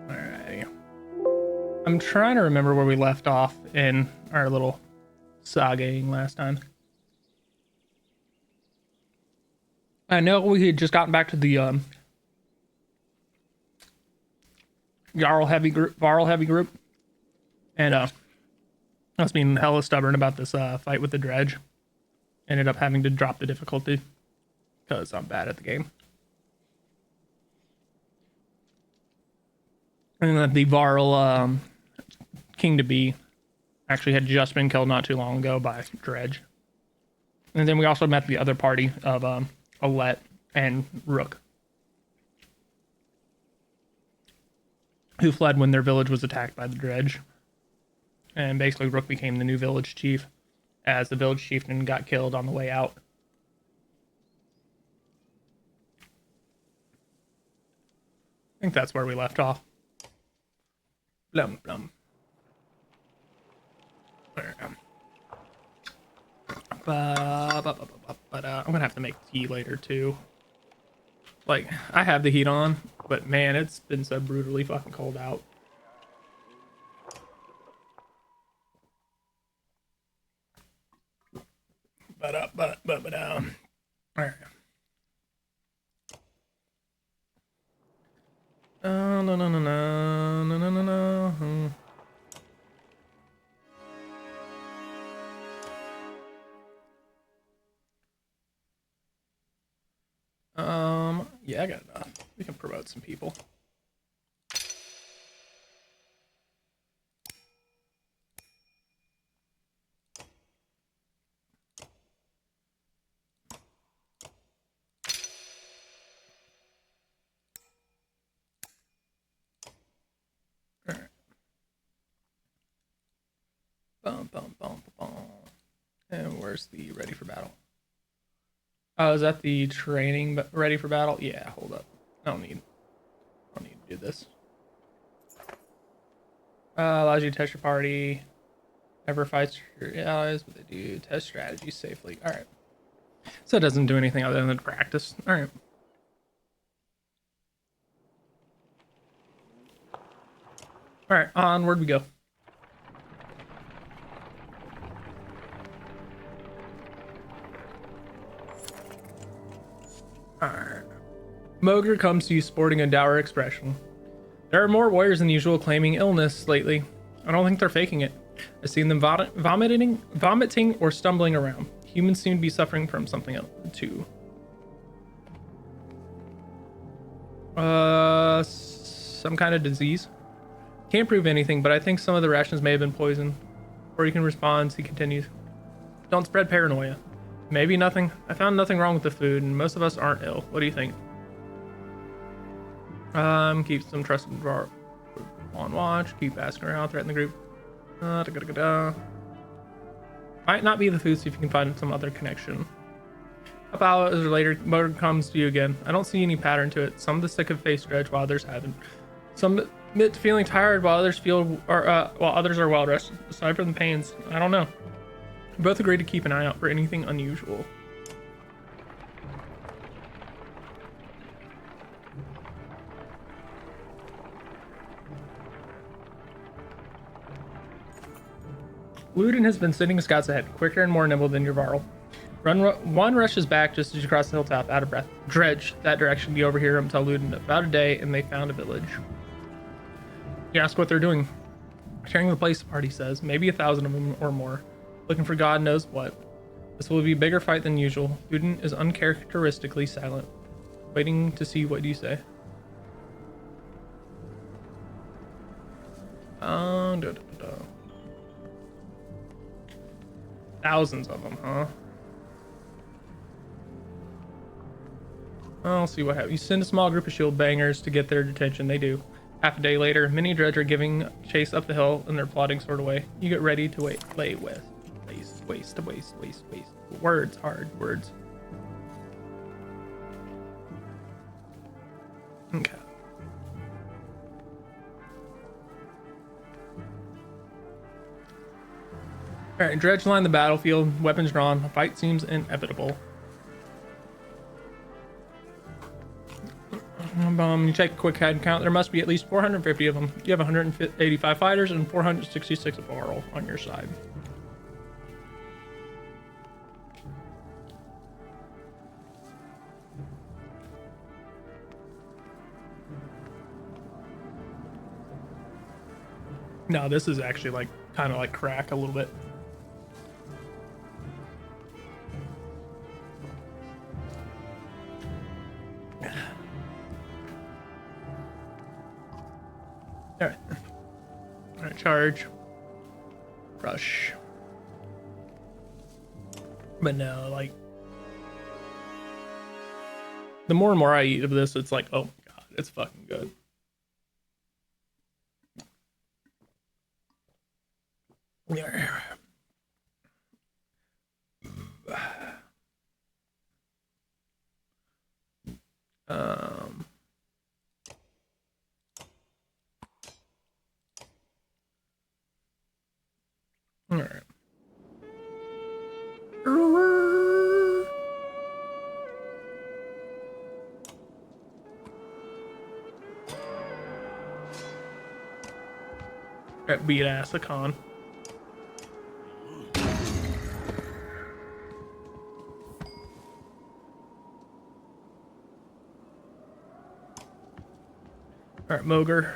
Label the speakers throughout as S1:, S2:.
S1: Alrighty. I'm trying to remember where we left off in our little sagaing last time. I know we had just gotten back to the Varl heavy group, and I was being hella stubborn about this fight with the dredge. Ended up having to drop the difficulty because I'm bad at the game. And then the Varl king to be actually had just been killed not too long ago by dredge. And then we also met the other party of Alet and Rook, who fled when their village was attacked by the dredge. And basically Rook became the new village chief, as the village chieftain got killed on the way out. I think that's where we left off. Blum blum. But I'm gonna have to make tea later too. Like, I have the heat on, but man, it's been so brutally fucking cold out. All right. No. Yeah, I got enough. We can promote some people. All right. Bum. And where's the ready for battle? Oh, is that the training ready for battle? Yeah, hold up. I don't need to do this. Allows you to test your party. Never fights your allies, but they do test strategies safely. All right. So it doesn't do anything other than practice. All right. All right, onward we go. Alright. Mogre comes to you sporting a dour expression. There are more warriors than usual claiming illness lately. I don't think they're faking it. I've seen them vomiting or stumbling around. Humans seem to be suffering from something else too. Some kind of disease. Can't prove anything, but I think some of the rations may have been poisoned. Or you can respond, he continues. Don't spread paranoia. Maybe nothing. I found nothing wrong with the food, and most of us aren't ill. What do you think? Keep some trusted on watch. Keep asking around, threaten the group. Might not be the food, see if you can find some other connection. A couple hours later, Motor comes to you again. I don't see any pattern to it. Some of the sick have faced dredge, while others haven't. Some admit to feeling tired, while others while others are well rested. Aside from the pains, I don't know. We both agree to keep an eye out for anything unusual. Luden has been sending scouts ahead, quicker and more nimble than your Varl. One rushes back just as you cross the hilltop, out of breath. Dredge that direction, be over here until Luden. About a day, and they found a village. You ask what they're doing. Tearing the place apart, he says. Maybe 1,000 of them or more. Looking for God knows what. This will be a bigger fight than usual. Luden is uncharacteristically silent, waiting to see what you say. Thousands of them, huh? I'll see what happens. You send a small group of shield bangers to get their attention. They do. Half a day later, many dredge are giving chase up the hill in their plodding sort of way. You get ready to lay waste. Waste. Words, hard words. Okay. Alright, dredge line the battlefield, weapons drawn, a fight seems inevitable. You take a quick head count, there must be at least 450 of them. You have 185 fighters and 466 of Varl on your side. No, this is actually like kind of like crack a little bit. All right, charge, rush. But no, like the more and more I eat of this, it's like, oh my god, it's fucking good. All right. That beat ass a con. All right, Moger.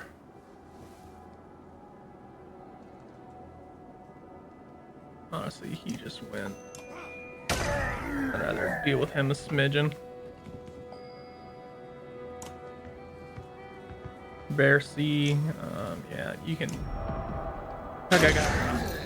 S1: Honestly, he just went. I'd rather deal with him a smidgen. Bear C. Yeah, you can. Okay, got it.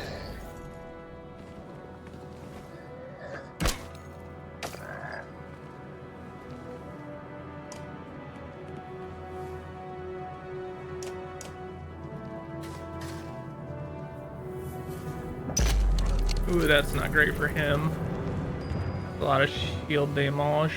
S1: Ooh, that's not great for him. A lot of shield damage.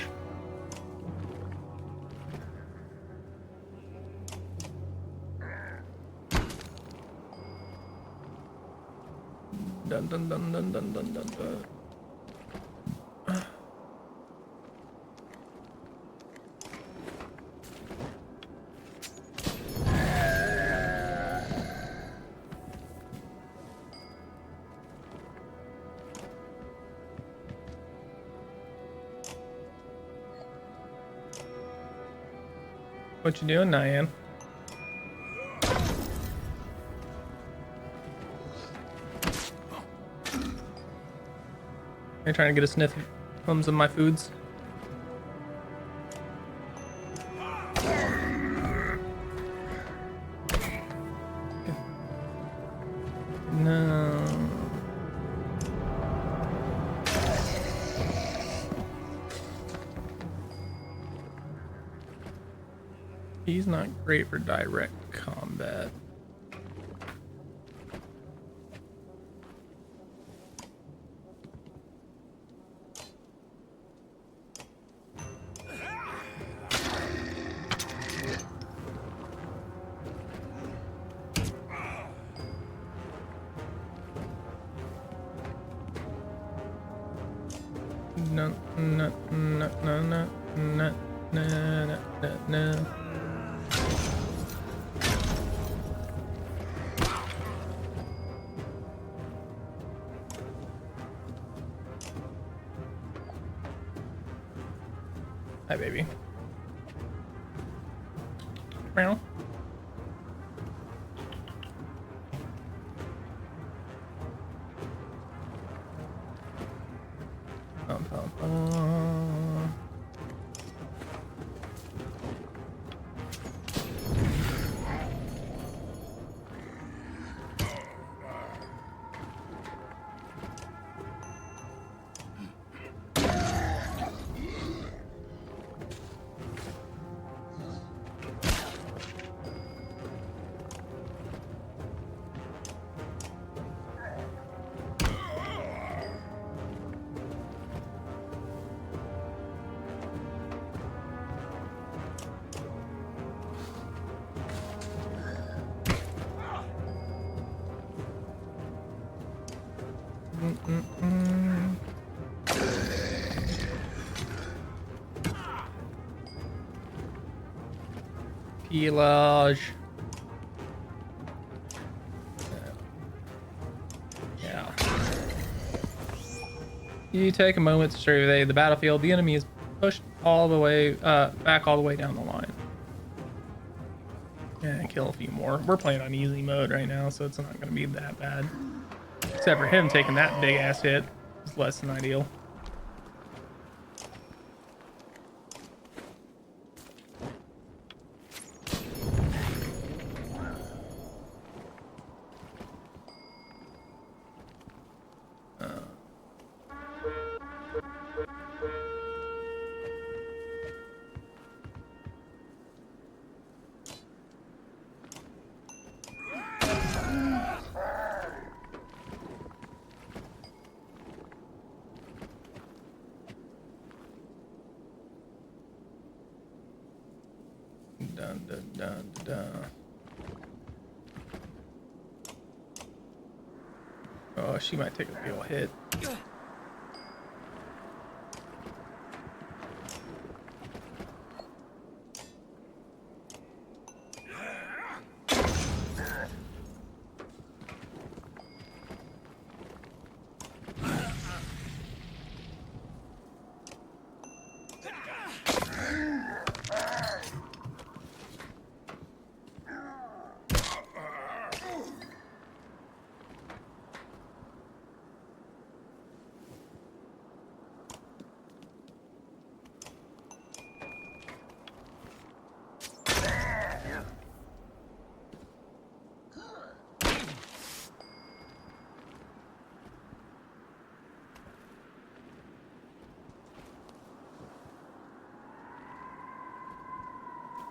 S1: Dun dun dun dun dun dun dun dun. What you doing, Nyan? You're trying to get a sniff of my foods. No. He's not great for direct combat. No, no, no, no, no, no, no, no, no. Hi, baby. Meow. Pilage. Yeah. You take a moment to survey the battlefield. The enemy is pushed all the way back all the way down the line. Yeah, kill a few more. We're playing on easy mode right now, so it's not going to be that bad. Except for him taking that big ass hit. It's less than ideal. Dun, dun, dun, dun. Oh, she might take a real hit.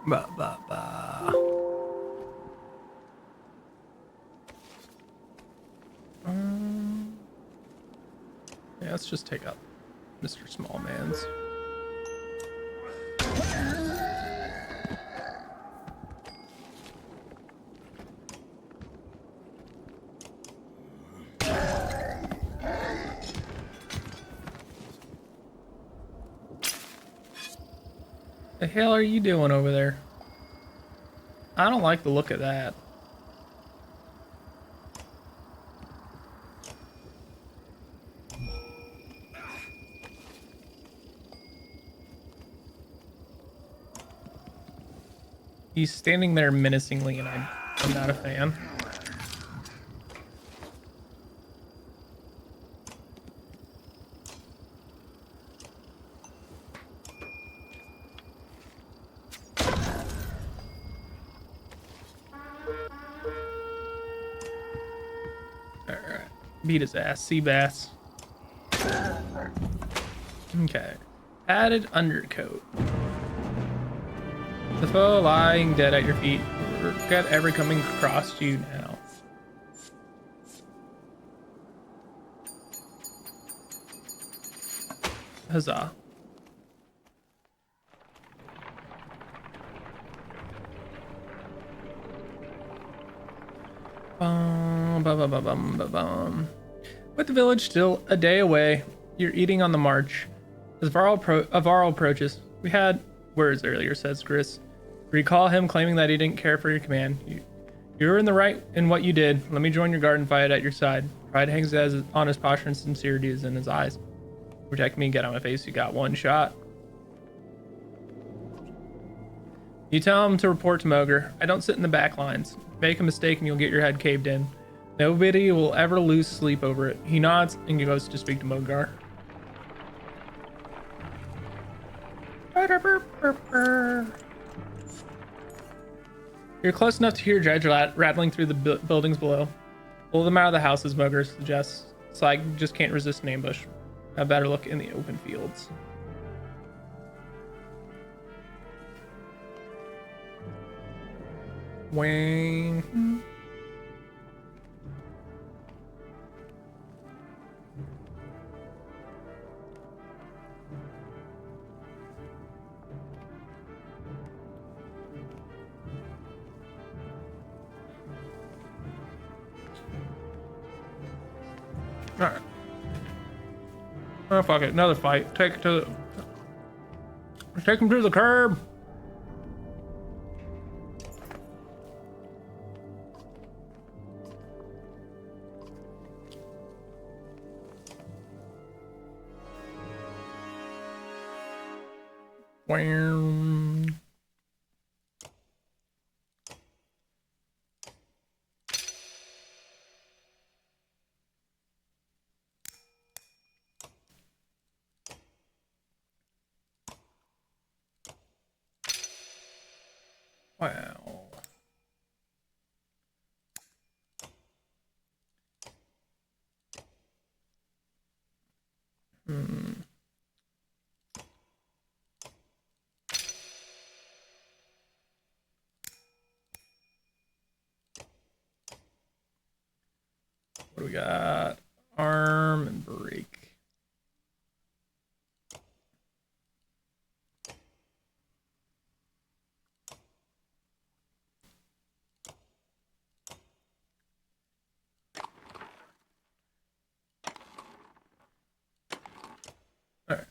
S1: Ba ba ba. Yeah, let's just take up Mr. Smallman's. The hell are you doing over there? I don't like the look of that. He's standing there menacingly, and I'm not a fan. Alright. Beat his ass, sea bass. Okay. Padded undercoat. The foe lying dead at your feet. Forget ever coming across you now. Huzzah. With the village still a day away, you're eating on the march. As Varl approaches, we had words earlier, says Gris. Recall him claiming that he didn't care for your command. You were in the right in what you did. Let me join your guard and fight at your side. Pride hangs on his posture and sincerity is in his eyes. Protect me and get on my face. You got one shot. You tell him to report to Mogre. I don't sit in the back lines. Make a mistake and you'll get your head caved in. Nobody will ever lose sleep over it. He nods and he goes to speak to Mogar. You're close enough to hear Dredge rattling through the buildings below. Pull them out of the houses, Mogar suggests. So I just can't resist an ambush. A better look in the open fields. Wayne. All right. Oh fuck it, another fight. Take him to the curb. Wow. What do we got? Arm and brake. All right.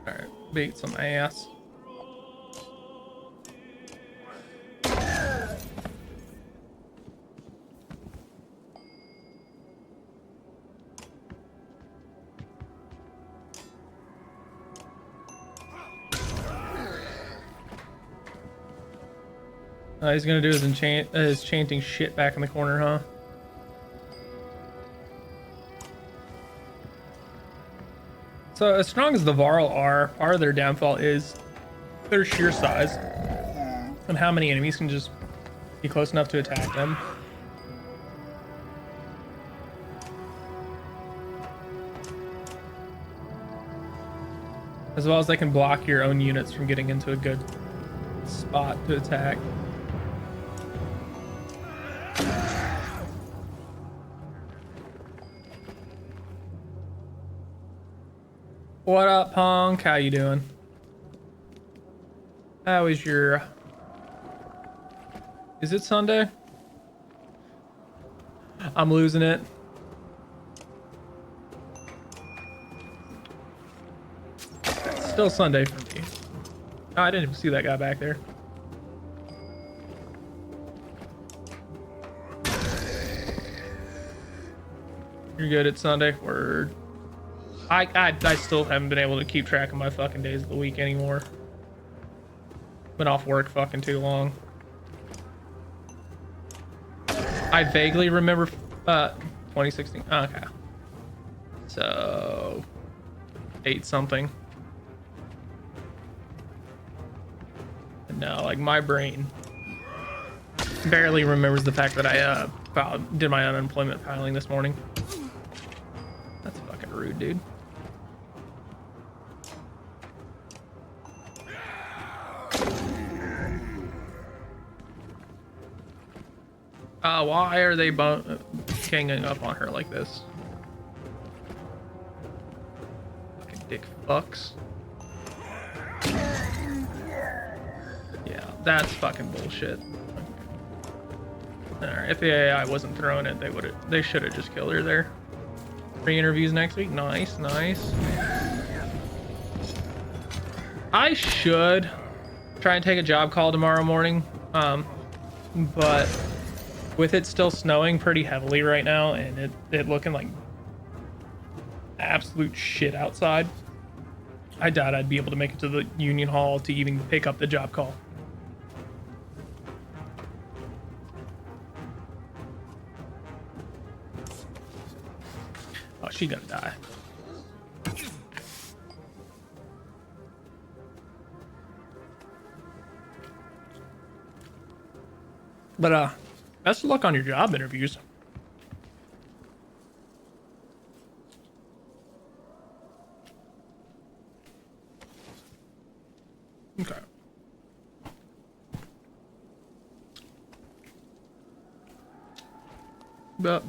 S1: All right, beat some ass. He's gonna do his chanting shit back in the corner, huh? So as strong as the Varl are, part of their downfall is their sheer size and how many enemies can just be close enough to attack them. As well as they can block your own units from getting into a good spot to attack. What up, Punk? How you doing? How is your... Is it Sunday? I'm losing it. It's still Sunday for me. Oh, I didn't even see that guy back there. You're good at Sunday? Word. I still haven't been able to keep track of my fucking days of the week anymore. Been off work fucking too long. I vaguely remember 2016. Okay. So 8 something. No, like my brain barely remembers the fact that I did my unemployment filing this morning. That's fucking rude, dude. Why are they ganging up on her like this? Fucking dick fucks. Yeah, that's fucking bullshit. Alright, if the AI wasn't throwing it, they should have just killed her there. 3 interviews next week. Nice, nice. I should try and take a job call tomorrow morning. But with it still snowing pretty heavily right now and it looking like absolute shit outside, I doubt I'd be able to make it to the union hall to even pick up the job call. Oh, she's gonna die. But best of luck on your job interviews. Okay. Ba.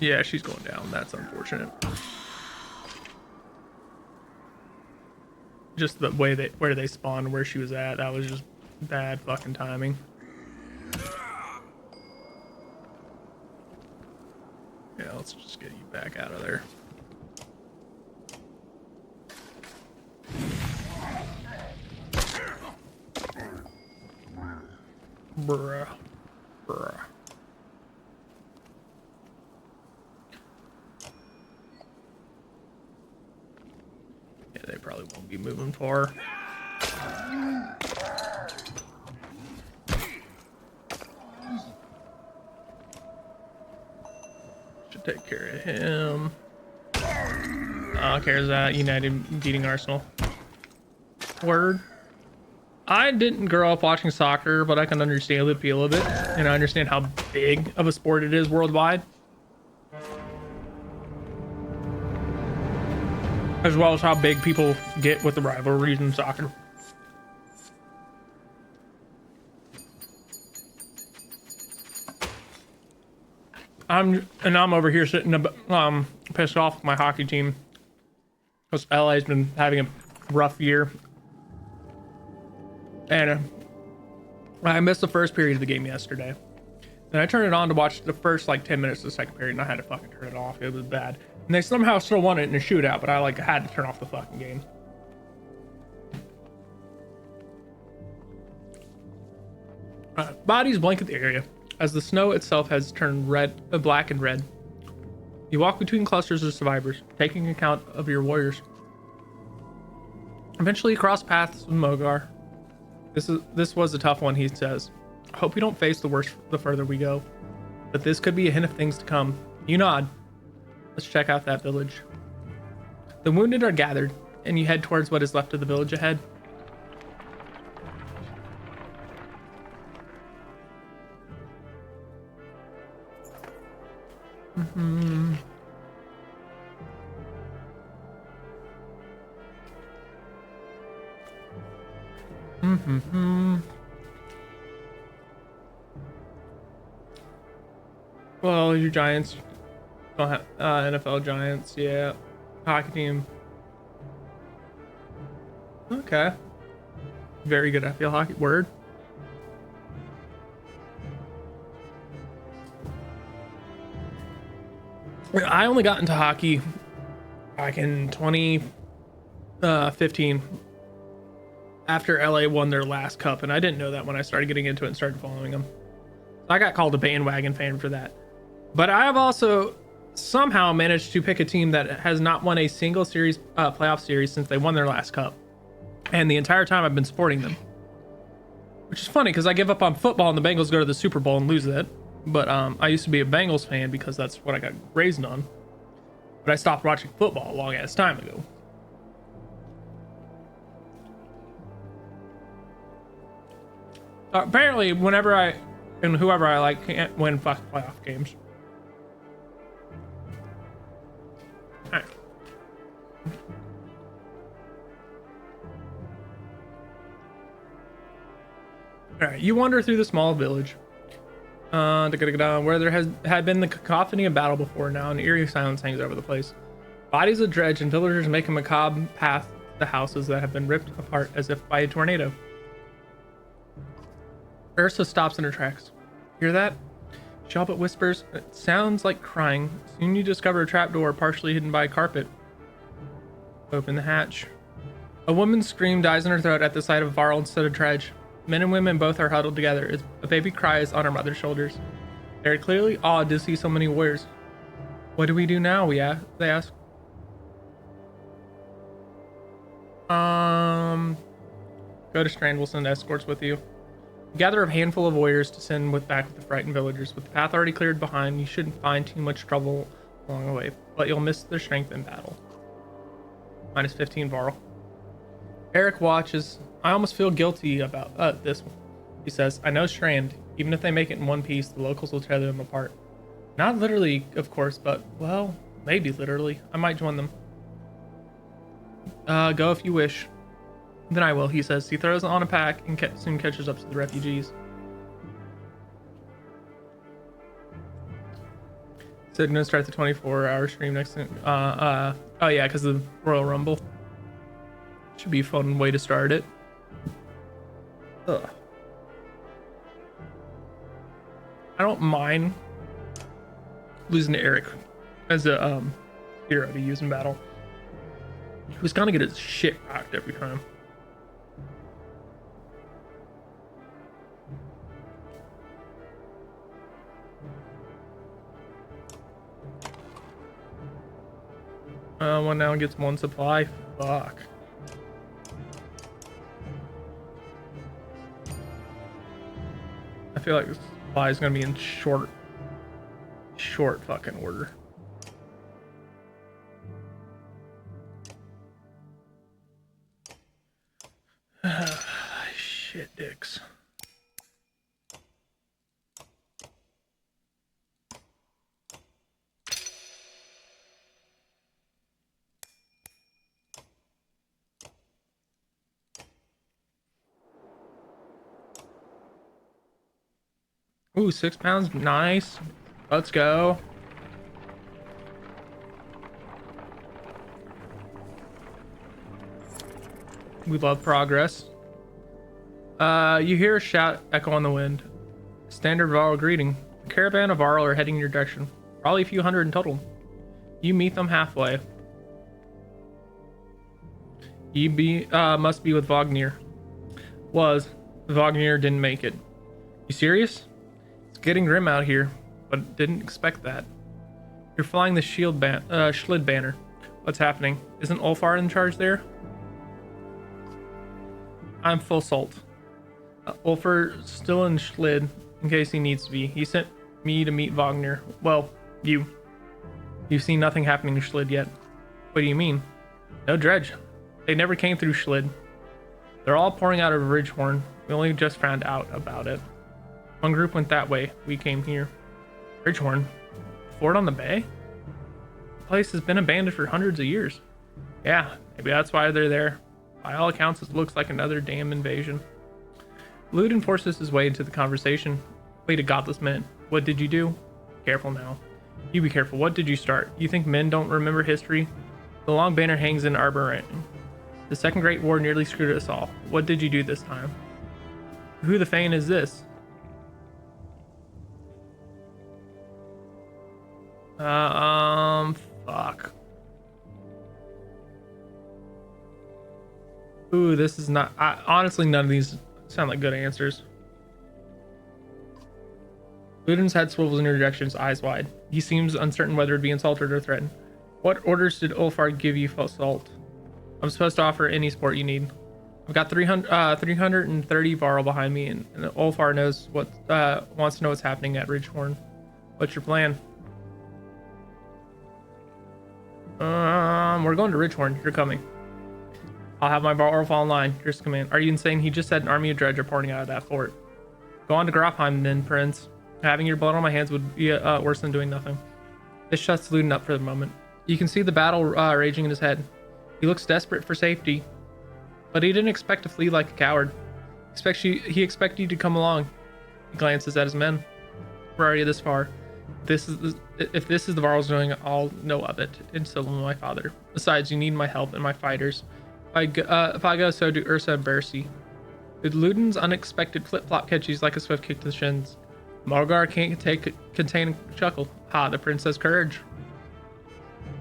S1: Yeah, she's going down. That's unfortunate. Just the way where they spawned, where she was at, that was just bad fucking timing. Yeah, let's just get you back out of there. Bruh. Bruh. Yeah, they probably won't be moving far. Should take care of him. Cares that United beating Arsenal. Word. I didn't grow up watching soccer, but I can understand the appeal of it, and I understand how big of a sport it is worldwide, as well as how big people get with the rivalries in soccer. I'm over here sitting pissed off with my hockey team because LA's been having a rough year. And I missed the first period of the game yesterday. And I turned it on to watch the first like 10 minutes of the second period, and I had to fucking turn it off. It was bad. And they somehow still won it in a shootout, but I like had to turn off the fucking game. Bodies blanket the area as the snow itself has turned black and red. You walk between clusters of survivors, taking account of your warriors. Eventually, you cross paths with Mogar. This was a tough one, he says. I hope we don't face the worst the further we go, but this could be a hint of things to come. You nod. Let's check out that village. The wounded are gathered, and you head towards what is left of the village ahead. Well, your Giants don't have NFL Giants, yeah. Hockey team. Okay. Very good. I feel hockey. Word. I only got into hockey back in 2015 after LA won their last cup, and I didn't know that when I started getting into it and started following them. I got called a bandwagon fan for that. But I have also somehow managed to pick a team that has not won a single series playoff series since they won their last cup, and the entire time I've been supporting them, which is funny because I give up on football and the Bengals go to the Super Bowl and lose it. But I used to be a Bengals fan because that's what I got raised on. But I stopped watching football a long ass time ago. Apparently, whenever I and whoever I like can't win fucking playoff games. Alright. Alright, you wander through the small village. Where there had been the cacophony of battle before, now an eerie silence hangs over the place. Bodies of dredge and villagers make a macabre path to the houses that have been ripped apart as if by a tornado. Ursa stops in her tracks. Hear that? She all but whispers. It sounds like crying. Soon you discover a trapdoor partially hidden by a carpet. Open the hatch. A woman's scream dies in her throat at the sight of Varl instead of dredge. Men and women both are huddled together as a baby cries on her mother's shoulders. They are clearly awed to see so many warriors. What do we do now? They ask. Go to Strand. We'll send escorts with you. Gather a handful of warriors to send back with the frightened villagers. With the path already cleared behind, you shouldn't find too much trouble along the way, but you'll miss their strength in battle. Minus 15 Varl. Eric watches. I almost feel guilty about this one. He says, I know Strand. Even if they make it in one piece, the locals will tear them apart. Not literally, of course, but, well, maybe literally. I might join them. Go if you wish. Then I will, he says. He throws on a pack and soon catches up to the refugees. So gonna start the 24-hour stream next thing. Oh yeah, because of the Royal Rumble. Should be a fun way to start it. Ugh. I don't mind losing to Eric as a hero to use in battle. He was gonna get his shit rocked every time. One now gets one supply. Fuck. I feel like this supply is gonna be in short fucking order. Shit dicks. Ooh, 6 pounds, nice. Let's go. We love progress. You hear a shout echo on the wind. Standard Varl greeting. A caravan of Varl are heading in your direction. Probably a few hundred in total. You meet them halfway. You must be with Wagner. Wagner didn't make it. You serious? It's getting grim out here, but didn't expect that. You're flying the Schlid banner. What's happening? Isn't Ulfar in charge there? I'm full salt. Ulfar's still in Schlid in case he needs to be. He sent me to meet Wagner. Well, you've seen nothing happening in Schlid yet. What do you mean? No dredge. They never came through Schlid. They're all pouring out of Ridgehorn. We only just found out about it. One group went that way. We came here. Ridgehorn? Fort on the bay? The place has been abandoned for hundreds of years. Yeah, maybe that's why they're there. By all accounts, it looks like another damn invasion. Luden forces his way into the conversation. Wait a godless minute. What did you do? Careful now. You be careful. What did you start? You think men don't remember history? The long banner hangs in Arboretum. The Second Great War nearly screwed us all. What did you do this time? Who the Fane is this? Fuck. Ooh, this is not... honestly, none of these sound like good answers. Luden's head swivels in your direction, his eyes wide. He seems uncertain whether to be insulted or threatened. What orders did Ulfar give you for assault? I'm supposed to offer any support you need. I've got 330 Varl behind me, and Ulfar knows what wants to know what's happening at Ridgehorn. What's your plan? We're going to Ridgehorn. You're coming. I'll have my Varl fall in line. Here's the command. Are you insane? He just said an army of dredge are pouring out of that fort. Go on to Grofheim then, Prince. Having your blood on my hands would be worse than doing nothing. This shuts Luden up for the moment. You can see the battle raging in his head. He looks desperate for safety, but he didn't expect to flee like a coward. He expected you to come along. He glances at his men. We're already this far. If this is the Varl's doing, I'll know of it, and so will my father. Besides, you need my help and my fighters. If I go, so do Ursa and Bercy. With Luden's unexpected flip-flop catches like a swift kick to the shins. Margar can't contain a chuckle. Ha, the prince has courage.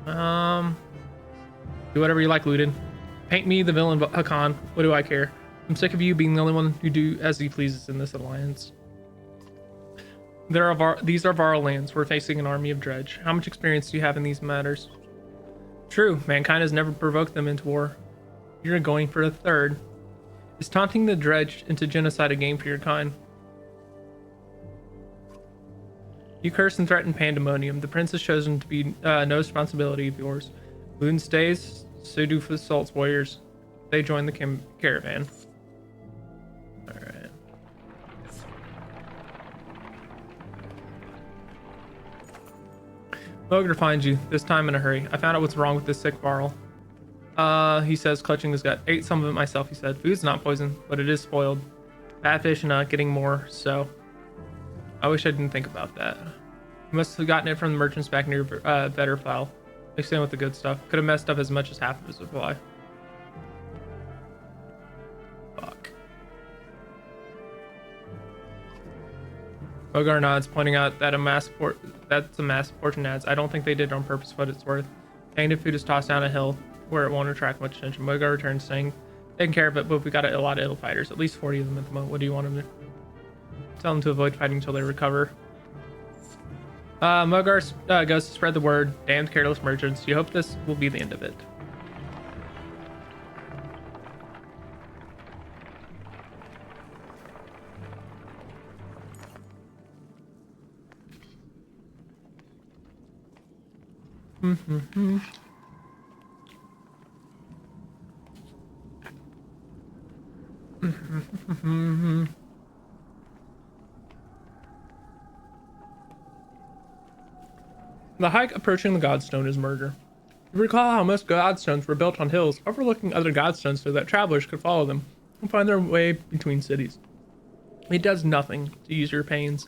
S1: Do whatever you like, Luden. Paint me the villain, Hakan. What do I care? I'm sick of you being the only one who do as he pleases in this alliance. These are Varl lands. We're facing an army of dredge. How much experience do you have in these matters? True, mankind has never provoked them into war. You're going for a third. Is taunting the dredge into genocide a game for your kind? You curse and threaten pandemonium. The prince has chosen to be no responsibility of yours. Luden stays, so do Salt's warriors. They join the caravan. Alright. Bogner finds you, this time in a hurry. I found out what's wrong with this sick Varl. He says, clutching his gut. Ate some of it myself, he said. Food's not poison, but it is spoiled. Bad fish and getting more, so... I wish I didn't think about that. You must have gotten it from the merchants back near better file. Mixed in with the good stuff. Could have messed up as much as half of his supply. Fuck. Bogar nods, pointing out that that's a massive portion adds. I don't think they did it on purpose, but it's worth. Hanged food is tossed down a hill where it won't attract much attention. Bogar returns, saying, taking care of it, but we got a lot of ill fighters. At least 40 of them at the moment. What do you want them to tell them to avoid fighting until they recover? Mogar goes to spread the word. Damned careless merchants. You hope this will be the end of it. The hike approaching the Godstone is murder. You recall how most Godstones were built on hills, overlooking other Godstones so that travelers could follow them and find their way between cities. It does nothing to ease your pains.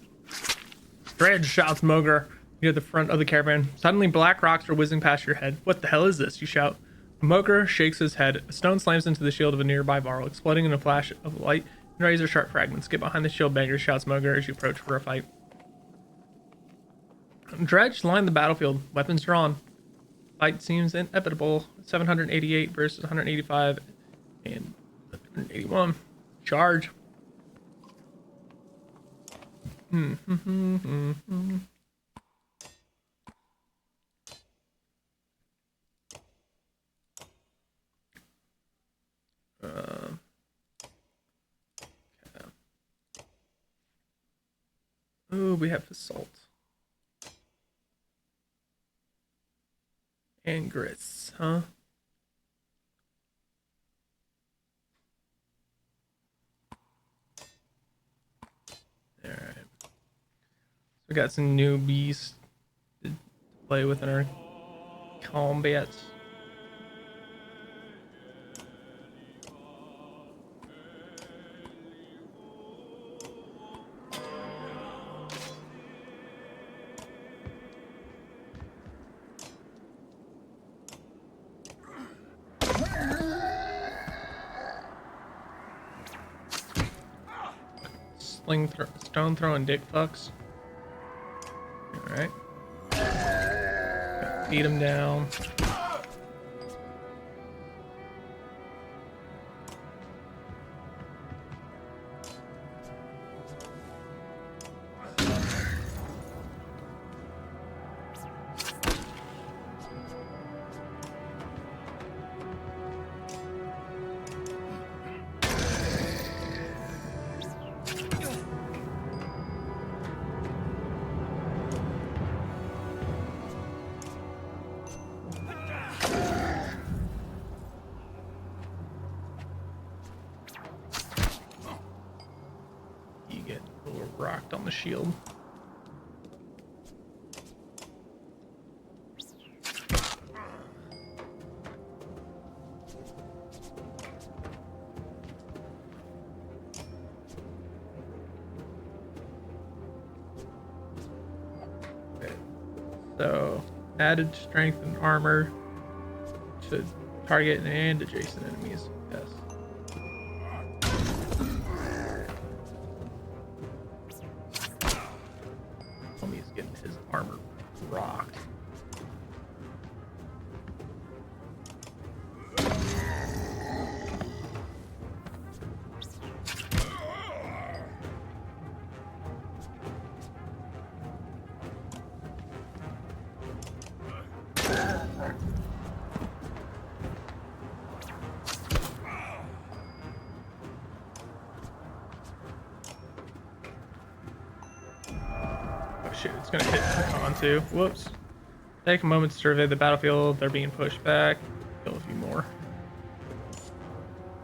S1: Dredge, shouts Mogar near the front of the caravan. Suddenly, black rocks are whizzing past your head. What the hell is this? You shout. Mogar shakes his head. A stone slams into the shield of a nearby varl, exploding in a flash of light and razor-sharp fragments. Get behind the shield banger, shouts Mogar as you approach for a fight. Dredge line the battlefield, weapons drawn. Fight seems inevitable. 788 versus 185 and 181. Charge. Oh, we have assault. And grits, huh? Alright. We got some newbies to play with in our combats. Stone throwing dick fucks. Alright. Beat him down. Rocked on the shield. Okay. So added strength and armor to target and adjacent enemies. Yes. His armor rocked. Shit, it's gonna hit on too. Whoops. Take a moment to survey the battlefield. They're being pushed back. Kill a few more.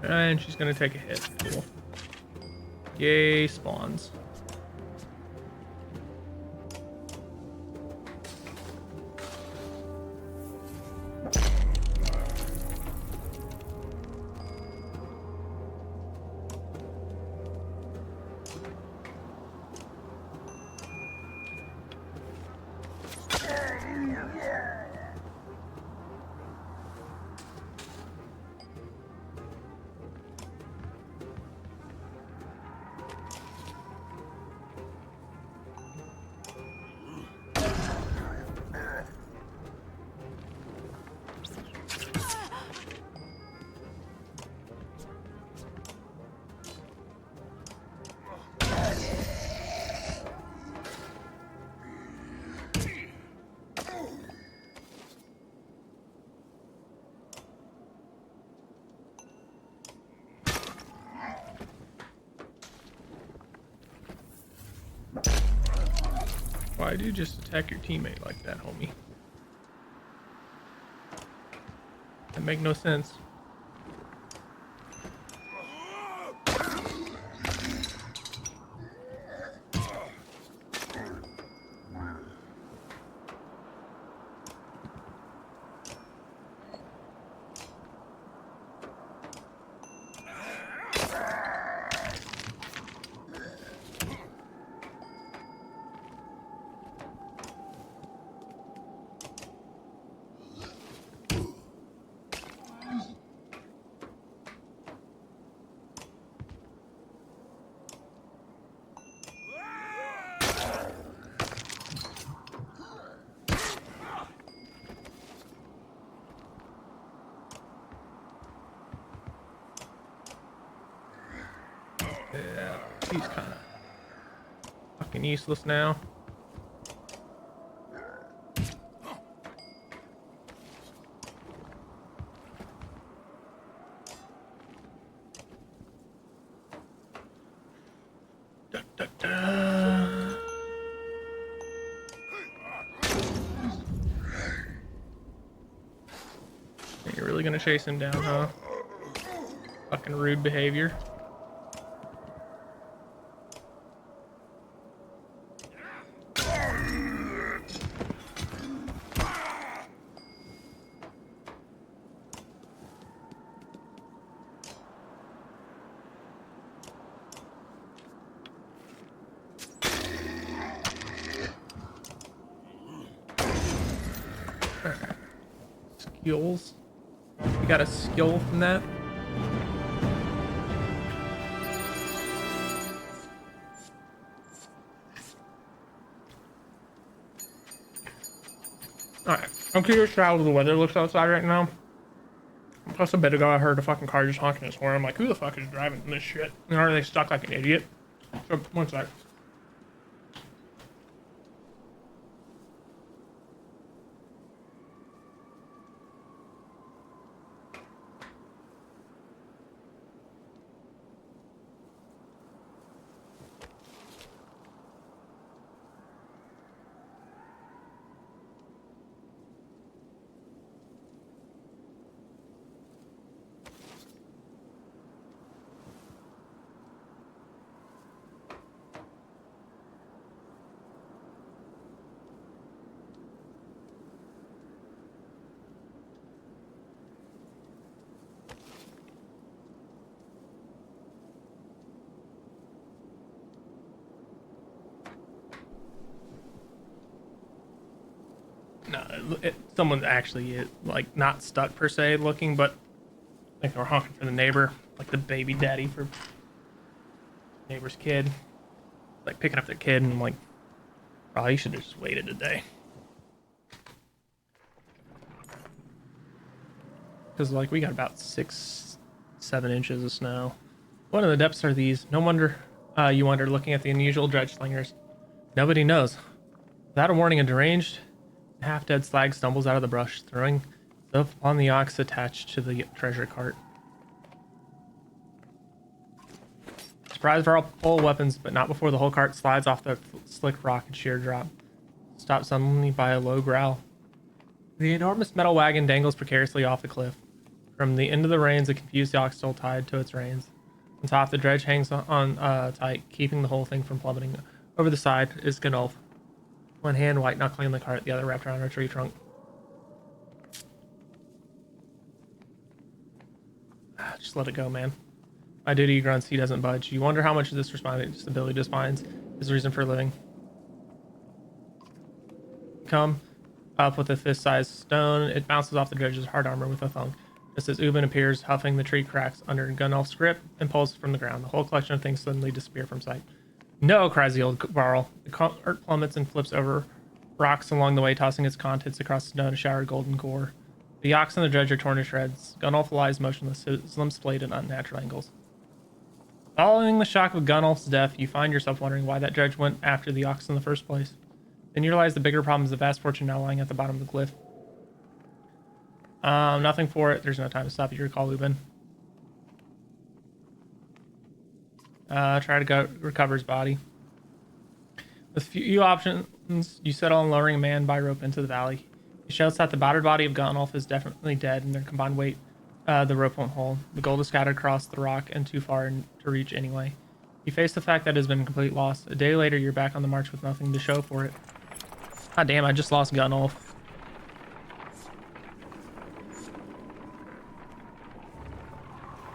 S1: And she's gonna take a hit. Cool. Yay, spawns. Why'd you just attack your teammate like that, homie? That make no sense. Yeah, he's kind of fucking useless now. Da, da, da. You're really gonna chase him down, huh? Fucking rude behavior. Skills. You got a skill from that? Alright. I'm curious how the weather looks outside right now. Plus a bit ago I heard a fucking car just honking its horn. I'm like, who the fuck is driving this shit? And are they stuck like an idiot? So, one sec. No, someone's actually like not stuck per se looking, but like they're honking for the neighbor, like the baby daddy for neighbor's kid, like picking up their kid, and I'm like, oh, you should have just waited a day. Because like we got about 6-7 inches of snow. What in the depths are these? No wonder you wonder, looking at the unusual dredge slingers. Nobody knows. Without a warning, a deranged, half-dead slag stumbles out of the brush, throwing stuff on the ox attached to the treasure cart. Surprise for all weapons, but not before the whole cart slides off the slick rock and sheer drop. Stopped suddenly by a low growl. The enormous metal wagon dangles precariously off the cliff. From the end of the reins, a confused ox still tied to its reins. On top, the dredge hangs on tight, keeping the whole thing from plummeting. Over the side is Ganulf. One hand white knuckling the cart, the other wrapped around a tree trunk. Just let it go, man. My duty, he grunts. He doesn't budge. You wonder how much of this responsibility just finds his reason for living. Come up with a fist-sized stone. It bounces off the dredge's hard armor with a thunk. Just as Ubin appears, huffing, the tree cracks under Gunolf's grip and pulls from the ground. The whole collection of things suddenly disappear from sight. No, cries the old varl. The cart plummets and flips over rocks along the way, tossing its contents across the snow to shower golden gore. The ox and the dredge are torn to shreds. Gunolf lies motionless, his limbs splayed at unnatural angles. Following the shock of Gunolf's death, you find yourself wondering why that dredge went after the ox in the first place. Then you realize the bigger problem is the vast fortune now lying at the bottom of the cliff. Nothing for it. There's no time to stop you. Recall Ubin. Try to go recover his body. With few options, you settle on lowering a man by rope into the valley. He shouts that the battered body of Gunolf is definitely dead, and their combined weight, the rope won't hold. The gold is scattered across the rock and too far to reach anyway. You face the fact that it has been a complete loss. A day later, you're back on the march with nothing to show for it. God damn, I just lost Gunolf.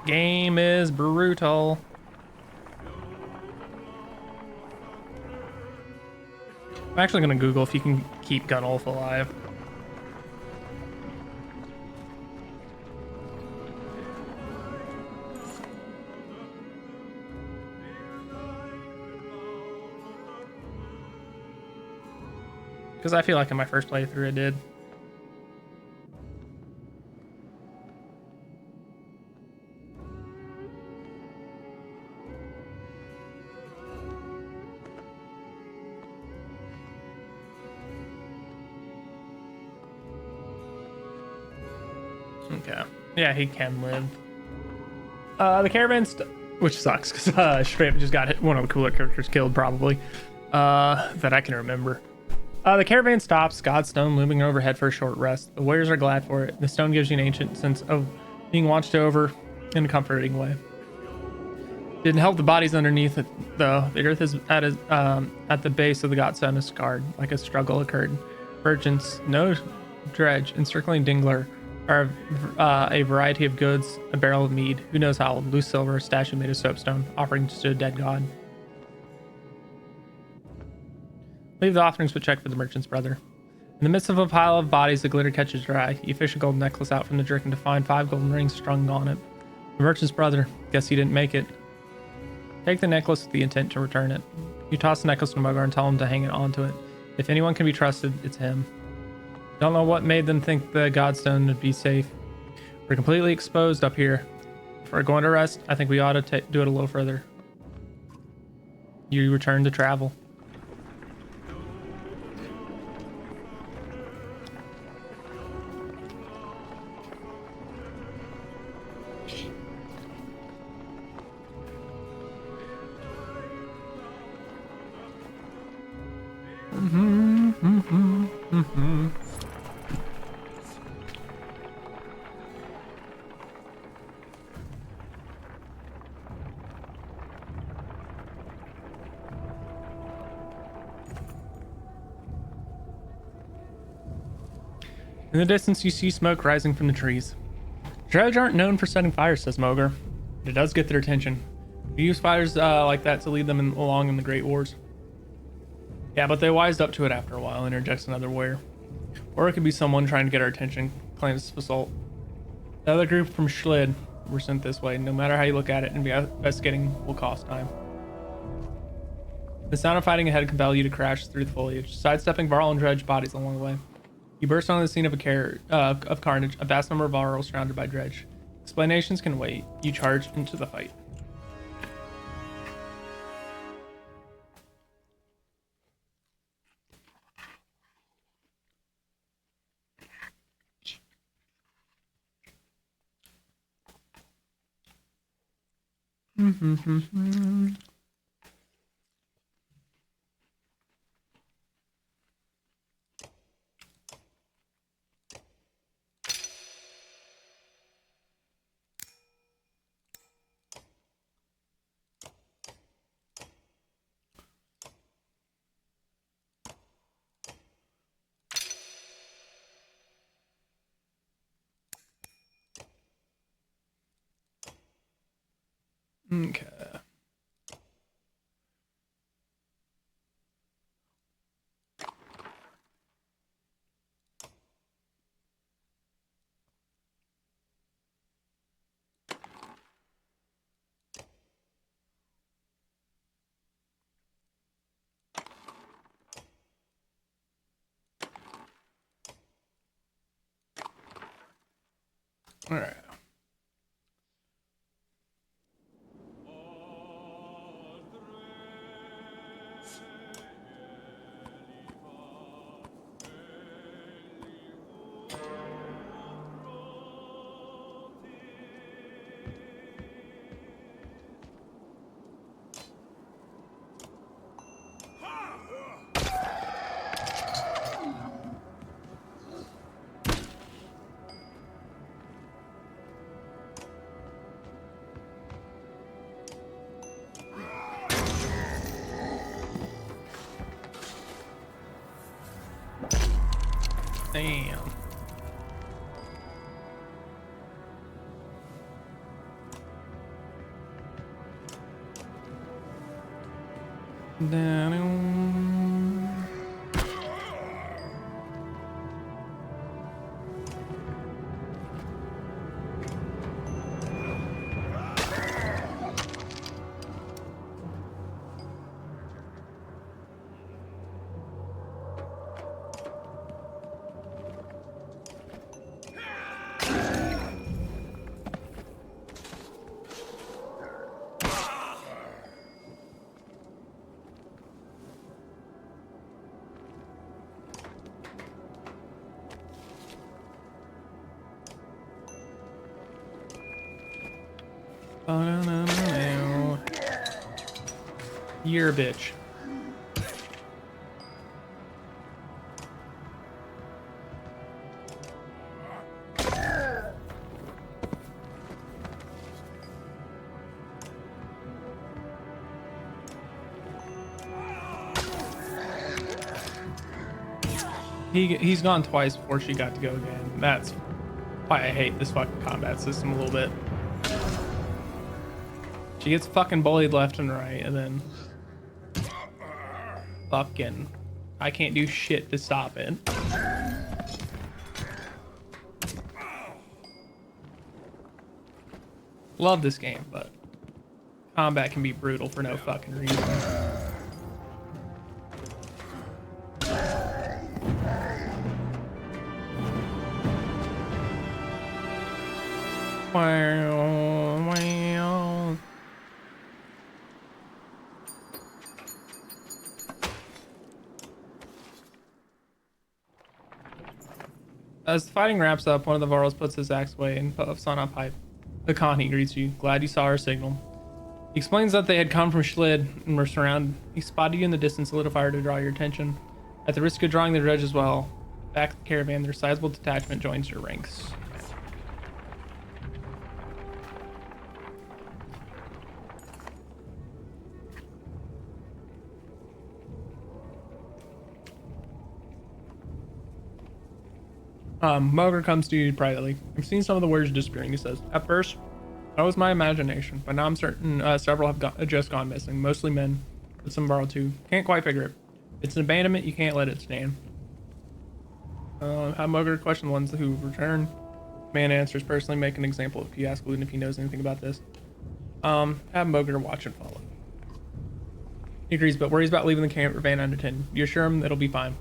S1: Game is brutal. I'm actually going to Google if you can keep Gunolf alive. Because I feel like in my first playthrough it did. Okay. Yeah, he can live. The caravan, which sucks because straight up just got hit. One of the cooler characters killed, probably. That I can remember. The caravan stops, God's stone looming overhead for a short rest. The warriors are glad for it. The stone gives you an ancient sense of being watched over in a comforting way. Didn't help the bodies underneath it, though. The earth is at the base of the godstone is scarred, like a struggle occurred. Merchants, no dredge, encircling Dingler are a variety of goods, a barrel of mead, who knows how old, loose silver, a statue made of soapstone, offering to a dead god. Leave the offerings but check for the merchant's brother. In the midst of a pile of bodies, the glitter catches your eye. You fish a gold necklace out from the jerkin to find 5 golden rings strung on it. The merchant's brother. Guess he didn't make it. Take the necklace with the intent to return it. You toss the necklace to Mogar and tell him to hang it onto it. If anyone can be trusted, it's him. Don't know what made them think the Godstone would be safe. We're completely exposed up here. If we're going to rest, I think we ought to do it a little further. You return to travel. In the distance, you see smoke rising from the trees. Dredge aren't known for setting fires, says Mogar. But it does get their attention. We use fires like that to lead them along in the Great Wars. Yeah, but they wised up to it after a while, interjects another warrior. Or it could be someone trying to get our attention, claims Basalt. The other group from Schlid were sent this way. No matter how you look at it, investigating will cost time. The sound of fighting ahead compel you to crash through the foliage, sidestepping Varl and Dredge bodies along the way. You burst onto the scene of carnage, a vast number of Varl surrounded by Dredge. Explanations can wait. You charge into the fight. Okay. All right. Damn. Down. You're a bitch. He's gone twice before she got to go again. That's why I hate this fucking combat system a little bit. She gets fucking bullied left and right, and then fucking I can't do shit to stop it. Love this game, but combat can be brutal for no fucking reason. As the fighting wraps up, one of the Varls puts his axe away and puffs on a pipe. Akani greets you. Glad you saw our signal. He explains that they had come from Schlid and were surrounded. He spotted you in the distance, lit a fire to draw your attention. At the risk of drawing the dredge as well, back at the caravan, their sizable detachment joins your ranks. Moger comes to you privately. I've seen some of the words disappearing, he says. At first, that was my imagination, but now I'm certain several have just gone missing, mostly men, but some borrowed too. Can't quite figure it. It's an abandonment, you can't let it stand. Have Moger question the ones who return. Man answers, personally make an example if you ask Luden if he knows anything about this. Have Moger watch and follow. He agrees, but worries about leaving the caravan unattended. You assure him it'll be fine.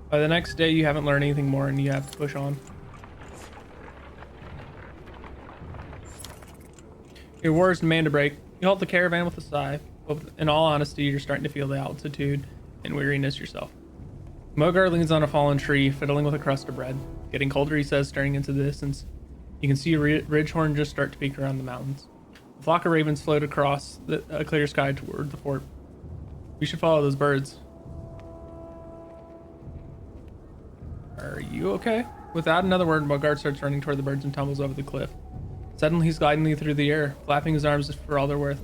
S1: By the next day, you haven't learned anything more and you have to push on. Your words demand a break. You halt the caravan with a sigh. But in all honesty, you're starting to feel the altitude and weariness yourself. Mogar leans on a fallen tree, fiddling with a crust of bread. Getting colder, he says, staring into the distance. You can see a ridgehorn just start to peek around the mountains. A flock of ravens float across a clear sky toward the fort. We should follow those birds. Are you okay? Without another word, Mogart starts running toward the birds and tumbles over the cliff. Suddenly, he's gliding through the air, flapping his arms for all they're worth.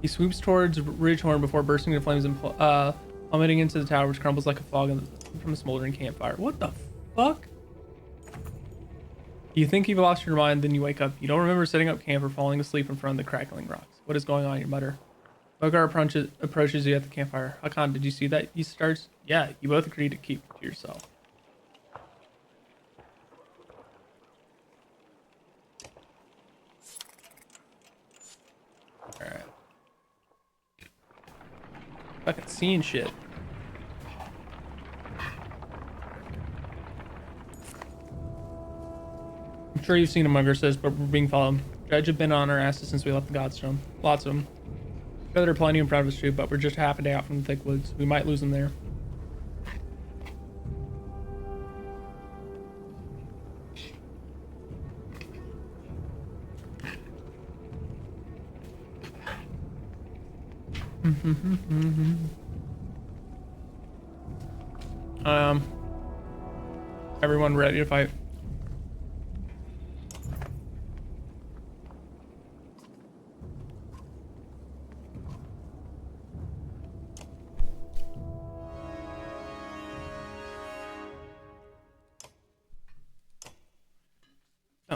S1: He swoops towards Ridgehorn before bursting into flames and plummeting into the tower, which crumbles like a fog from a smoldering campfire. What the fuck? You think you've lost your mind, then you wake up. You don't remember setting up camp or falling asleep in front of the crackling rocks. What is going on? You mutter. Mogart approaches you at the campfire. Hakan, did you see that? He starts. Yeah, you both agree to keep it to yourself. Alright. Fucking seeing shit. I'm sure you've seen him, Munger says, but we're being followed. Dredge have been on our asses since we left the Godstone. Lots of them. There are plenty in front of us too, but we're just half a day out from the thick woods. We might lose them there. Everyone ready to fight?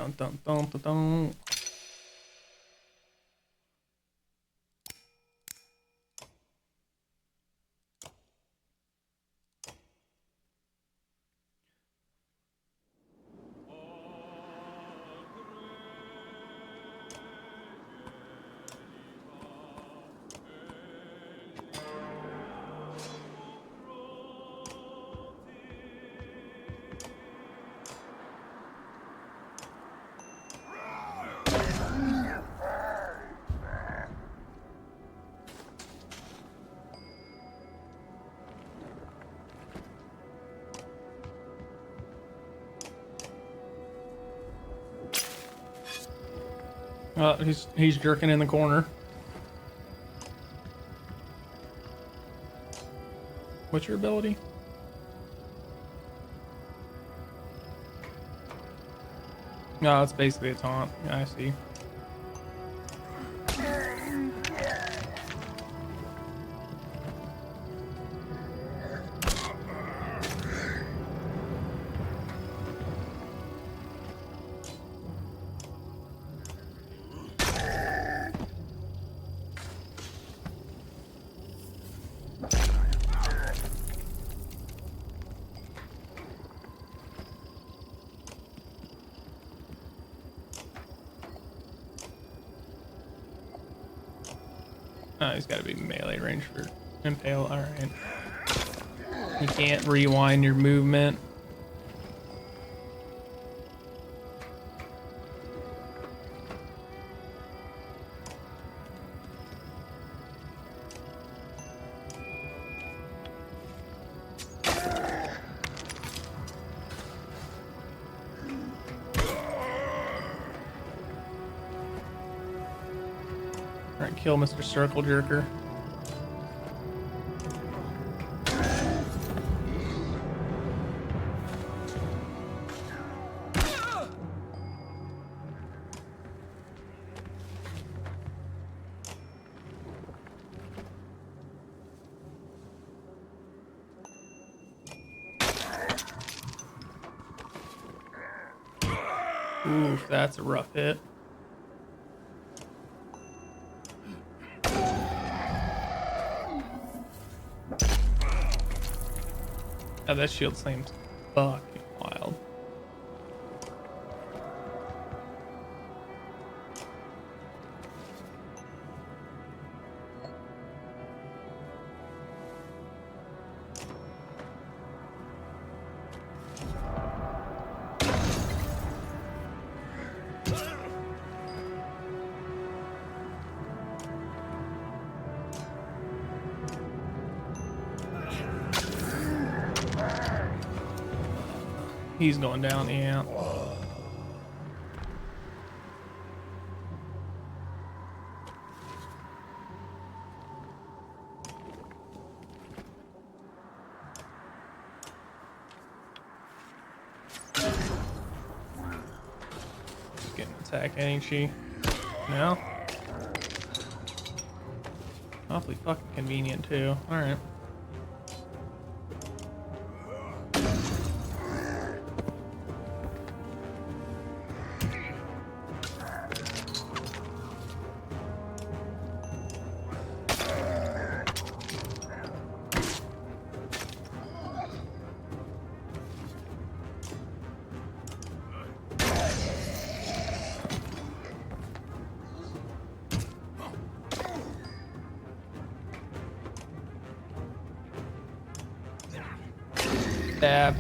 S1: Dun dun dun dun dun. He's jerking in the corner. What's your ability? No, it's basically a taunt. Yeah, I see. He's got to be melee range for impale. All right. You can't rewind your movement. All right, kill Mr. Circle Jerker. Oof, that's a rough hit. Oh, that shield seems fucking wild. He's going down, yeah. Just getting attacked, ain't she? No? Awfully fucking convenient, too. Alright. Stab.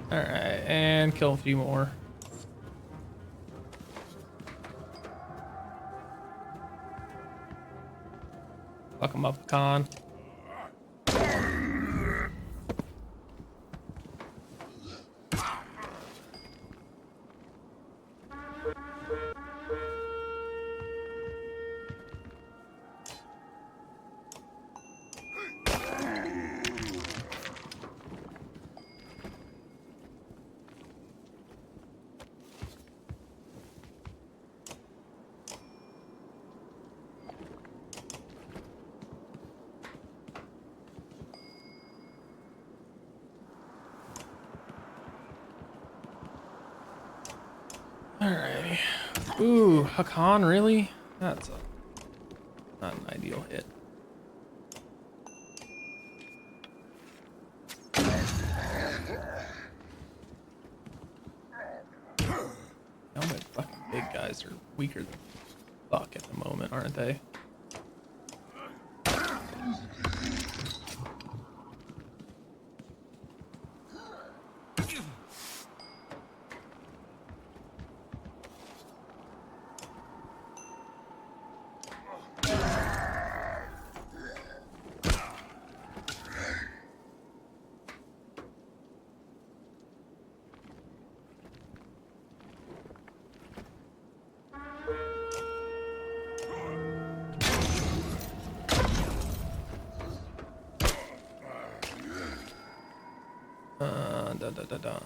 S1: Alright, and kill a few more. Fuck him up, con. Ooh, Hakan, really? That's not an ideal hit. Now my fucking big guys are weaker than fuck at the moment, aren't they? Da da da da.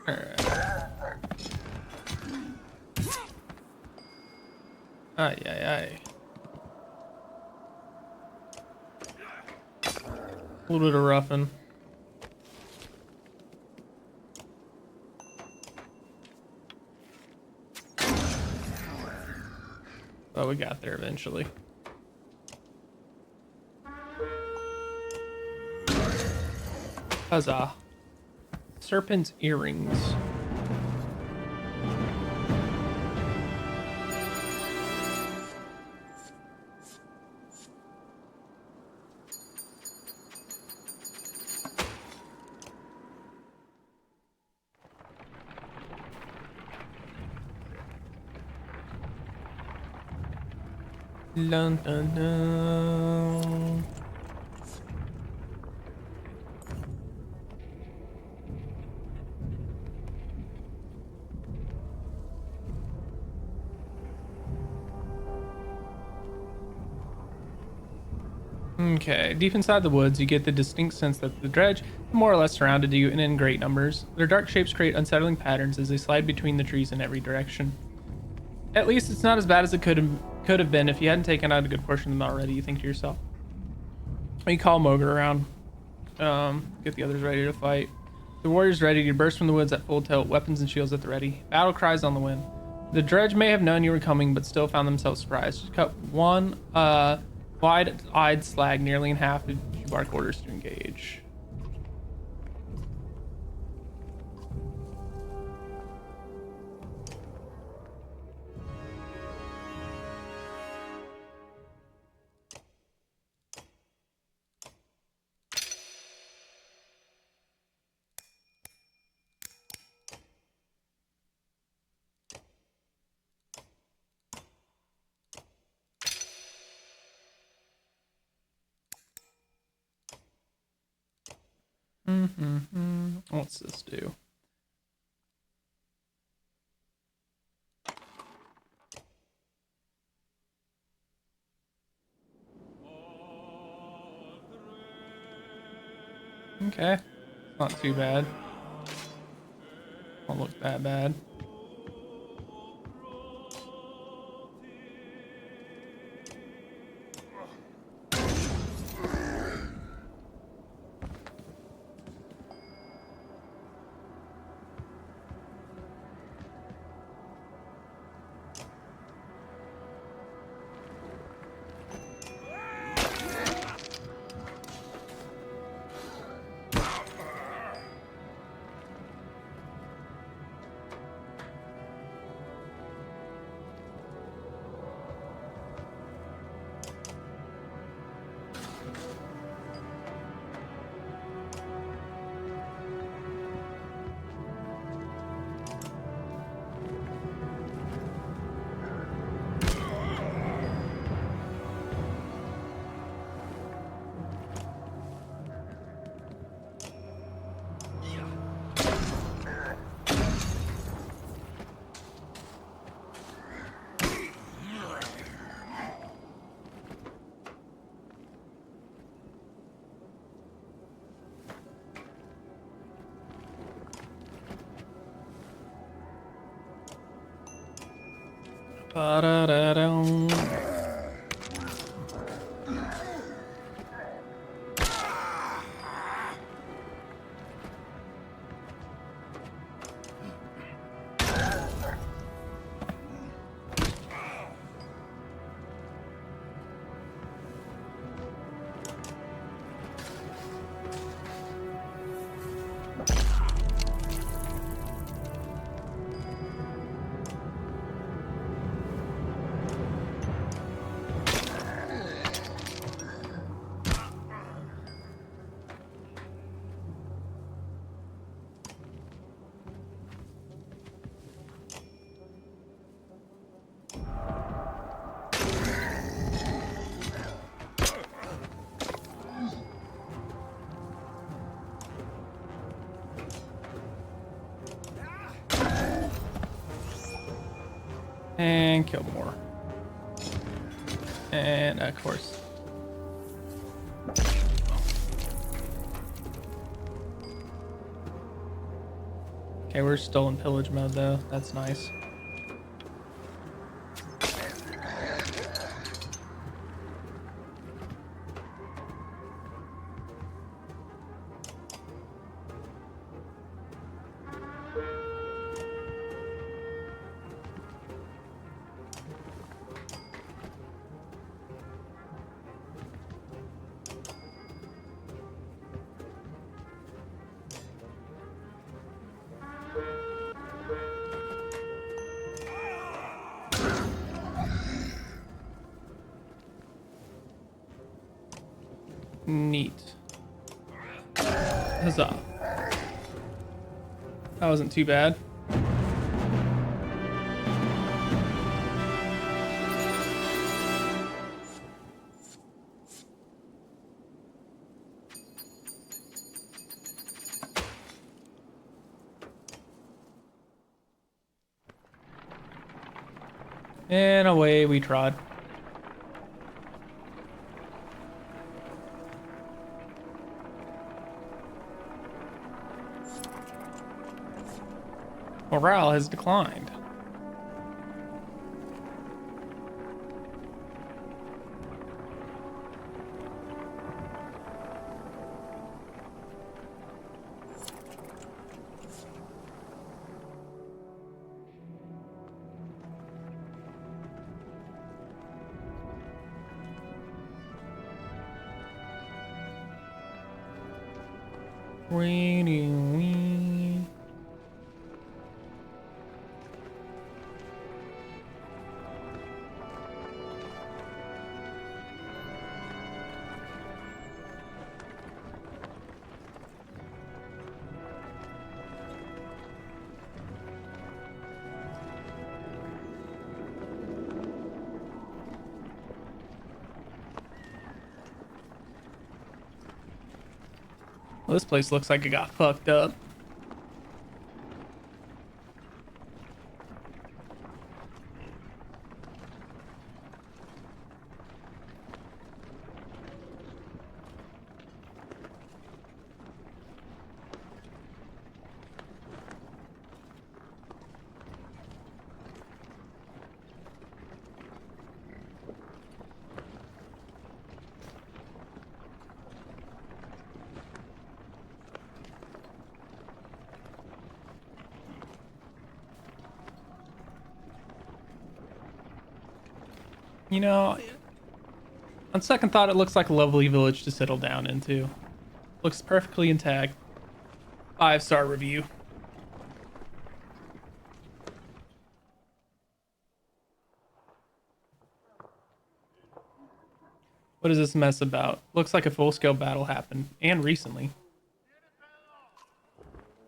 S1: Alright. Ay, ay, ay. A little bit of roughing. But we got there eventually. Huzzah. Serpent's earrings. Dun, dun, dun. Okay, deep inside the woods, you get the distinct sense that the dredge more or less surrounded you and in great numbers. Their dark shapes create unsettling patterns as they slide between the trees in every direction. At least it's not as bad as it could have been if you hadn't taken out a good portion of them already, you think to yourself. You call Moger around. Get the others ready to fight. The warriors ready to burst from the woods at full tilt, weapons and shields at the ready. Battle cries on the wind. The dredge may have known you were coming, but still found themselves surprised. Just cut one wide-eyed slag nearly in half as you bark orders to engage. What's this do? Okay, not too bad. Won't look that bad. Ba-da-da-dum. And kill more. And of course. Okay, we're still in pillage mode though. That's nice. Neat. Huzzah. That wasn't too bad. And away we trod. Morale has declined. Wee. Well, this place looks like it got fucked up. You know, on second thought, it looks like a lovely village to settle down into. Looks perfectly intact. 5-star review. What is this mess about? Looks like a full-scale battle happened, and recently.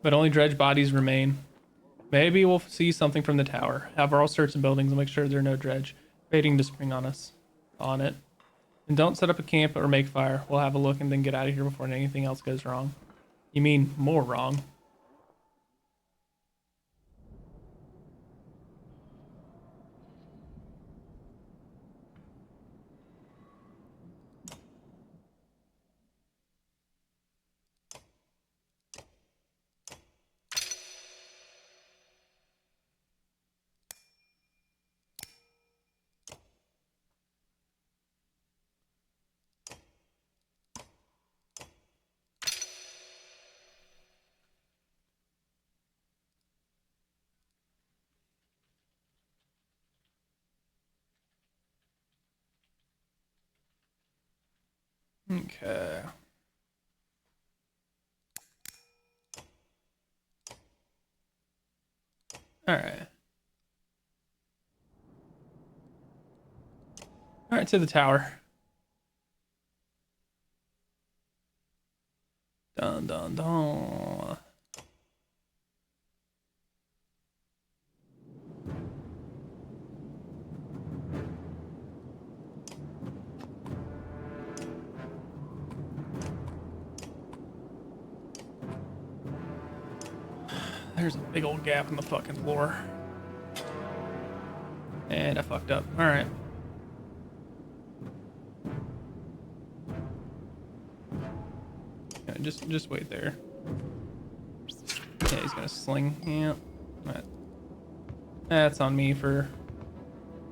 S1: But only dredge bodies remain. Maybe we'll see something from the tower. However, I'll search the buildings and make sure there are no dredge waiting to spring on us. On it. And don't set up a camp or make fire. We'll have a look and then get out of here before anything else goes wrong. You mean more wrong? Okay. All right. All right, to the tower. Dun dun dun. There's a big old gap in the fucking floor. And I fucked up. All right. Yeah, just wait there. Yeah, he's gonna sling. Yeah. Right. That's on me for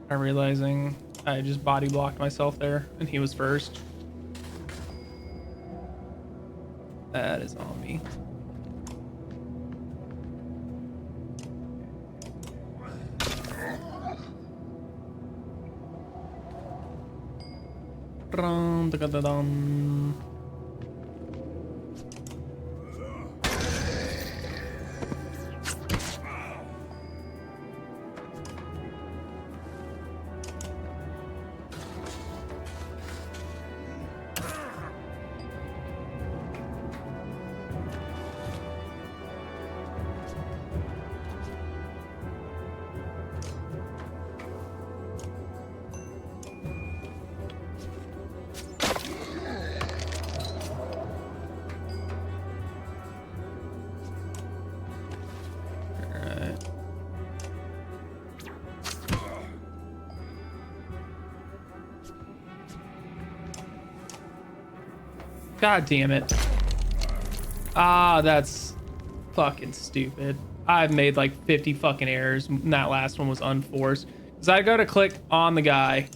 S1: not realizing I just body blocked myself there, and he was first. That is on me. Dun, dun, dun, dun. God damn it. Ah, that's fucking stupid. I've made like 50 fucking errors, and that last one was unforced. Because I go to click on the guy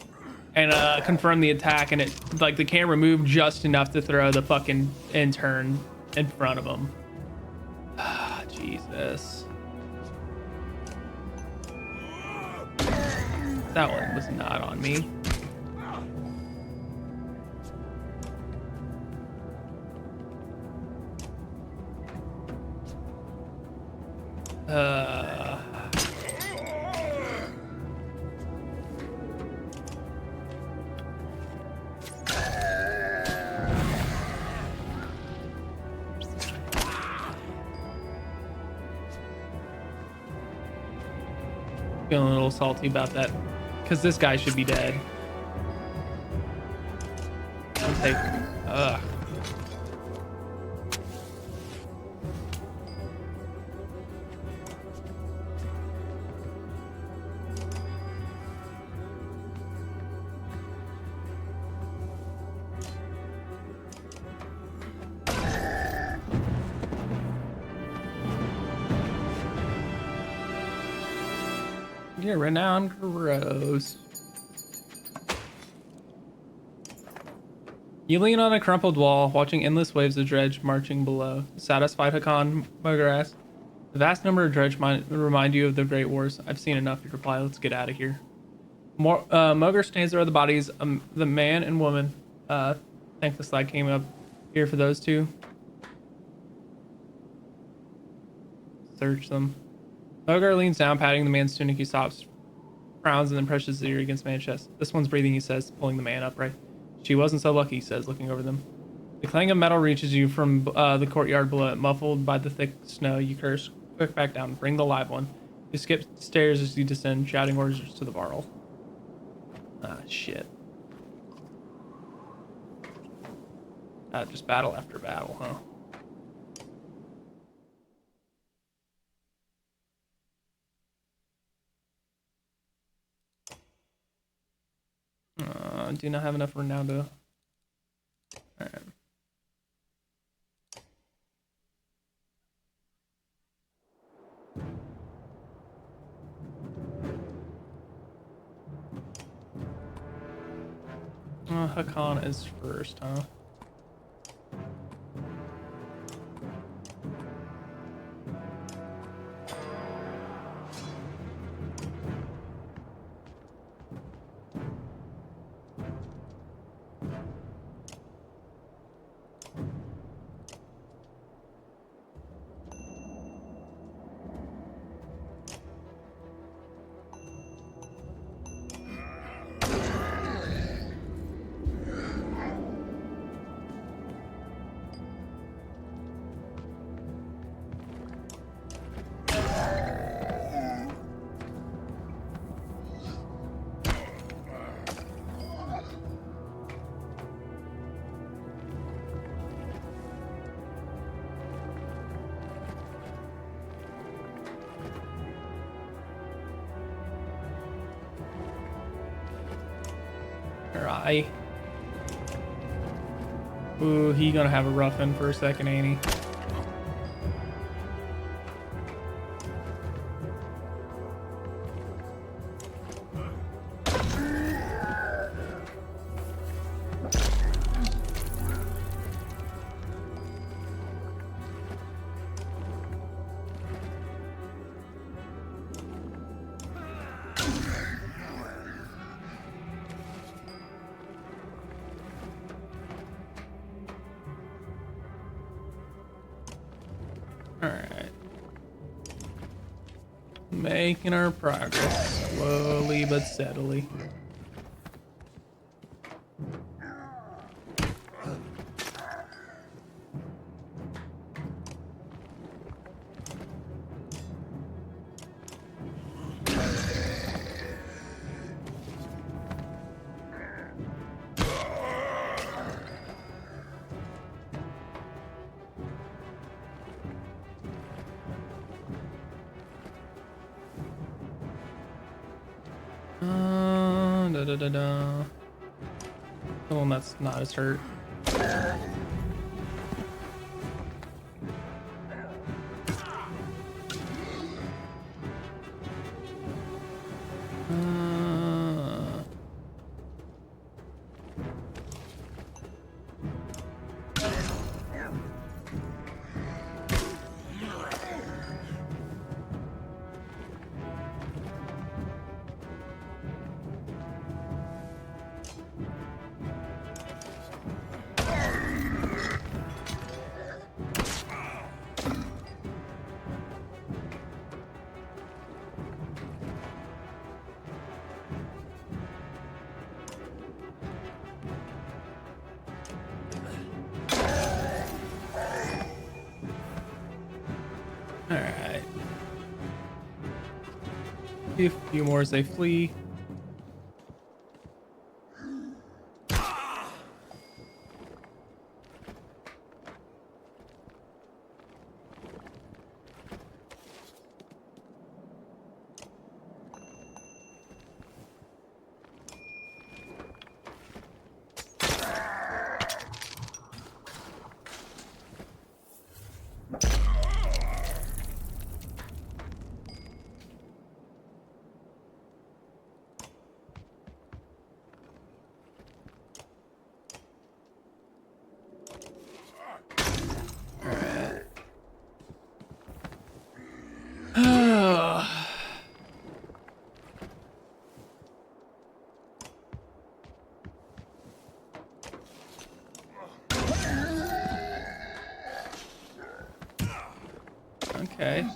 S1: and confirm the attack, and it like the camera moved just enough to throw the fucking intern in front of him. Ah, Jesus. That one was not on me. Feeling a little salty about that because this guy should be dead. I'll take. Ugh. You're renowned gross. You lean on a crumpled wall, watching endless waves of dredge marching below. Satisfied, Hakan Mograss. The vast number of dredge remind you of the Great Wars. I've seen enough, you reply. Let's get out of here. Mogar stands there with the bodies, the man and woman. Think the slide came up here for those two. Search them. Mogar leans down, patting the man's tunic. He stops, frowns, and then presses his ear against the man's chest. This one's breathing, he says, pulling the man upright. She wasn't so lucky, he says, looking over them. The clang of metal reaches you from the courtyard below it, muffled by the thick snow. You curse, quick back down, bring the live one. You skip stairs as you descend, shouting orders to the Varl. Ah, shit. Just battle after battle, huh? Do not have enough renown to... Alright. Hakan is first, huh? die. Ooh, he gonna have a rough one for a second, ain't he? Alright. Making our progress, slowly but steadily. The one that's not as hurt. Alright. A few more as they flee. Okay.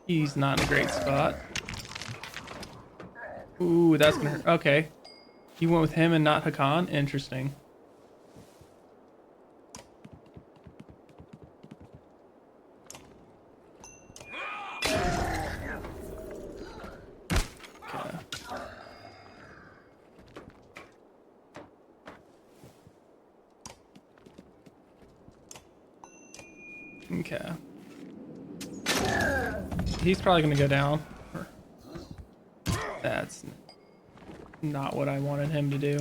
S1: He's not in a great spot. Ooh, that's gonna hurt. Okay. He went with him and not Hakan? Interesting. Okay. He's probably gonna go down. That's not what I wanted him to do.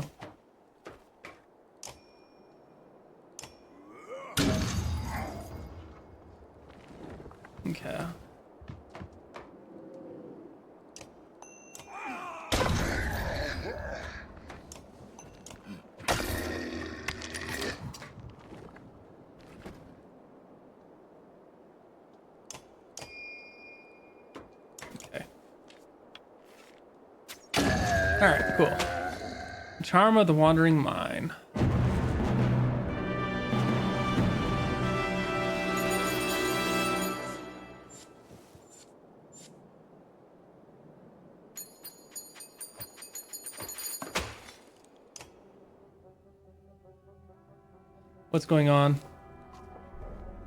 S1: Okay. Alright, cool. Charm of the Wandering Mind. What's going on?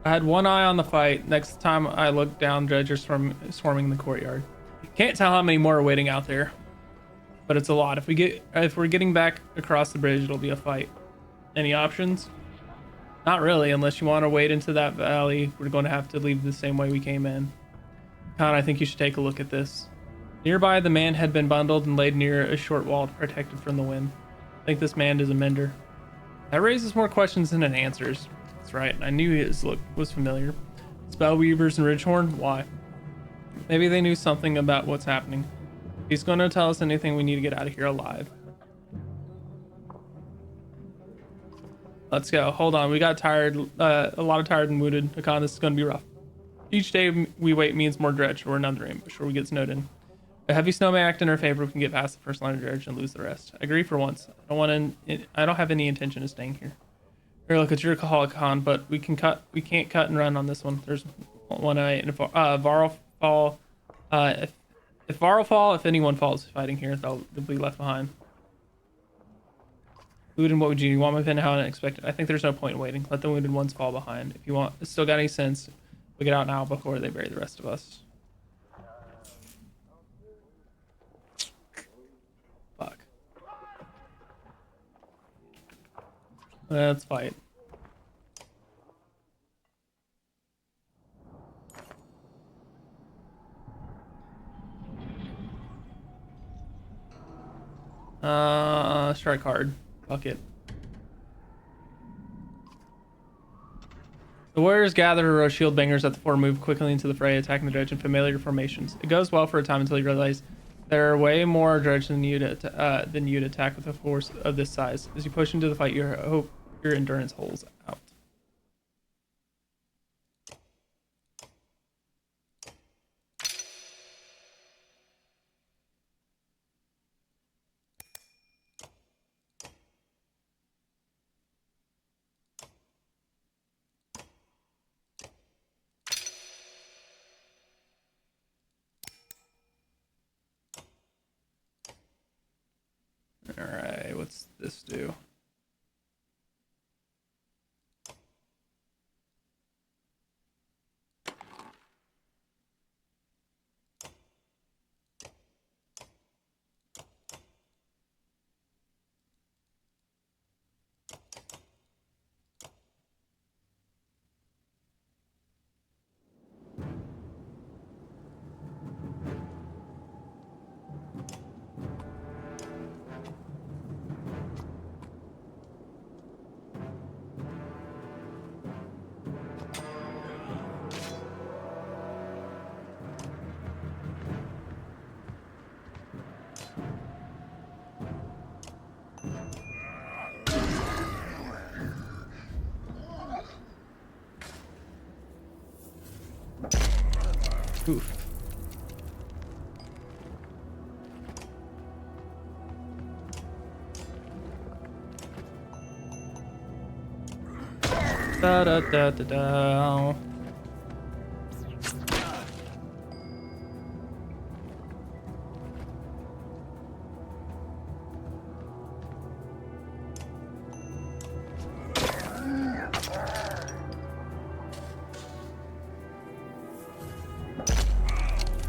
S1: I had one eye on the fight. Next time I looked down, dredgers swarming the courtyard. Can't tell how many more are waiting out there. But it's a lot. If we're getting back across the bridge, it'll be a fight. Any options? Not really, unless you want to wade into that valley. We're going to have to leave the same way we came in. Khan, I think you should take a look at this. Nearby, the man had been bundled and laid near a short wall protected from the wind. I think this man is a mender. That raises more questions than it answers. That's right, I knew his look was familiar. Spellweavers and Ridgehorn? Why? Maybe they knew something about what's happening. He's going to tell us anything, we need to get out of here alive. Let's go. Hold on, we got tired, a lot of tired and wounded. Hakan, this is going to be rough. Each day we wait means more dredge or another ambush where we get snowed in. A heavy snow may act in our favor. We can get past the first line of dredge and lose the rest. I agree for once. I don't have any intention of staying here. Here, look, it's your call, Hakan, but we can't cut and run on this one. There's one eye and if Varl fall. If Varl fall, if anyone falls fighting here, they'll be left behind. Wounded, what would you do? You want my pin? How unexpected? I think there's no point in waiting. Let the wounded ones fall behind. If you want, still got any sense, we get out now before they bury the rest of us. Fuck. Let's fight. Strike hard. Fuck it. The warriors gather to row shield bangers at the fore, move quickly into the fray, attacking the dredge in familiar formations. It goes well for a time until you realize there are way more dredge than you'd attack with a force of this size. As you push into the fight, you hope your endurance holds out. Alright, what's this do? Oof. Da da da da da.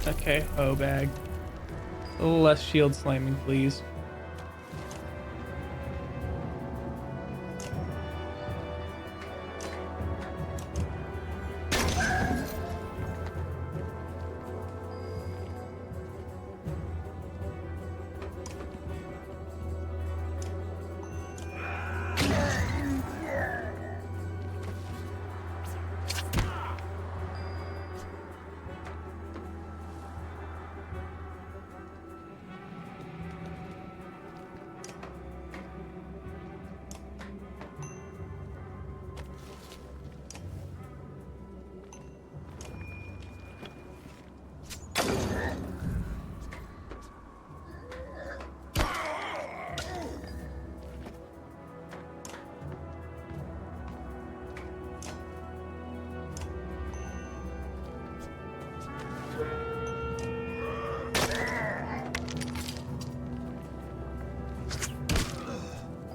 S1: Okay, oh bag. A little less shield slamming, please.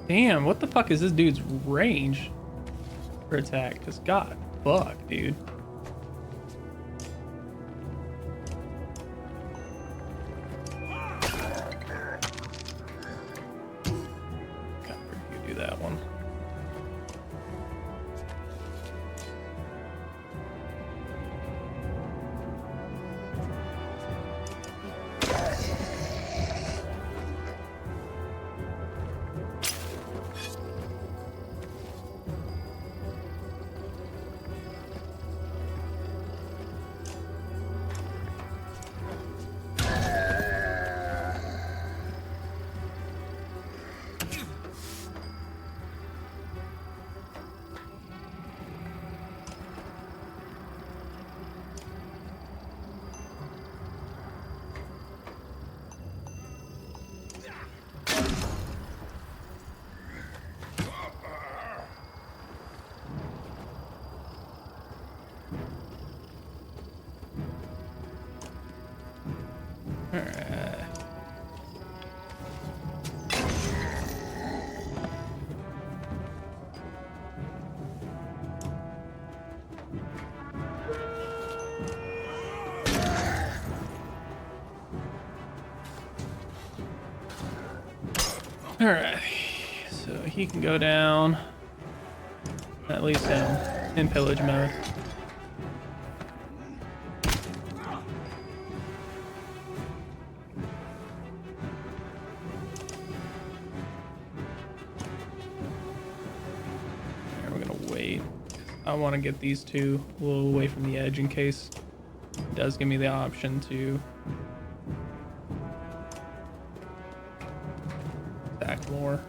S1: Damn, what the fuck is this dude's range for attack? Because god fuck, dude. God, you do that one. All right, so he can go down. At least in pillage mode. We're gonna wait. I want to get these two a little away from the edge in case it does give me the option to attack more.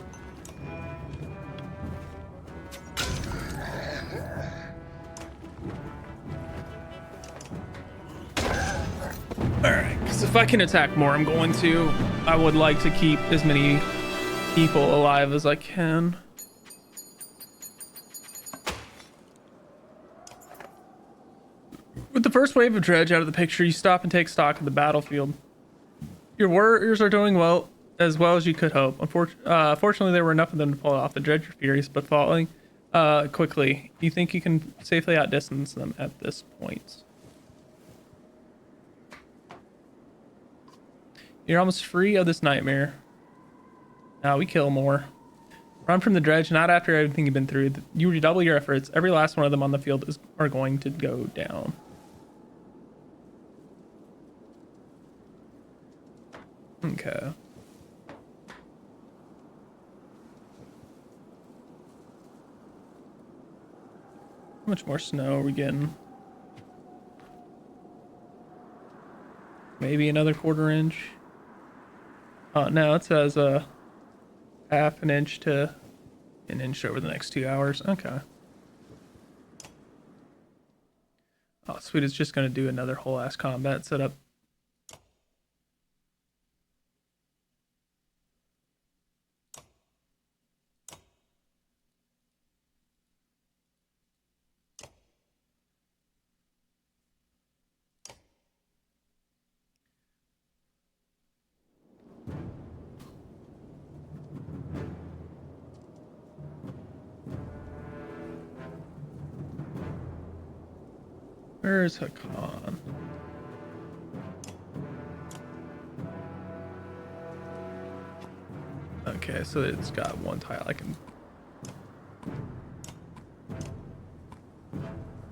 S1: Alright, because if I can attack more, I'm going to. I would like to keep as many people alive as I can. With the first wave of dredge out of the picture, you stop and take stock of the battlefield. Your warriors are doing well as you could hope. Fortunately, there were enough of them to pull off. The dredge are furious, but falling quickly. You think you can safely outdistance them at this point. You're almost free of this nightmare. Now we kill more. Run from the dredge, not after everything you've been through. You redouble your efforts. Every last one of them on the field are going to go down. Okay. How much more snow are we getting? Maybe another 1/4 inch. Oh, no, it says half an inch to an inch over the next 2 hours. Okay. Oh, sweet. It's just going to do another whole ass combat setup. Where's Hakan? Okay, so it's got one tile I can...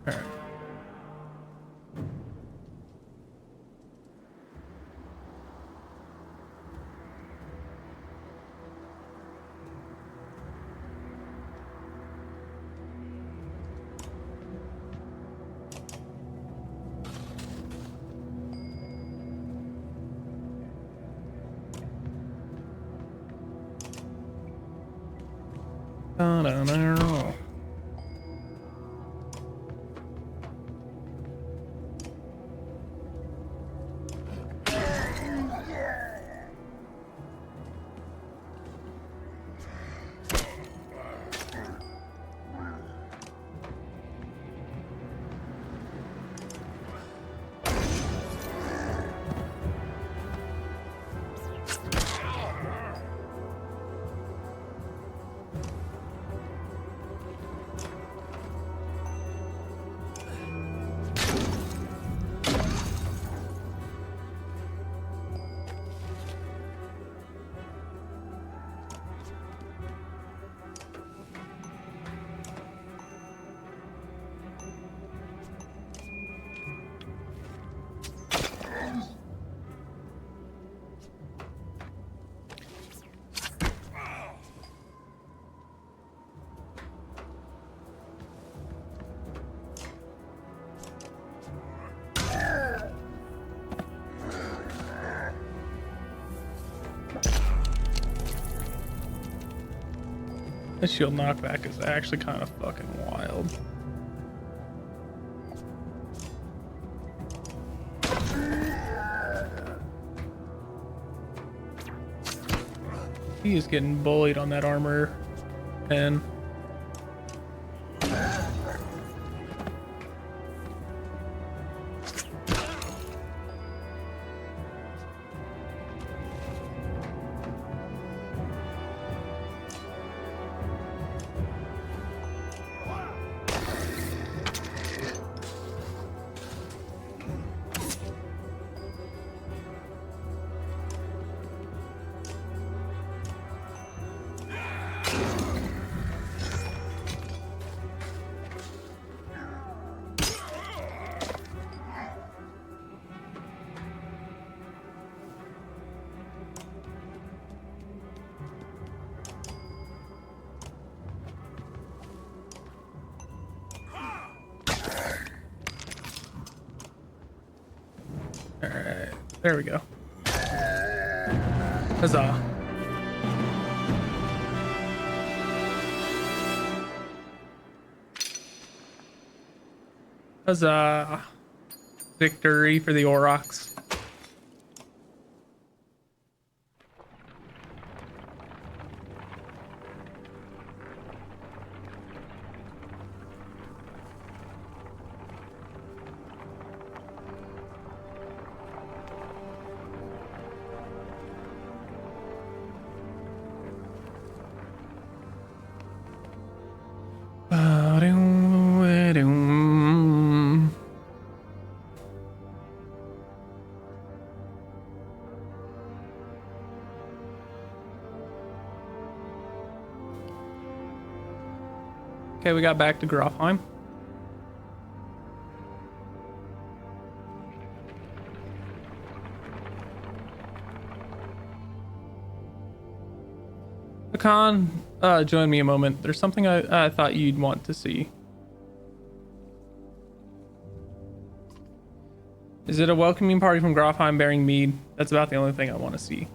S1: Alright. No. This shield knockback is actually kind of fucking wild. He is getting bullied on that armor, and There we go. Huzzah. Huzzah. Victory for the Aurochs. Okay, we got back to Grofheim. Khan, join me a moment. There's something I thought you'd want to see. Is it a welcoming party from Grofheim bearing mead? That's about the only thing I want to see.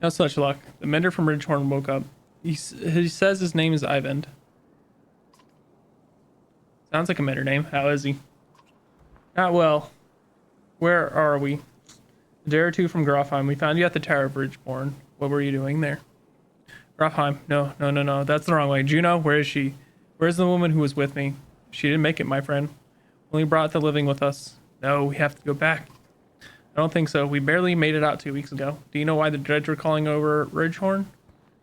S1: No such luck. The mender from Ridgehorn woke up. He says his name is Ivan. Sounds like a mender name. How is he? Not well. Where are we? A day or two from Grofheim. We found you at the Tower of Ridgeborn. What were you doing there? Grofheim. No. That's the wrong way. Juno, where is she? Where's the woman who was with me? She didn't make it, my friend. Only brought the living with us. No, we have to go back. I don't think so. We barely made it out 2 weeks ago. Do you know why the Dredge were calling over Ridgehorn?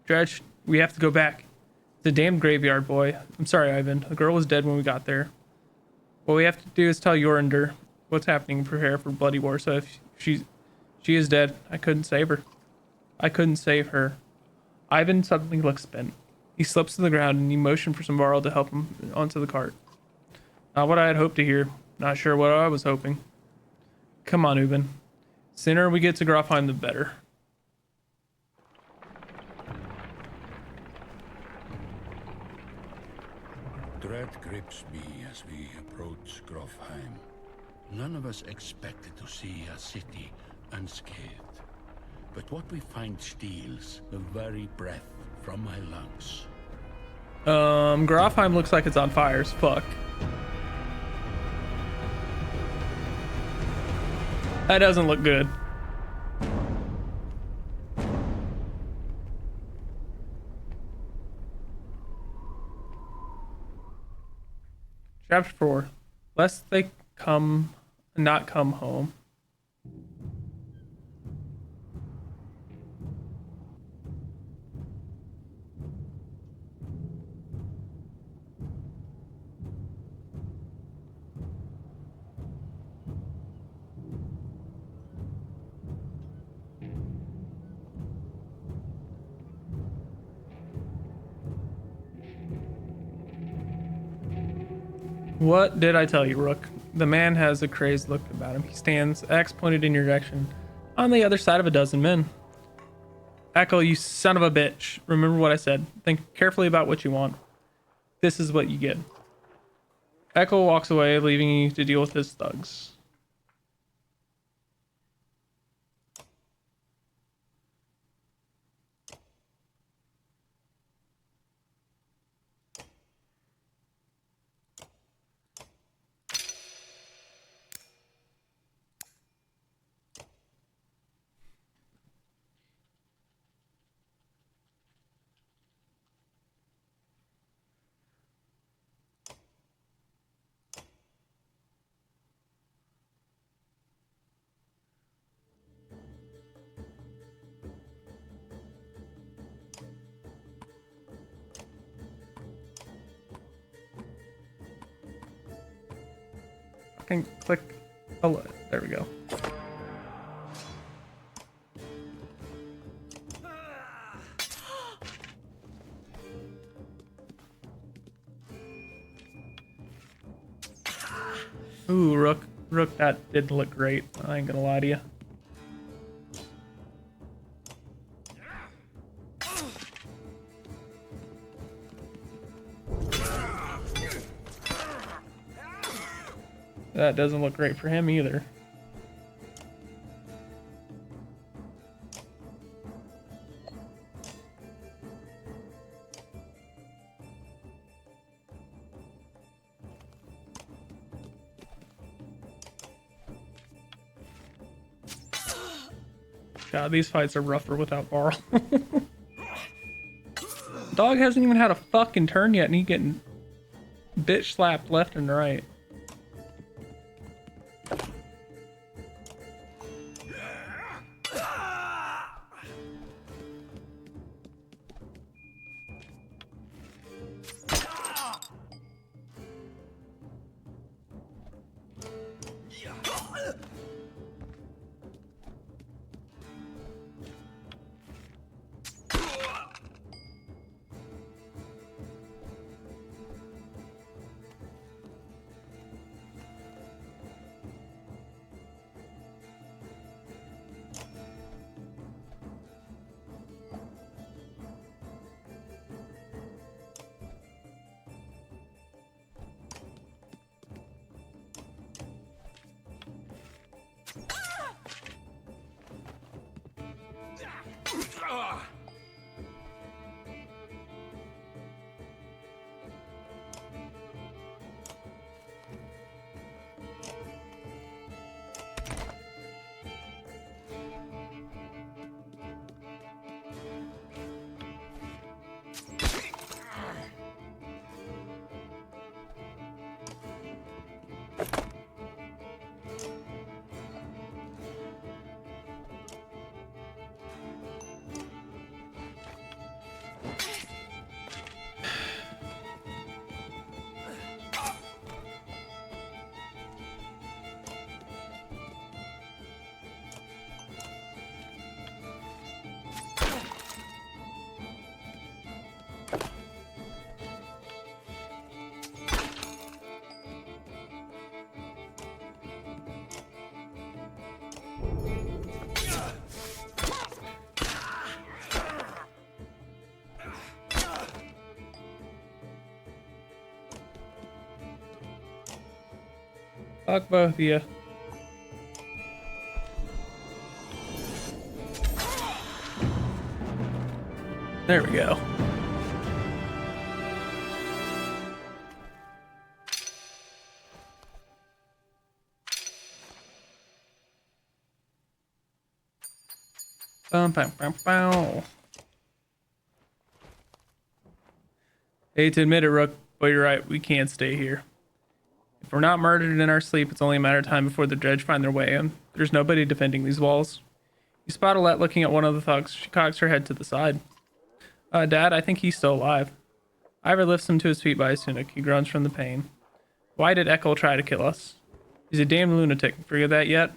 S1: Dredge, we have to go back. It's a damned graveyard, boy. I'm sorry, Ivan. The girl was dead when we got there. What we have to do is tell Yorinder what's happening and prepare for bloody war. So if she is dead, I couldn't save her. I couldn't save her. Ivan suddenly looks spent. He slips to the ground and he motioned for Samvarl to help him onto the cart. Not what I had hoped to hear. Not sure what I was hoping. Come on, Ubin. Sooner we get to Grofheim, the better.
S2: Dread grips me as we approach Grofheim. None of us expected to see a city unscathed. But what we find steals the very breath from my lungs.
S1: Grofheim looks like it's on fire as fuck. That doesn't look good. Chapter 4. Lest they not come home. What did I tell you, Rook? The man has a crazed look about him. He stands, axe pointed in your direction, on the other side of a dozen men. Echo, you son of a bitch. Remember what I said. Think carefully about what you want. This is what you get. Echo walks away, leaving you to deal with his thugs. Can click. Oh, there we go. Ooh, Rook, that did look great. I ain't gonna lie to you. That doesn't look great for him either. God, these fights are rougher without Varl. Dog hasn't even had a fucking turn yet, and he's getting bitch slapped left and right. Fuck both of you. There we go. Bum, bum, bum, bum. Hate to admit it, Rook, but you're right. We can't stay here. If we're not murdered in our sleep, it's only a matter of time before the dredge find their way in. There's nobody defending these walls. You spot Alette looking at one of the thugs. She cocks her head to the side. Dad, I think he's still alive. Ivor lifts him to his feet by his tunic. He groans from the pain. Why did Echo try to kill us? He's a damn lunatic. Forget that yet?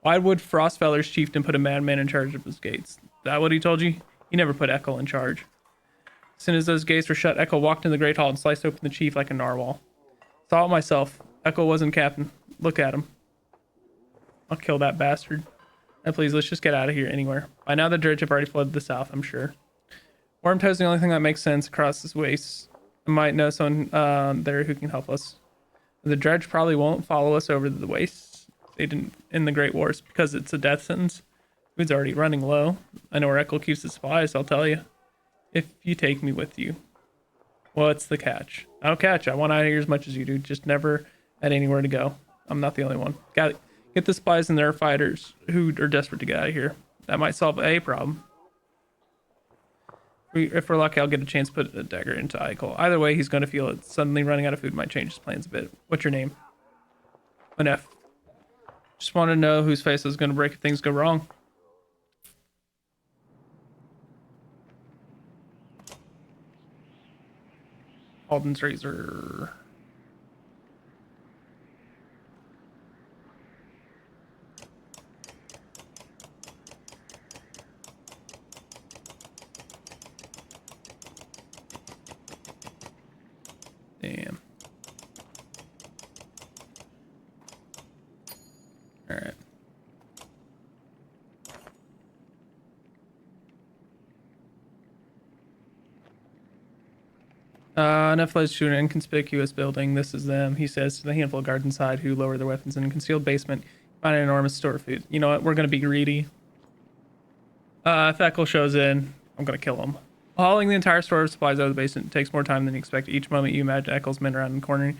S1: Why would Frostfeller's chieftain put a madman in charge of his gates? Is that what he told you? He never put Echo in charge. As soon as those gates were shut, Echo walked in the great hall and sliced open the chief like a narwhal. Saw it myself. Echo wasn't captain. Look at him. I'll kill that bastard. Now please, let's just get out of here anywhere. By now the dredge have already flooded the south, I'm sure. Wormtoe's the only thing that makes sense across this waste. I might know someone there who can help us. The dredge probably won't follow us over the wastes. They didn't in the Great Wars because it's a death sentence. Food's already running low. I know where Echo keeps his supplies, I'll tell you. If you take me with you. What's the catch? I'll catch. I want out of here as much as you do. Just never had anywhere to go. I'm not the only one. Got it. Get the spies and their fighters who are desperate to get out of here. That might solve a problem. If we're lucky, I'll get a chance to put a dagger into Eichel. Either way, he's going to feel it. Suddenly running out of food might change his plans a bit. What's your name? An F. Just want to know whose face is going to break if things go wrong. Alden's razor. Damn. All right. Nephilim to an inconspicuous building. This is them, he says to the handful of guards inside who lower their weapons in a concealed basement. Find an enormous store of food. You know what? We're gonna be greedy. Feckle shows in. I'm gonna kill him. Hauling the entire store of supplies out of the basement takes more time than you expect. Each moment you imagine Eccles men around the corner.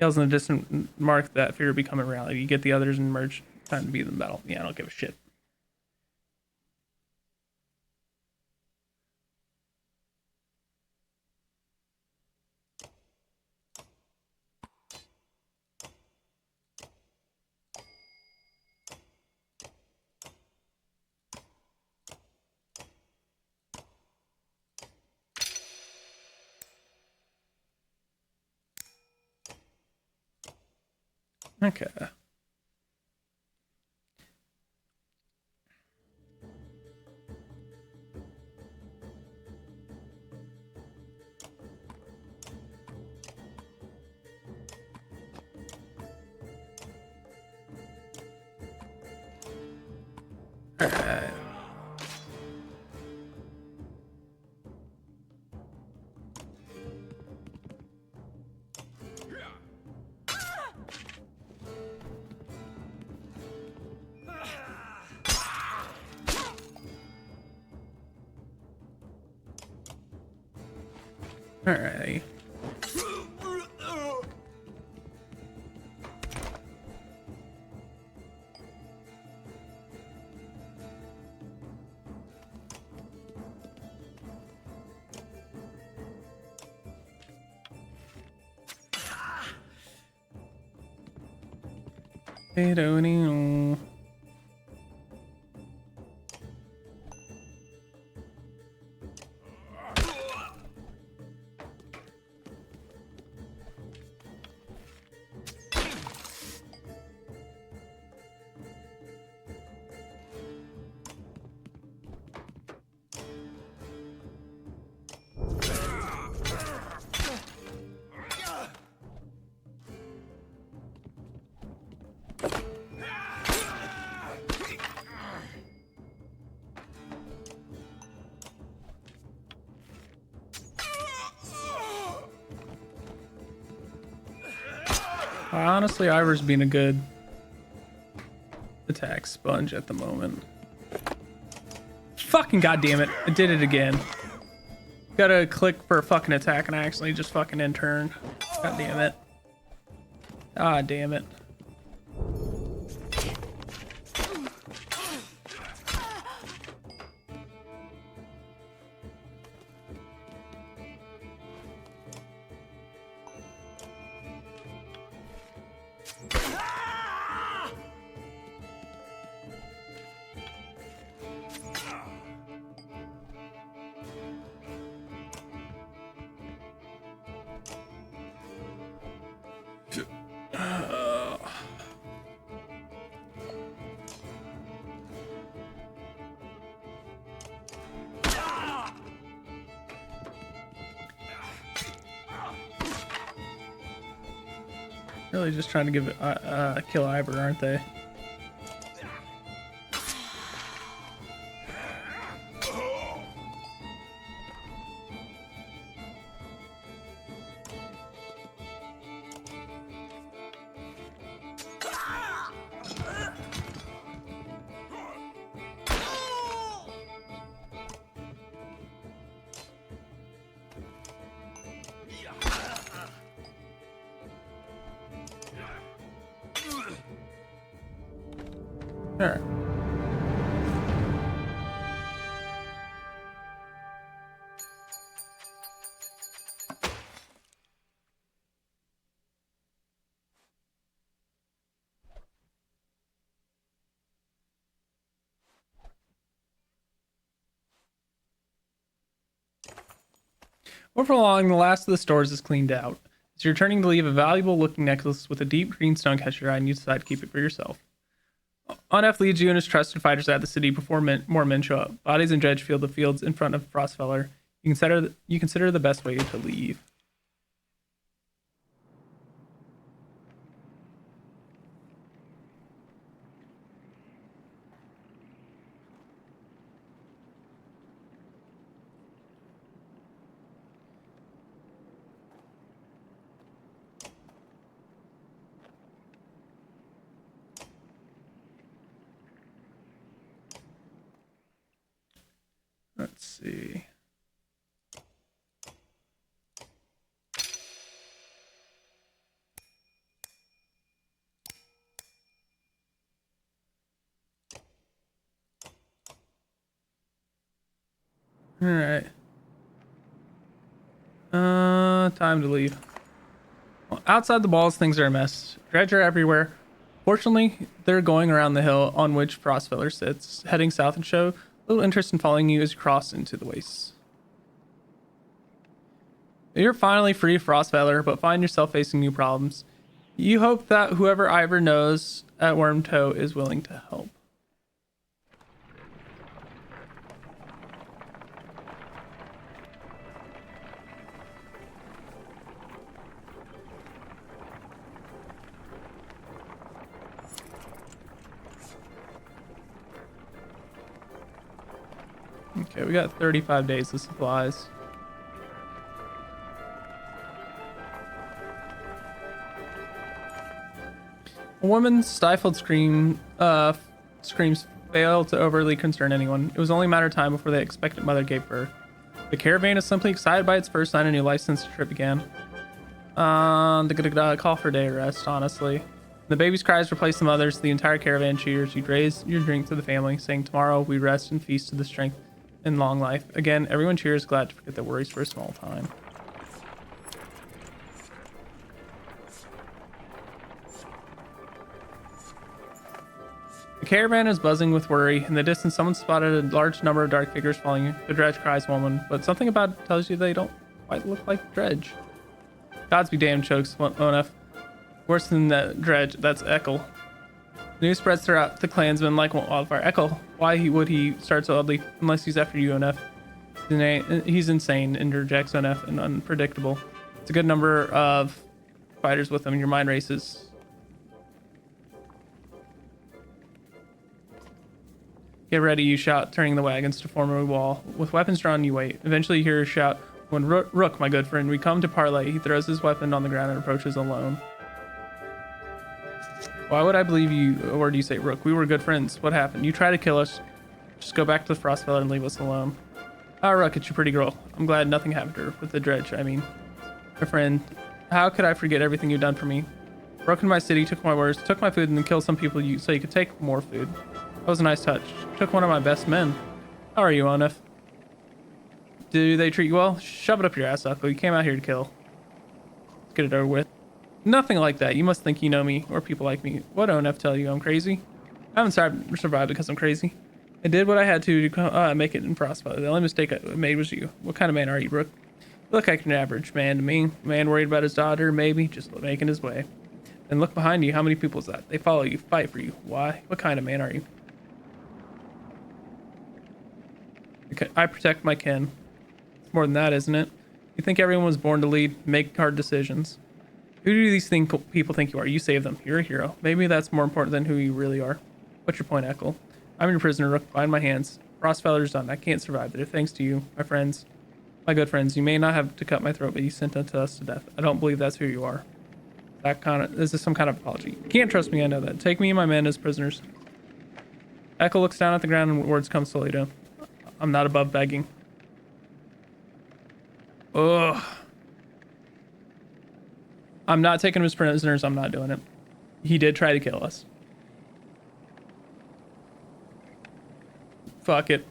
S1: Yells in the distant mark that fear becoming reality. You get the others and merge. Time to be in the battle. Yeah, I don't give a shit. Okay. Alright. Alright. They don't know. Honestly, Ivor's being a good attack sponge at the moment. Fucking goddamn it. I did it again. Gotta click for a fucking attack and I actually just fucking end turn. God damn it. Ah, damn it. Really just trying to give it kill Ivor, aren't they? Sure. Before long, the last of the stores is cleaned out. As you're turning to leave, a valuable looking necklace with a deep green stone catches your eye and you decide to keep it for yourself. Onef leads you and his trusted fighters out of the city before more men show up. Bodies and dredge fill the fields in front of Frostfeller. You consider the best way to leave. see. All right. Time to leave. Well, outside the walls, things are a mess. Dredge are everywhere. Fortunately, they're going around the hill on which Frostfeller sits, heading south and show little interest in following you as you cross into the wastes. You're finally free of Frostfeller, but find yourself facing new problems. You hope that whoever Ivor knows at Wormtoe is willing to help. Okay, we got 35 days of supplies. A woman's stifled screams failed to overly concern anyone. It was only a matter of time before the expectant mother gave birth. The caravan is simply excited by its first sign a new life since the trip began. Call for day rest, honestly. The baby's cries replace the mother's. The entire caravan cheers. You raise your drink to the family, saying, "Tomorrow we rest and feast to the strength and long life." Again, everyone cheers, glad to forget their worries for a small time. The caravan is buzzing with worry. In the distance, someone spotted a large number of dark figures following you. The Dredge cries woman, but something about it tells you they don't quite look like Dredge. Gods be damned, chokes Onef. Worse than that Dredge, that's Ekel. News spreads throughout the clansmen like wildfire. Ekel, why would he start so oddly unless he's after you, Onef? He's insane, interjects Onef, and unpredictable. It's a good number of fighters with him. Your mind races. Get ready, you shout, turning the wagons to form a wall. With weapons drawn, you wait. Eventually you hear a shout. When Rook, my good friend, we come to parley. He throws his weapon on the ground and approaches alone. Why would I believe you, or do you say, Rook? We were good friends. What happened? You try to kill us. Just go back to the Frostfeller and leave us alone. Ah, Rook, it's your pretty girl. I'm glad nothing happened to her. With the Dredge, I mean. My friend, how could I forget everything you've done for me? Broke into my city, took my words, took my food, and then killed some people so you could take more food. That was a nice touch. Took one of my best men. How are you, Onef? Do they treat you well? Shove it up your ass, Uncle. You came out here to kill. Let's get it over with. Nothing like that. You must think you know me, or people like me. What Onef tell you? I'm crazy? I haven't survived because I'm crazy. I did what I had to make it in Frostfire. The only mistake I made was you. What kind of man are you, Rook? You look like an average man to me. A man worried about his daughter, maybe, just making his way. And look behind you. How many people is that? They follow you, fight for you. Why? What kind of man are you? I protect my kin. It's more than that, isn't it? You think everyone was born to lead, make hard decisions. Who do these people think you are? You save them. You're a hero. Maybe that's more important than who you really are. What's your point, Ekel? I'm your prisoner, Rook. Bind my hands. Frostfeller's done. I can't survive there. Thanks to you, my friends. My good friends. You may not have to cut my throat, but you sentenced us to death. I don't believe that's who you are. This is some kind of apology. You can't trust me, I know that. Take me and my men as prisoners. Ekel looks down at the ground and words come slowly to him. I'm not above begging. Ugh. I'm not taking him as prisoners. I'm not doing it. He did try to kill us. Fuck it.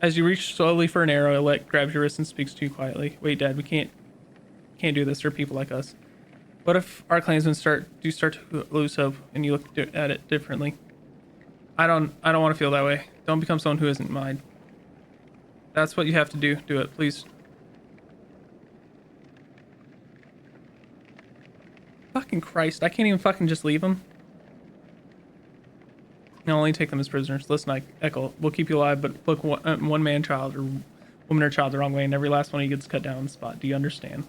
S1: As you reach slowly for an arrow, Elect grabs your wrist and speaks to you quietly. Wait, Dad, we can't do this for people like us. What if our clansmen start to lose hope and you look at it differently? I don't want to feel that way. Don't become someone who isn't mine. That's what you have to do. Do it, please. Fucking Christ, I can't even fucking just leave them. I'll only take them as prisoners. Listen, Ekel, we'll keep you alive, but look, one man, child, or woman or child the wrong way, and every last one of you gets cut down on the spot. Do you understand?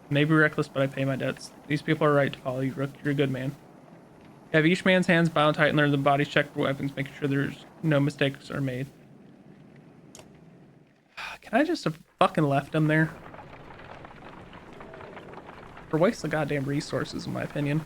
S1: Maybe reckless, but I pay my debts. These people are right to follow you, Rook. You're a good man. Have each man's hands bound tight and learn the bodies checked for weapons, making sure there's no mistakes are made. Can I just have fucking left him there? For waste of goddamn resources, in my opinion.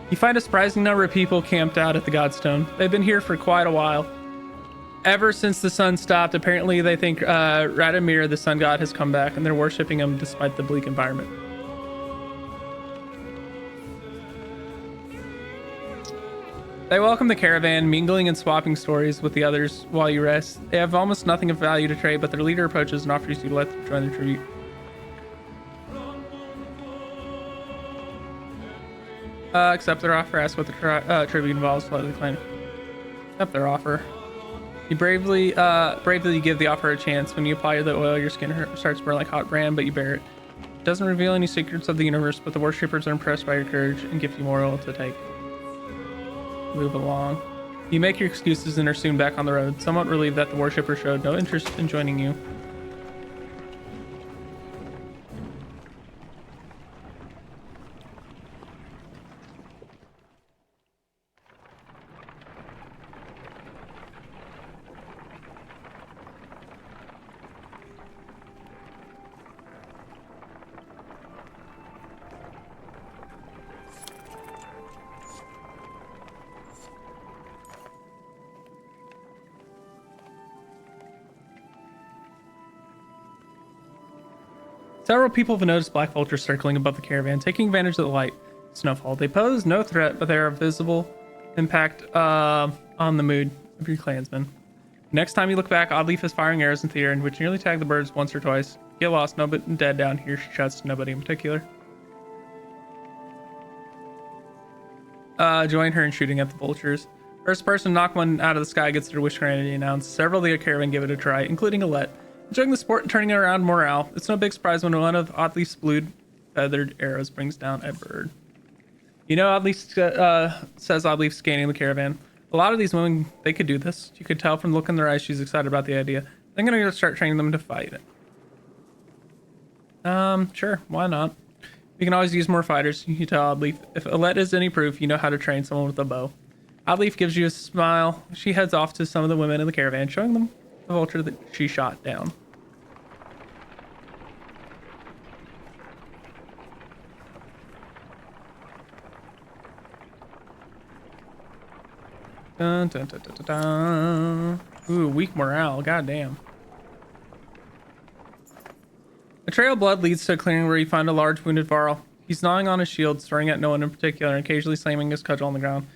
S1: You find a surprising number of people camped out at the Godstone. They've been here for quite a while. Ever since the sun stopped, apparently they think Radomir, the sun god, has come back, and they're worshipping him despite the bleak environment. They welcome the caravan, mingling and swapping stories with the others while you rest. They have almost nothing of value to trade, but their leader approaches and offers you to let them join the tribute. Accept their offer. Ask what the tribute involves. Slightly decline. Accept their offer. You bravely give the offer a chance. When you apply the oil, your skin starts to burn like hot brand, but you bear it. It doesn't reveal any secrets of the universe, but the worshippers are impressed by your courage and give you more oil to take. Move along. You make your excuses and are soon back on the road, somewhat relieved that the worshipper showed no interest in joining you. Several people have noticed black vultures circling above the caravan, taking advantage of the light snowfall. They pose no threat, but they are a visible impact on the mood of your clansmen. Next time you look back, Oddleaf is firing arrows into the air, which nearly tag the birds once or twice. Get lost, no but dead down here. She shouts to nobody in particular. Join her in shooting at the vultures. First person to knock one out of the sky gets their wish granted, announced. Several of the caravan give it a try, including Alette. Enjoying the sport and turning around morale. It's no big surprise when one of Oddleaf's blue feathered arrows brings down a bird. You know, Oddleaf says Oddleaf scanning the caravan. A lot of these women, they could do this. You could tell from the look in their eyes she's excited about the idea. I'm gonna start training them to fight it. Sure, why not? You can always use more fighters. You tell Oddleaf. If Alette is any proof, you know how to train someone with a bow. Oddleaf gives you a smile. She heads off to some of the women in the caravan, showing them the vulture that she shot down. Dun, dun, dun, dun, dun, dun. Ooh, weak morale. Goddamn. A trail of blood leads to a clearing where you find a large wounded Varl. He's gnawing on his shield, staring at no one in particular, and occasionally slamming his cudgel on the ground.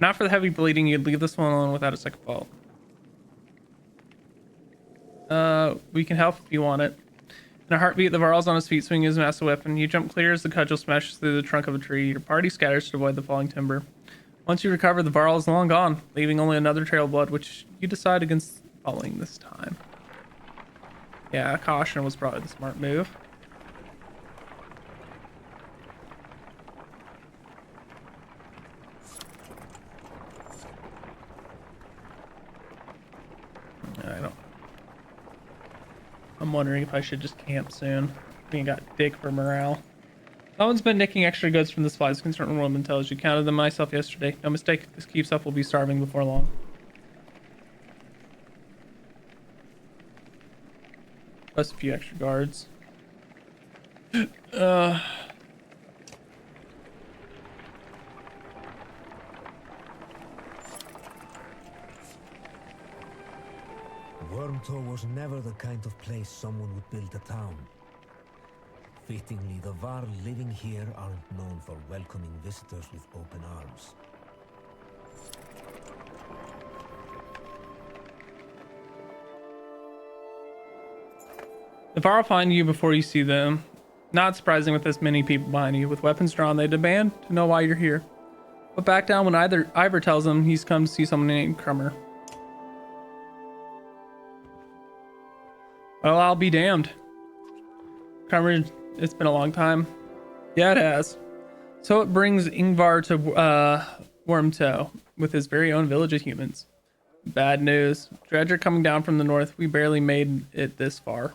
S1: Not for the heavy bleeding, you'd leave this one alone without a second thought. We can help if you want it. In a heartbeat, the Varl's on his feet, swinging his massive weapon. You jump clear as the cudgel smashes through the trunk of a tree. Your party scatters to avoid the falling timber. Once you recover, the Varl is long gone, leaving only another trail of blood, which you decide against following this time. Yeah, caution was probably the smart move. I'm wondering if I should just camp soon. We ain't got dick for morale. Someone's been nicking extra goods from the supplies. Concerned woman tells you. Counted them myself yesterday. No mistake, if this keeps up, we'll be starving before long. Plus a few extra guards.
S3: Wormtow was never the kind of place someone would build a town. Fittingly, the Var living here aren't known for welcoming visitors with open arms.
S1: The Var will find you before you see them. Not surprising with this many people behind you. With weapons drawn, they demand to know why you're here. But back down when Ivor tells them he's come to see someone named Crummer. Well, I'll be damned. Crummer, it's been a long time. Yeah, it has. So it brings Ingvar to Wormtow with his very own village of humans. Bad news. Dredger coming down from the north. We barely made it this far.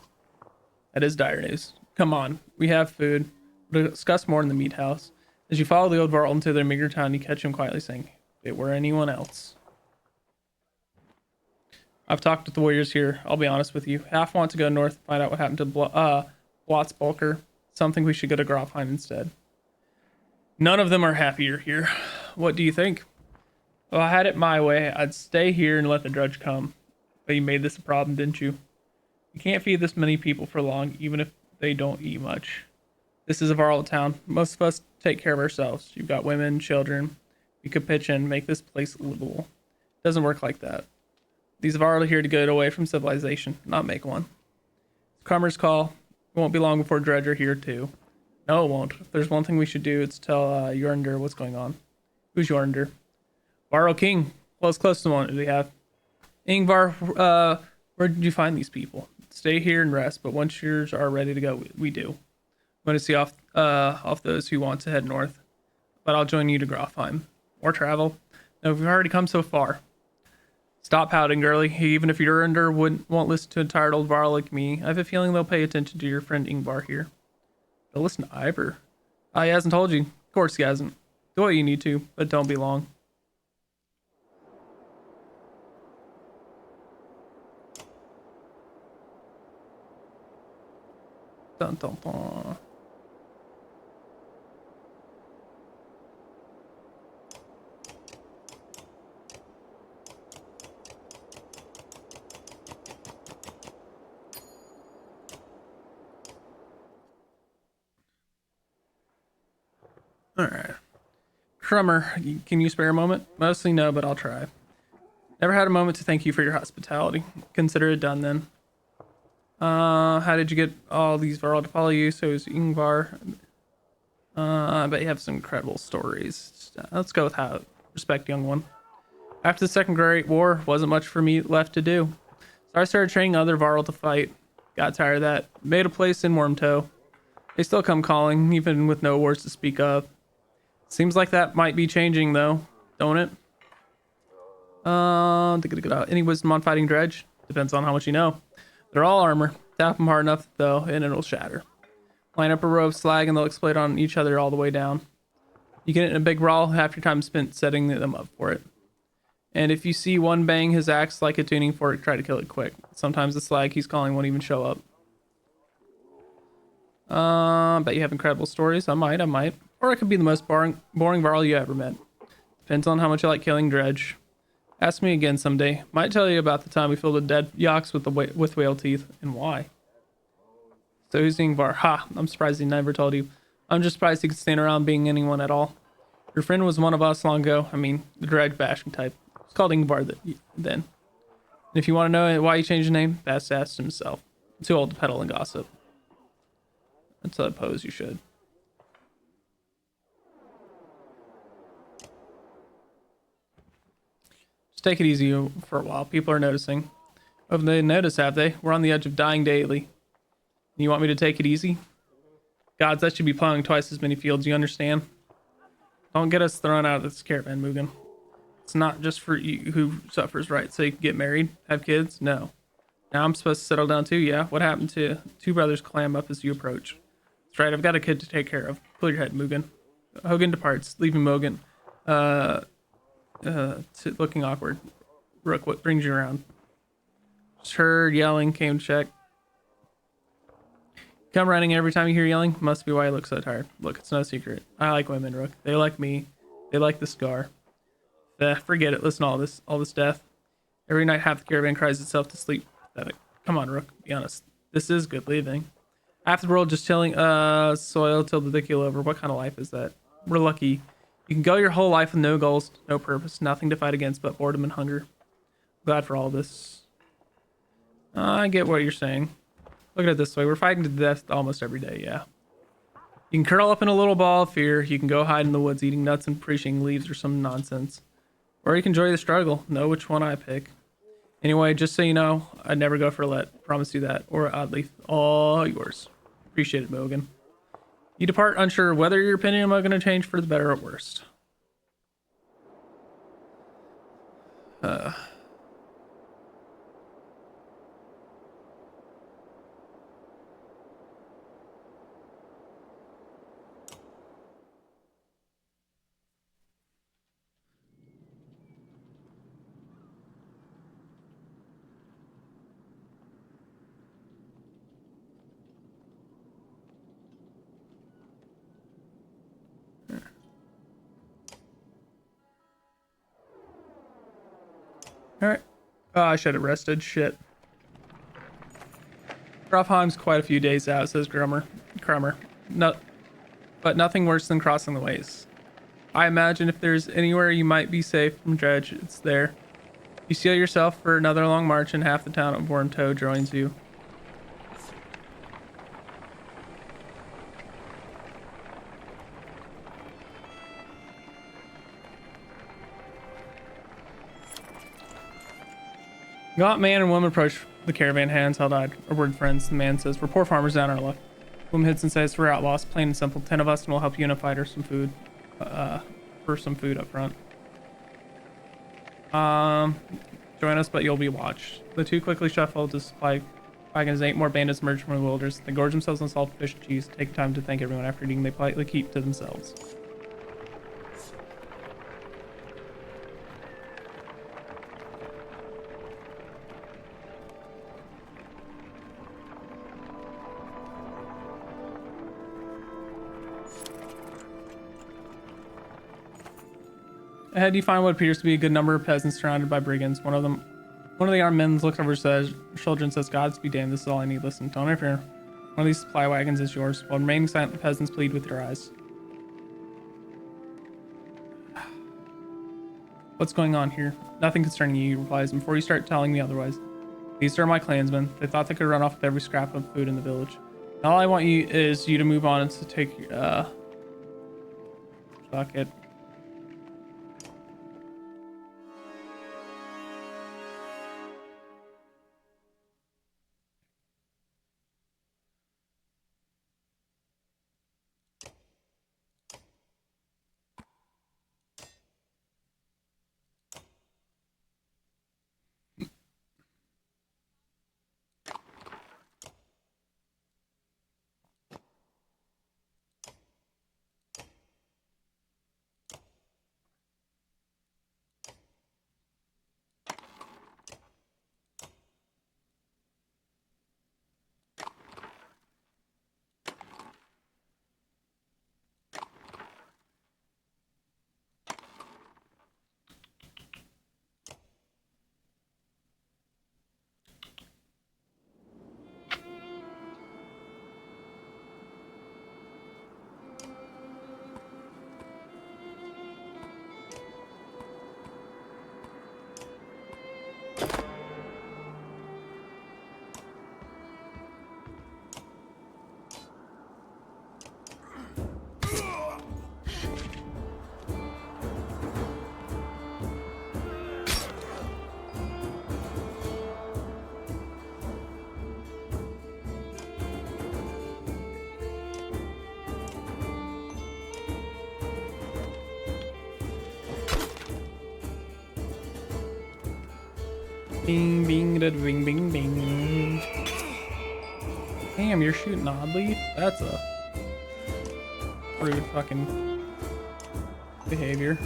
S1: That is dire news. Come on, we have food. We'll discuss more in the meat house. As you follow the old Varl into their meager town, you catch him quietly saying, if it were anyone else. I've talked with the warriors here. I'll be honest with you. Half want to go north, find out what happened to Blotsbalker. Some think we should go to Grofheim instead. None of them are happy you're here. what do you think? Well, I had it my way. I'd stay here and let the Drudge come. But you made this a problem, didn't you? You can't feed this many people for long, even if they don't eat much. This is a Varl town. Most of us take care of ourselves. You've got women, children. We could pitch in, make this place livable. It doesn't work like that. These Varl are here to get away from civilization, not make one. Crummer's call. It won't be long before Dredge are here too. No, it won't. If there's one thing we should do, it's tell Jornder what's going on. Who's Jornder? Varl King. Close to one. Do we have? Ingvar, where did you find these people? Stay here and rest, but once yours are ready to go, we do. I'm going to see off those who want to head north. But I'll join you to Grofheim. Or travel. No, we've already come so far. Stop pouting, girlie. Even if your under won't listen to a tired old Varl like me, I have a feeling they'll pay attention to your friend Ingvar here. They'll listen to Ivor. He hasn't told you. Of course he hasn't. Do what you need to, but don't be long. Dun, dun, dun. All right. Crummer, can you spare a moment? Mostly no, but I'll try. Never had a moment to thank you for your hospitality. Consider it done then. How did you get all these Varl to follow you? So is Ingvar. I bet you have some incredible stories. Let's go with how. Respect, young one. After the Second Great War, wasn't much for me left to do. So I started training other Varl to fight. Got tired of that. Made a place in Wormtoe. They still come calling, even with no wars to speak of. Seems like that might be changing though, don't it? Any wisdom on fighting Dredge? Depends on how much you know. They're all armor. Tap them hard enough though, and it'll shatter. Line up a row of slag and they'll explode on each other all the way down. You get it in a big brawl, half your time spent setting them up for it. And if you see one bang his axe like a tuning fork, try to kill it quick. Sometimes the slag he's calling won't even show up. Bet you have incredible stories. I might. Or I could be the most boring Varl you ever met. Depends on how much you like killing Dredge. Ask me again someday. Might tell you about the time we filled a dead Yox with whale teeth, and why. So who's Ingvar? Ha! I'm surprised he never told you. I'm just surprised he could stand around being anyone at all. Your friend was one of us long ago. I mean, the Dredge bashing type. It's called Ingvar then. And if you want to know why he changed his name, best ask himself. I'm too old to peddle and gossip. That's I suppose you should. Take it easy for a while. People are noticing. Haven't they noticed, have they? We're on the edge of dying daily. You want me to take it easy? Gods, that should be plowing twice as many fields, you understand? Don't get us thrown out of this caravan, Mugen. It's not just for you who suffers, right? So you can get married, have kids? No. Now I'm supposed to settle down too, yeah? What happened to two brothers clam up as you approach? That's right, I've got a kid to take care of. Pull your head, Mugen. Hogan departs, leaving Mogan. Looking awkward. Rook, what brings you around? Just heard yelling, came to check. Come running every time you hear yelling. Must be why you look so tired. Look, it's no secret. I like women, Rook. They like me. They like the scar. Forget it. Listen to all this death. Every night half the caravan cries itself to sleep. Pathetic. Come on, Rook. Be honest. This is good living. Half the world just tilling soil till the keel over. What kind of life is that? We're lucky. You can go your whole life with no goals, no purpose, nothing to fight against but boredom and hunger. Glad for all this. I get what you're saying. Look at it this way. We're fighting to death almost every day, yeah. You can curl up in a little ball of fear. You can go hide in the woods eating nuts and preaching leaves or some nonsense. Or you can enjoy the struggle. Know which one I pick. Anyway, just so you know, I'd never go for a let. Promise you that. Or oddly, all yours. Appreciate it, Mogan. You depart unsure whether your opinion am going to change for the better or worst. Alright. Oh, I should have rested. Shit. Grofheim's quite a few days out, says Crummer. No, but nothing worse than crossing the ways. I imagine if there's anywhere you might be safe from Dredge, it's there. You steel yourself for another long march and half the town of Wormtoe joins you. Gaunt man and woman approach the caravan, hands held out. Our word friends, the man says, we're poor farmers down our luck. Woman hits and says, we're outlaws, plain and simple. 10 of us and we'll help you unify her some food. For some food up front. Join us, but you'll be watched. The two quickly shuffle to supply wagons. 8 more bandits emerge from the wilderness. They gorge themselves on salted fish and cheese. Take time to thank everyone after eating. They politely keep to themselves. Ahead, you find what appears to be a good number of peasants surrounded by brigands. One of the armed men looks over his shoulder and says, "Gods be damned, this is all I need. Listen, don't interfere. One of these supply wagons is yours." While remaining silent, the peasants plead with their eyes. What's going on here? Nothing concerning you, he replies, and before you start telling me otherwise. These are my clansmen. They thought they could run off with every scrap of food in the village. And all I want you to move on and to take, fuck it. Bing, bing, da, bing, bing, bing. Damn, you're shooting oddly? That's a rude fucking behavior.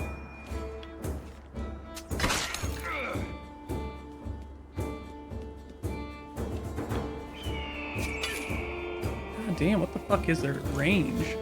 S1: God damn, what the fuck is their range?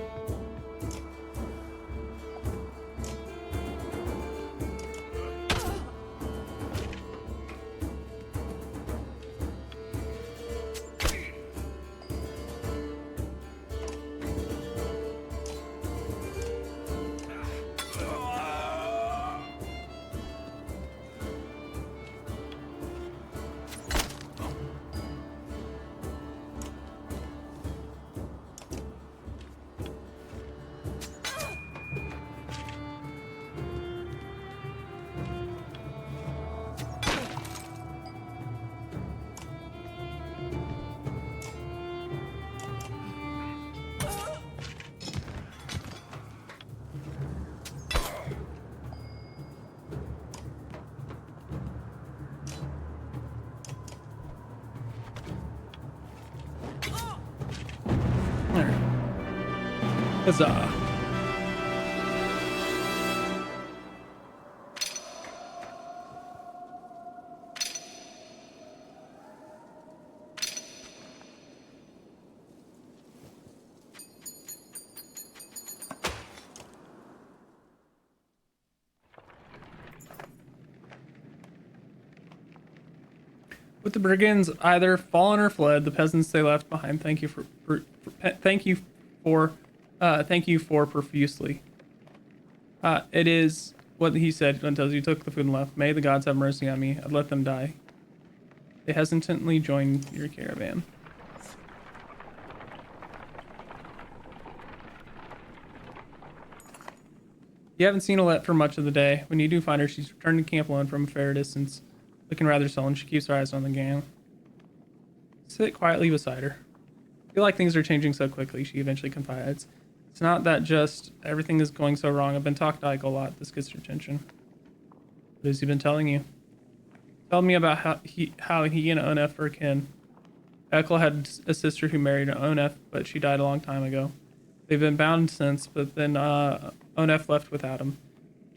S1: Huzzah. With the brigands either fallen or fled, the peasants they left behind thank you for profusely. It is what he said until you took the food and left. May the gods have mercy on me. I'd let them die. They hesitantly joined your caravan. You haven't seen Alette for much of the day. When you do find her, she's returned to camp alone from a fair distance, looking rather sullen. She keeps her eyes on the gang. Sit quietly beside her. I feel like things are changing so quickly, she eventually confides. It's not that just everything is going so wrong. I've been talking to Ike a lot. This gets your attention. What has he been telling you? Tell me about how he and Onef are kin. Ekel had a sister who married Onef, but she died a long time ago. They've been bound since, but then Onef left without him.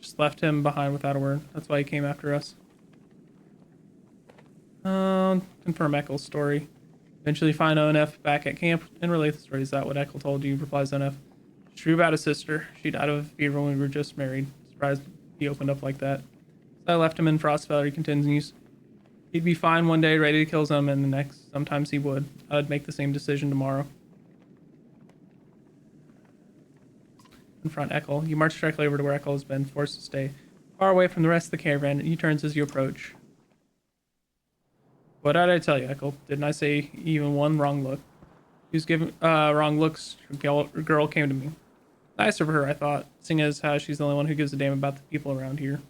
S1: Just left him behind without a word. That's why he came after us. Confirm Ekel's story. Eventually find Onef back at camp and relate the story. Is that what Ekel told you? Replies Onef. It's true about his sister. She died of a fever when we were just married. Surprised he opened up like that. So I left him in Frostfell. He continues. He'd be fine one day, ready to kill some, and the next, sometimes he would. I'd make the same decision tomorrow. Confront Ekel. You march directly over to where Ekel has been forced to stay far away from the rest of the caravan. He turns as you approach. What did I tell you, Ekel? Didn't I say even one wrong look? He was giving wrong looks. A girl came to me. Nice of her, I thought, seeing as how she's the only one who gives a damn about the people around here.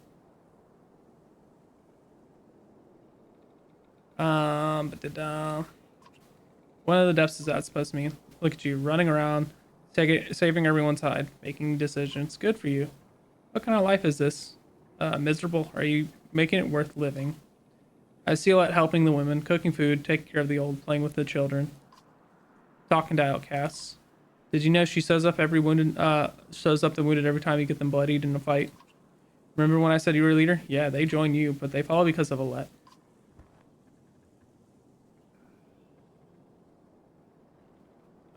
S1: One of the depths is that supposed to mean? Look at you, running around, saving everyone's hide, making decisions. Good for you. What kind of life is this? Miserable? Are you making it worth living? I see Alette helping the women, cooking food, taking care of the old, playing with the children, talking to outcasts. Did you know she sews up the wounded every time you get them bloodied in a fight? Remember when I said you were a leader? Yeah, they join you, but they follow because of Alette.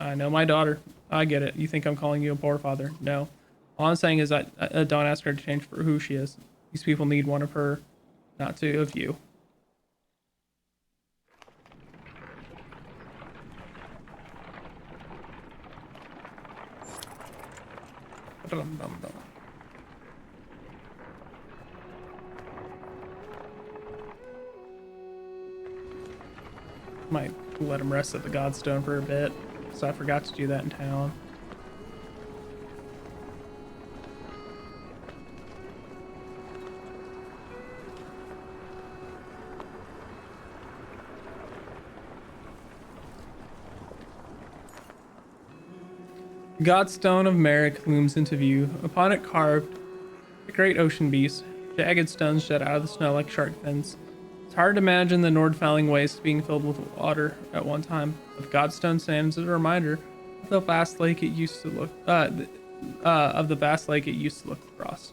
S1: I know my daughter. I get it. You think I'm calling you a poor father? No. All I'm saying is that don't ask her to change for who she is. These people need one of her, not two of you. Might let him rest at the Godstone for a bit, so I forgot to do that in town. Godstone of Merrick looms into view. Upon it carved a great ocean beast. Jagged stones jut out of the snow like shark fins. It's hard to imagine the Nordfelling waste being filled with water at one time. But Godstone stands as a reminder of the vast lake it used to look across.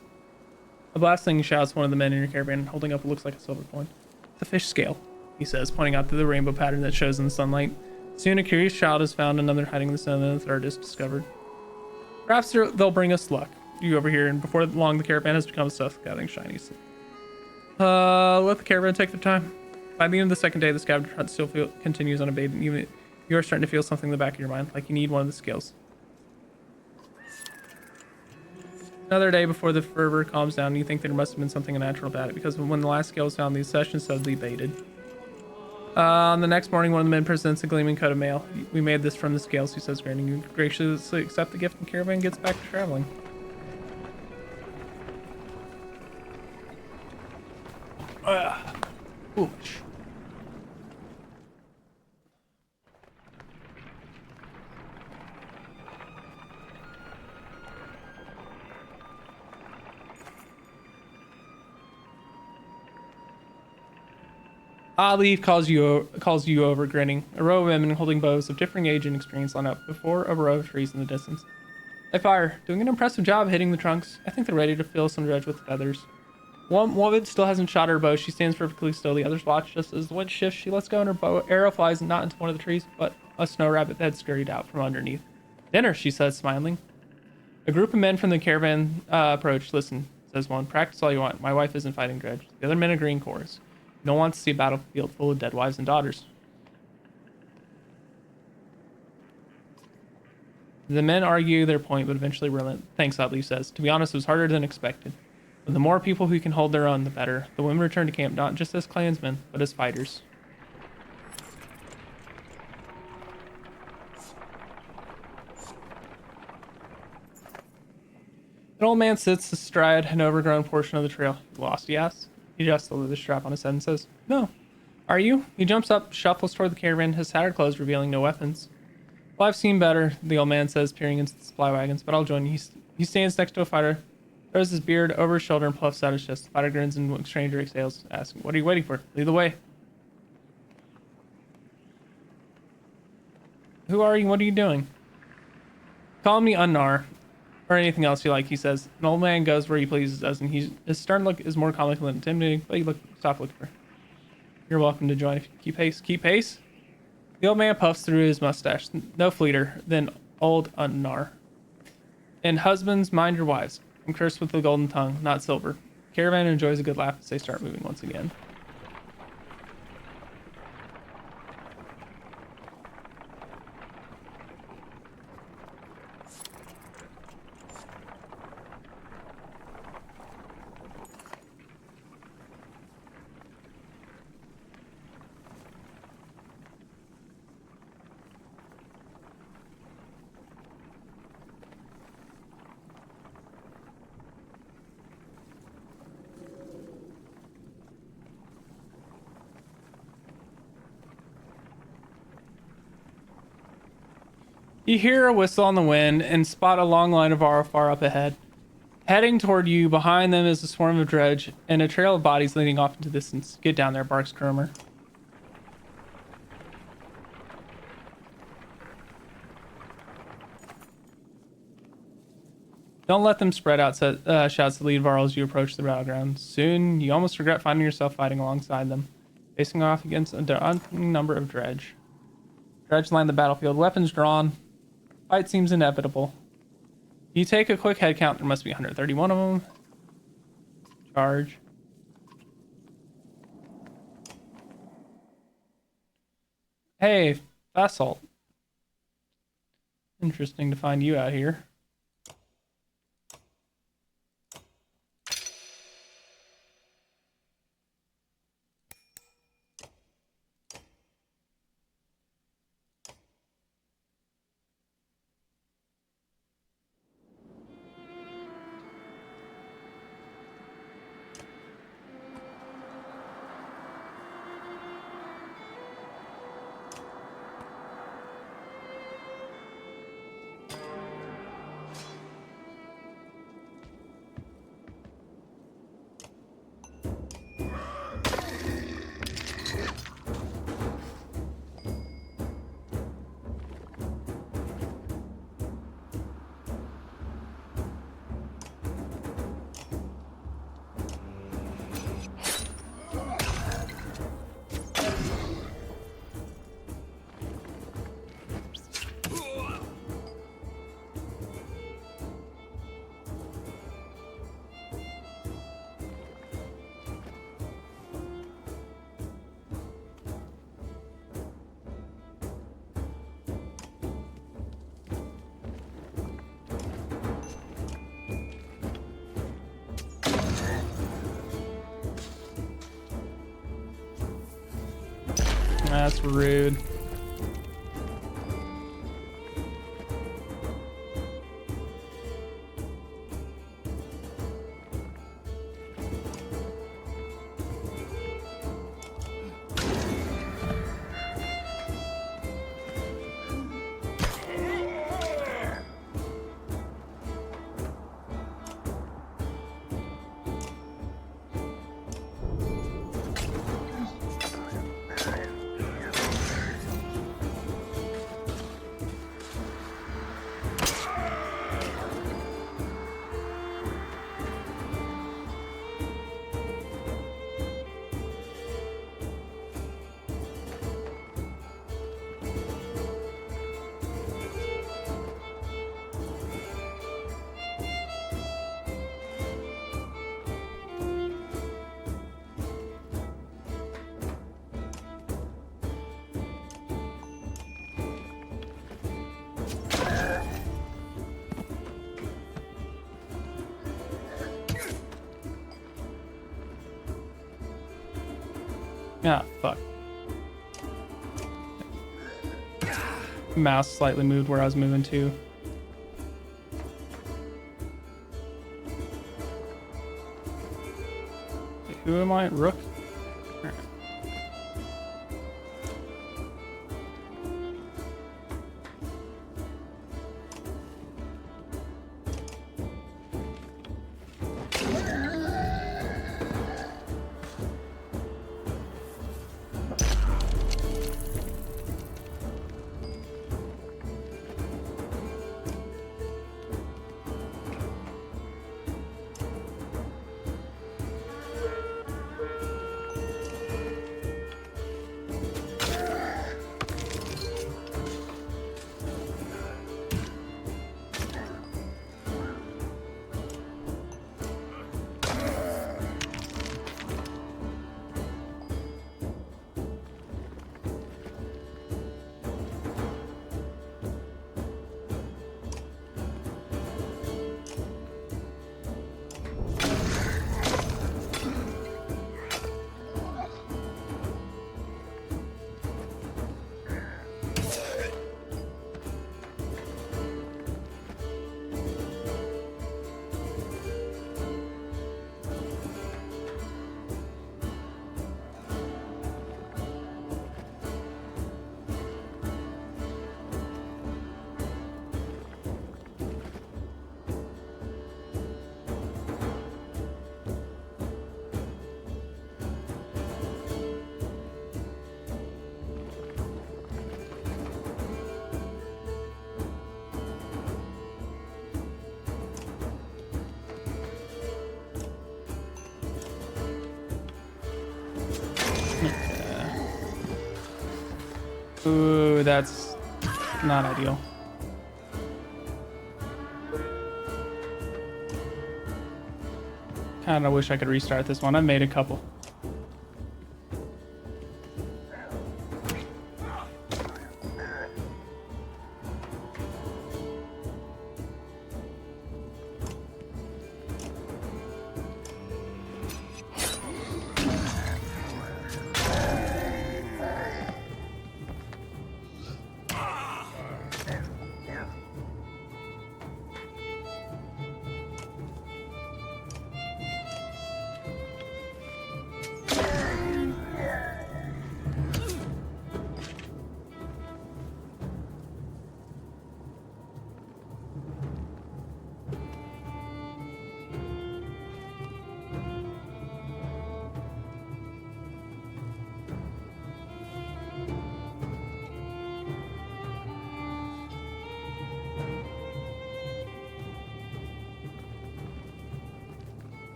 S1: A blasting shouts one of the men in your caravan, holding up what looks like a silver coin. It's a fish scale, he says, pointing out to the rainbow pattern that shows in the sunlight. Soon a curious child is found, another hiding in the snow, and the third is discovered. Perhaps they'll bring us luck. You over here, and before long the caravan has become stuff gathering shinies. Let the caravan take their time. By the end of the second day, the scavenger hunt still continues unabated. Even you're starting to feel something in the back of your mind, like you need one of the skills. Another day before the fervor calms down, you think there must have been something unnatural about it, because when the last skill was found, these sessions suddenly abated. On the next morning, one of the men presents a gleaming coat of mail. We made this from the scales, he says, grinning. You graciously accept the gift, and caravan gets back to traveling. Foolish. Ali calls you over, grinning. A row of women holding bows of differing age and experience line up before a row of trees in the distance. They fire, doing an impressive job hitting the trunks. I think they're ready to fill some dredge with feathers. One woman still hasn't shot her bow. She stands perfectly still. The others watch just as the wind shifts. She lets go and her bow arrow flies not into one of the trees, but a snow rabbit that scurried out from underneath. Dinner, she says, smiling. A group of men from the caravan approach. Listen, says one. Practice all you want. My wife isn't fighting dredge. The other men agree in chorus. No one wants to see a battlefield full of dead wives and daughters. The men argue their point, but eventually relent. Thanks, Utley says. To be honest, it was harder than expected. But the more people who can hold their own, the better. The women return to camp not just as clansmen, but as fighters. An old man sits astride an overgrown portion of the trail. Lost, he asks. He adjusts the leather strap on his head and says, "No. Are you?" He jumps up, shuffles toward the caravan, his tattered clothes revealing no weapons. "Well, I've seen better," the old man says, peering into the supply wagons, "but I'll join you." He stands next to a fighter, throws his beard over his shoulder and puffs out his chest. The fighter grins and the stranger exhales, asking, "What are you waiting for? Lead the way." "Who are you? What are you doing?" "Call me Unnar, or anything else you like," he says. An old man goes where he pleases, doesn't he? His stern look is more comical than intimidating, but you stop looking for. "You're welcome to join if you keep pace." "Keep pace?" The old man puffs through his mustache. "No fleeter than old Unnar. And husbands, mind your wives. I'm cursed with the golden tongue, not silver." Caravan enjoys a good laugh as they start moving once again. You hear a whistle on the wind and spot a long line of Varro far up ahead. Heading toward you, behind them is a swarm of dredge and a trail of bodies leading off into the distance. "Get down there," barks Cromer. "Don't let them spread out," shouts the lead Varl as you approach the battleground. Soon, you almost regret finding yourself fighting alongside them, facing off against a daunting number of dredge. Dredge line the battlefield, weapons drawn. Fight seems inevitable. You take a quick head count. There must be 131 of them. Charge. Hey, Basalt. Interesting to find you out here. That's rude. Ah, fuck. Mouse slightly moved where I was moving to. Wait, who am I? Rook? Alright. Ooh, that's not ideal. Kinda wish I could restart this one. I've made a couple.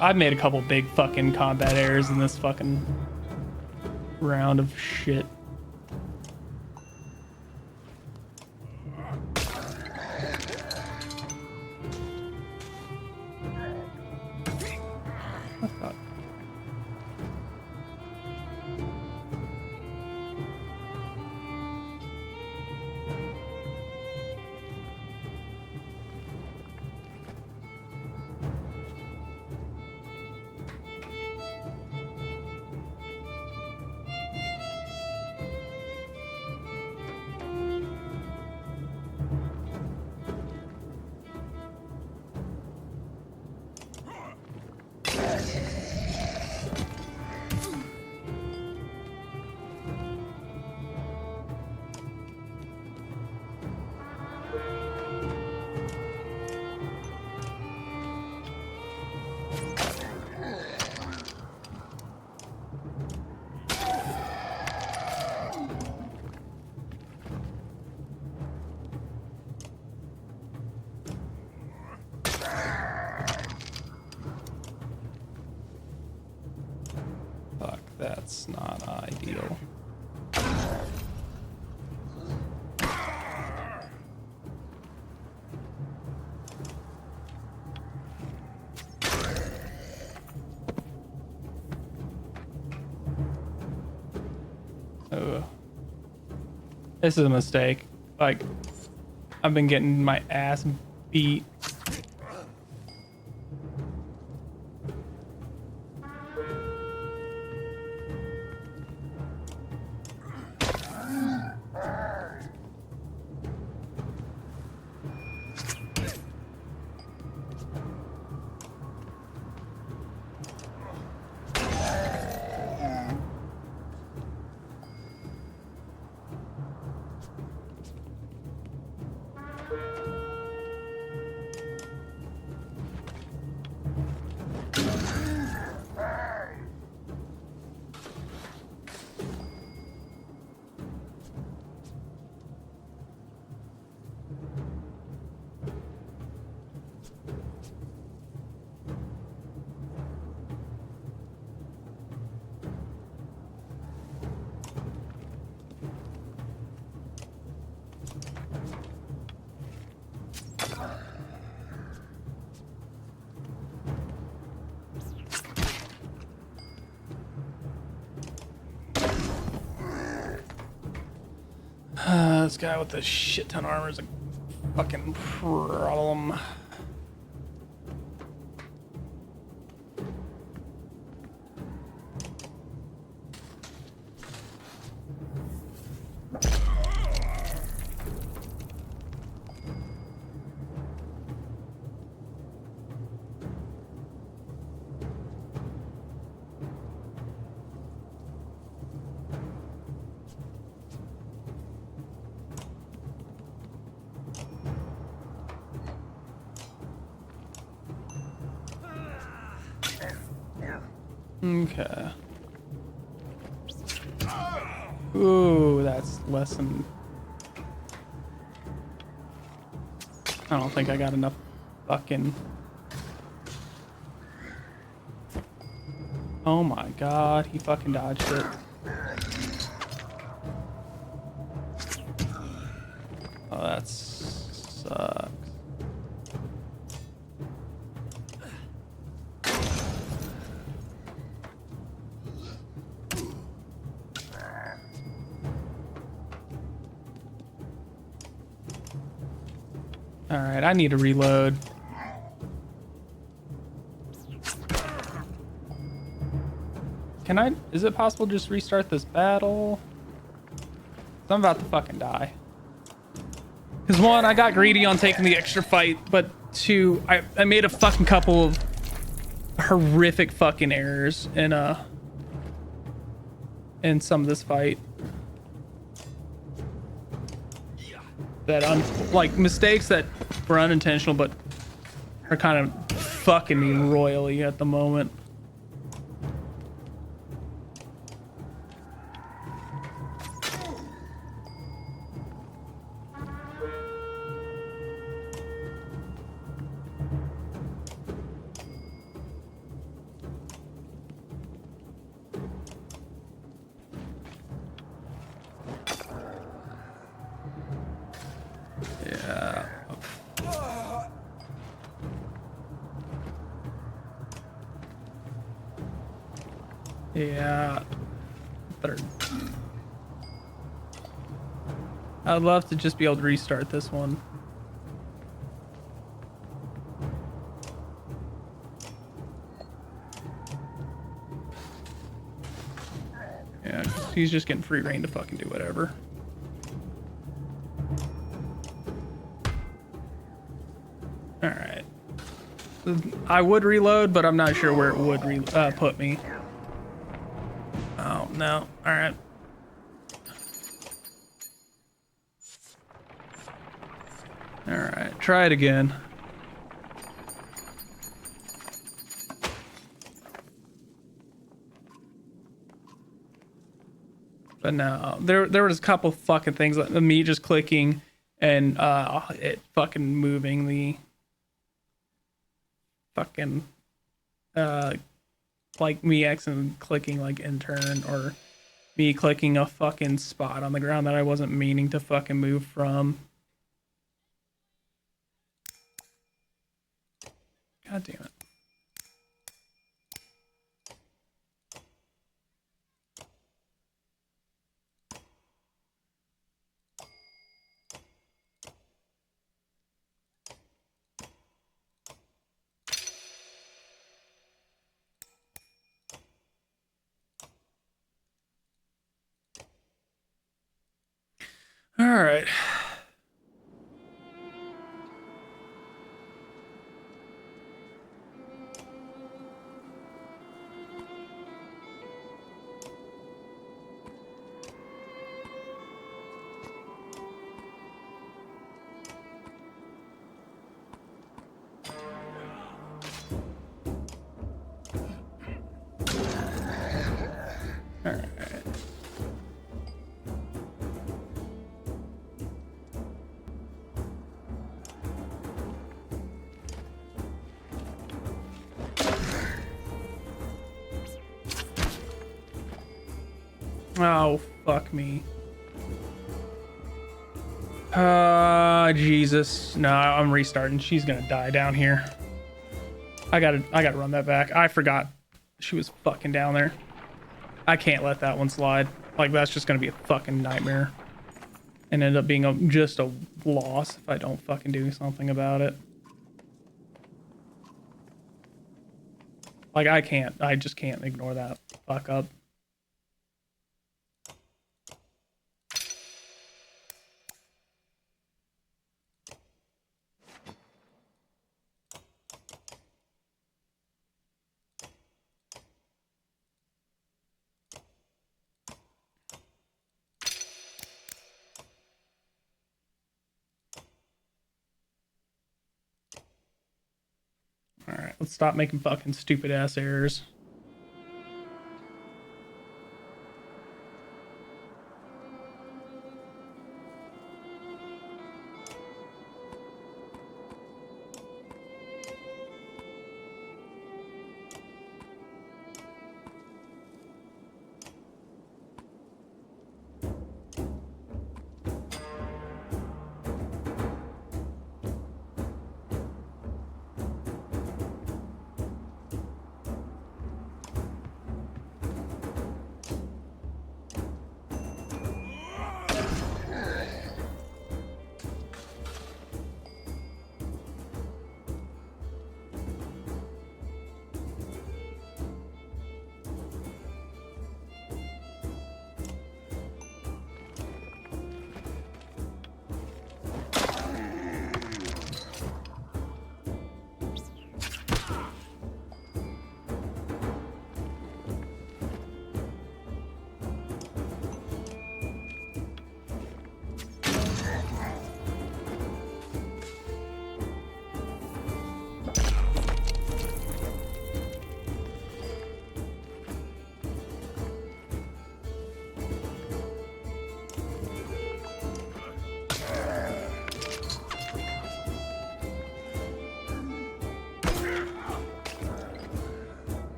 S1: I've made a couple big fucking combat errors in this fucking round of shit. What the fuck? Fuck, that's not ideal. Oh, this is a mistake. Like, I've been getting my ass beat. This guy with the shit ton of armor is a fucking problem. Okay. Ooh, that's less than... I don't think I got enough fucking... Oh my god, he fucking dodged it. Oh, that sucks. Alright, I need to reload. Can I... Is it possible to just restart this battle? I'm about to fucking die. Because one, I got greedy on taking the extra fight, but two, I made a fucking couple of horrific fucking errors in some of this fight. That like mistakes that were unintentional, but are kind of fucking me royally at the moment. Yeah. Third. I'd love to just be able to restart this one. Yeah, 'cause he's just getting free reign to fucking do whatever. Alright. I would reload, but I'm not sure where it would put me. Oh, no. Alright. Alright, try it again. But no, there was a couple fucking things like me just clicking and it fucking moving the fucking like me accidentally clicking like in turn, or me clicking a fucking spot on the ground that I wasn't meaning to fucking move from. God damn it. right. All right. Oh, fuck me. Jesus. No, I'm restarting. She's gonna die down here. I gotta run that back. I forgot she was fucking down there. I can't let that one slide. Like, that's just gonna be a fucking nightmare. And end up being just a loss if I don't fucking do something about it. Like, I just can't ignore that fuck up. Alright, let's stop making fucking stupid ass errors.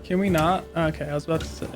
S1: Can we not? Okay, I was about to say.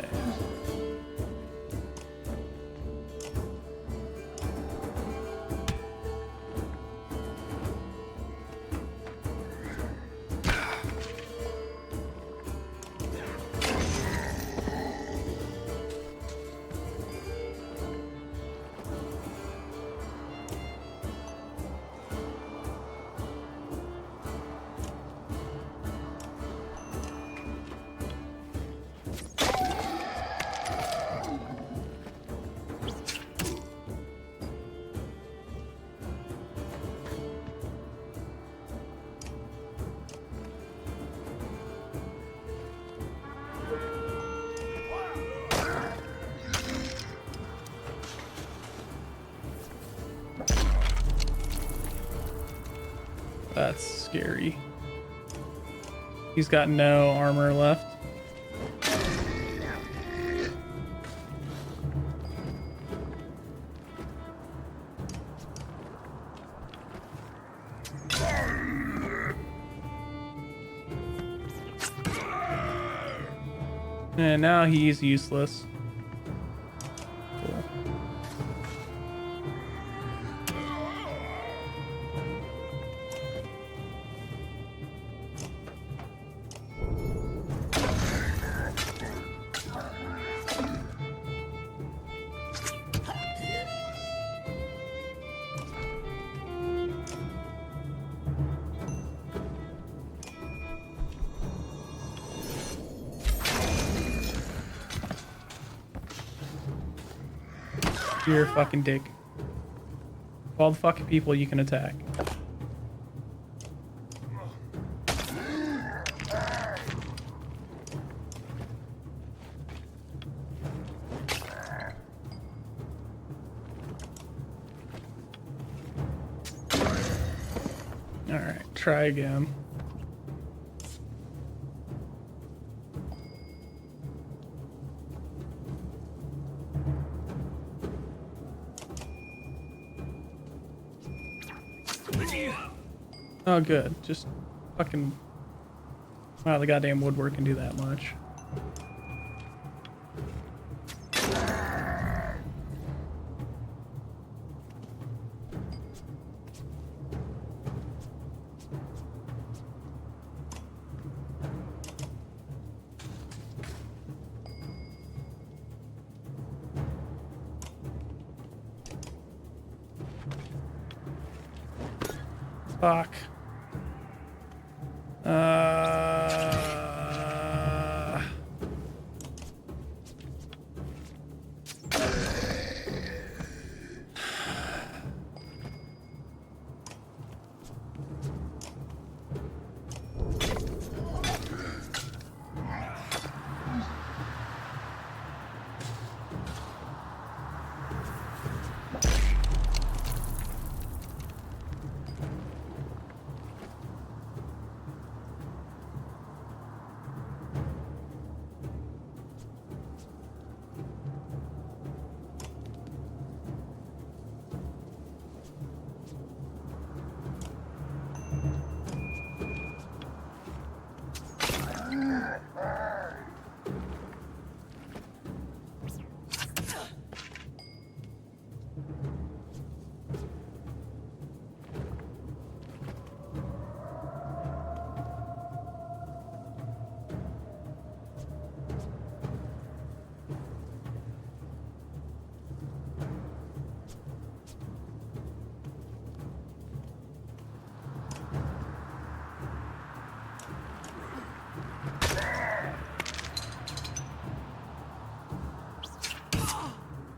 S1: That's scary. He's got no armor left. And now he's useless. Cool. You're a fucking dick. All the fucking people you can attack. Alright, try again. Oh, good. Just fucking... Wow, the goddamn woodwork can do that much. Fuck.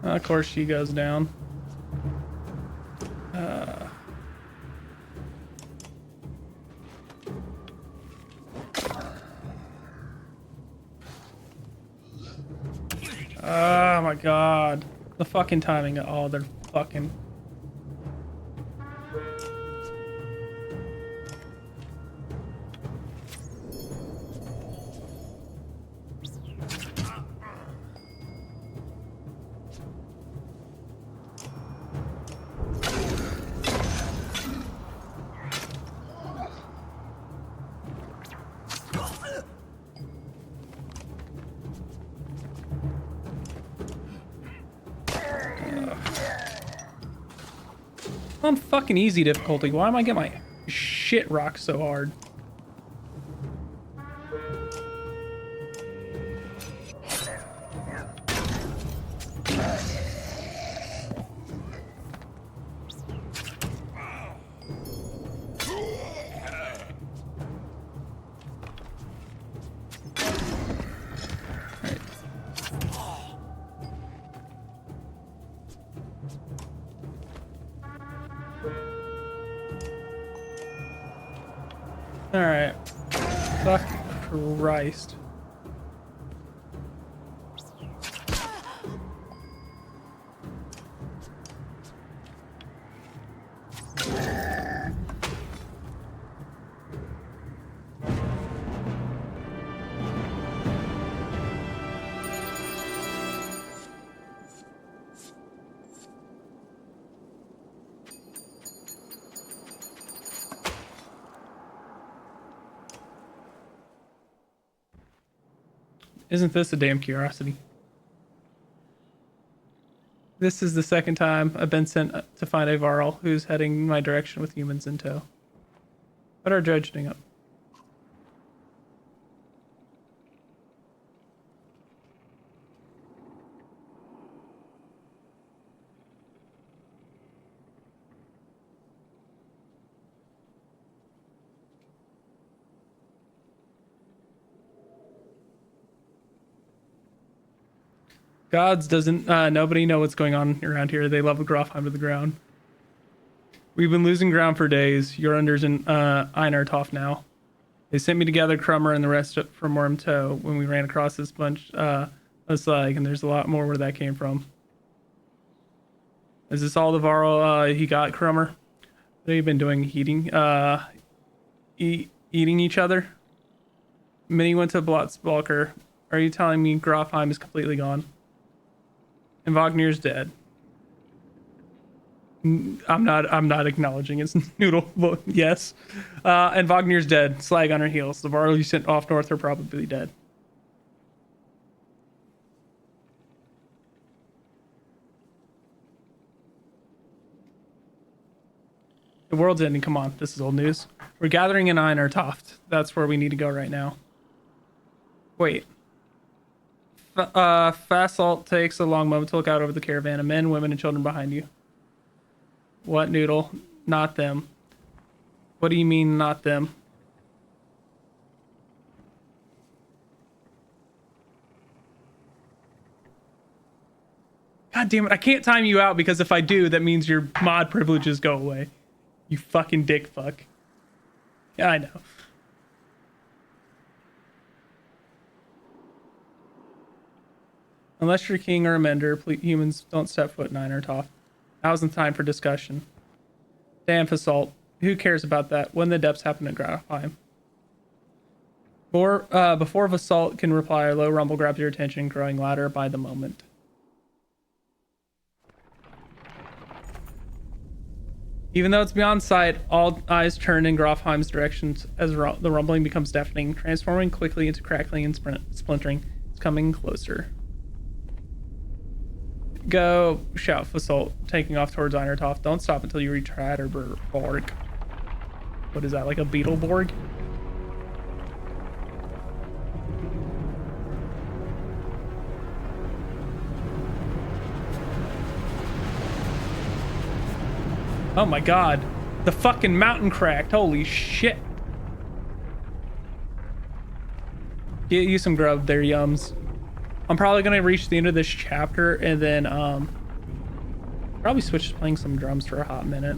S1: Of course she goes down. Oh my god. The fucking timing. Oh, they're fucking... On fucking easy difficulty. Why am I getting my shit rocked so hard? Alright. Fuck Christ. Isn't this a damn curiosity? This is the second time I've been sent to find a Varl who's heading my direction with humans in tow. What are Dredge doing up? Gods doesn't nobody know what's going on around here. They love Grofheim to the ground. We've been losing ground for days. Jorunder's in Einartoft now. They sent me to gather Crummer and the rest from Wormtoe when we ran across this bunch of slag, and there's a lot more where that came from. Is this all the Varl he got, Crummer? What have you been doing? Eating each other? Minnie went to Blotzbalker. Are you telling me Grofheim is completely gone? And Wagnir's dead. I'm not acknowledging it's Noodle, but yes. And Wagnir's dead. Slag on her heels. The Varl you sent off north are probably dead. The world's ending. Come on, this is old news. We're gathering in Einartoft. That's where we need to go right now. Wait. Fasalt takes a long moment to look out over the caravan of men, women, and children behind you. What, Noodle? Not them. What do you mean, not them? God damn it, I can't time you out because if I do, that means your mod privileges go away. You fucking dick fuck. Yeah, I know. Unless you're king or a mender, humans don't step foot in Einartoft. Now's the time for discussion. Damn Fasalt. Who cares about that? When the depths happen at Grofheim. Before Vasalt can reply, a low rumble grabs your attention, growing louder by the moment. Even though it's beyond sight, all eyes turn in Grofheim's direction as the rumbling becomes deafening, transforming quickly into crackling and splintering. It's coming closer. Go, shout Fasalt, taking off towards Einartoft. Don't stop until you reach Hatterborg. What is that, like a Beetleborg? Oh my god. The fucking mountain cracked. Holy shit. Get you some grub there, yums. I'm probably gonna reach the end of this chapter and then probably switch to playing some drums for a hot minute.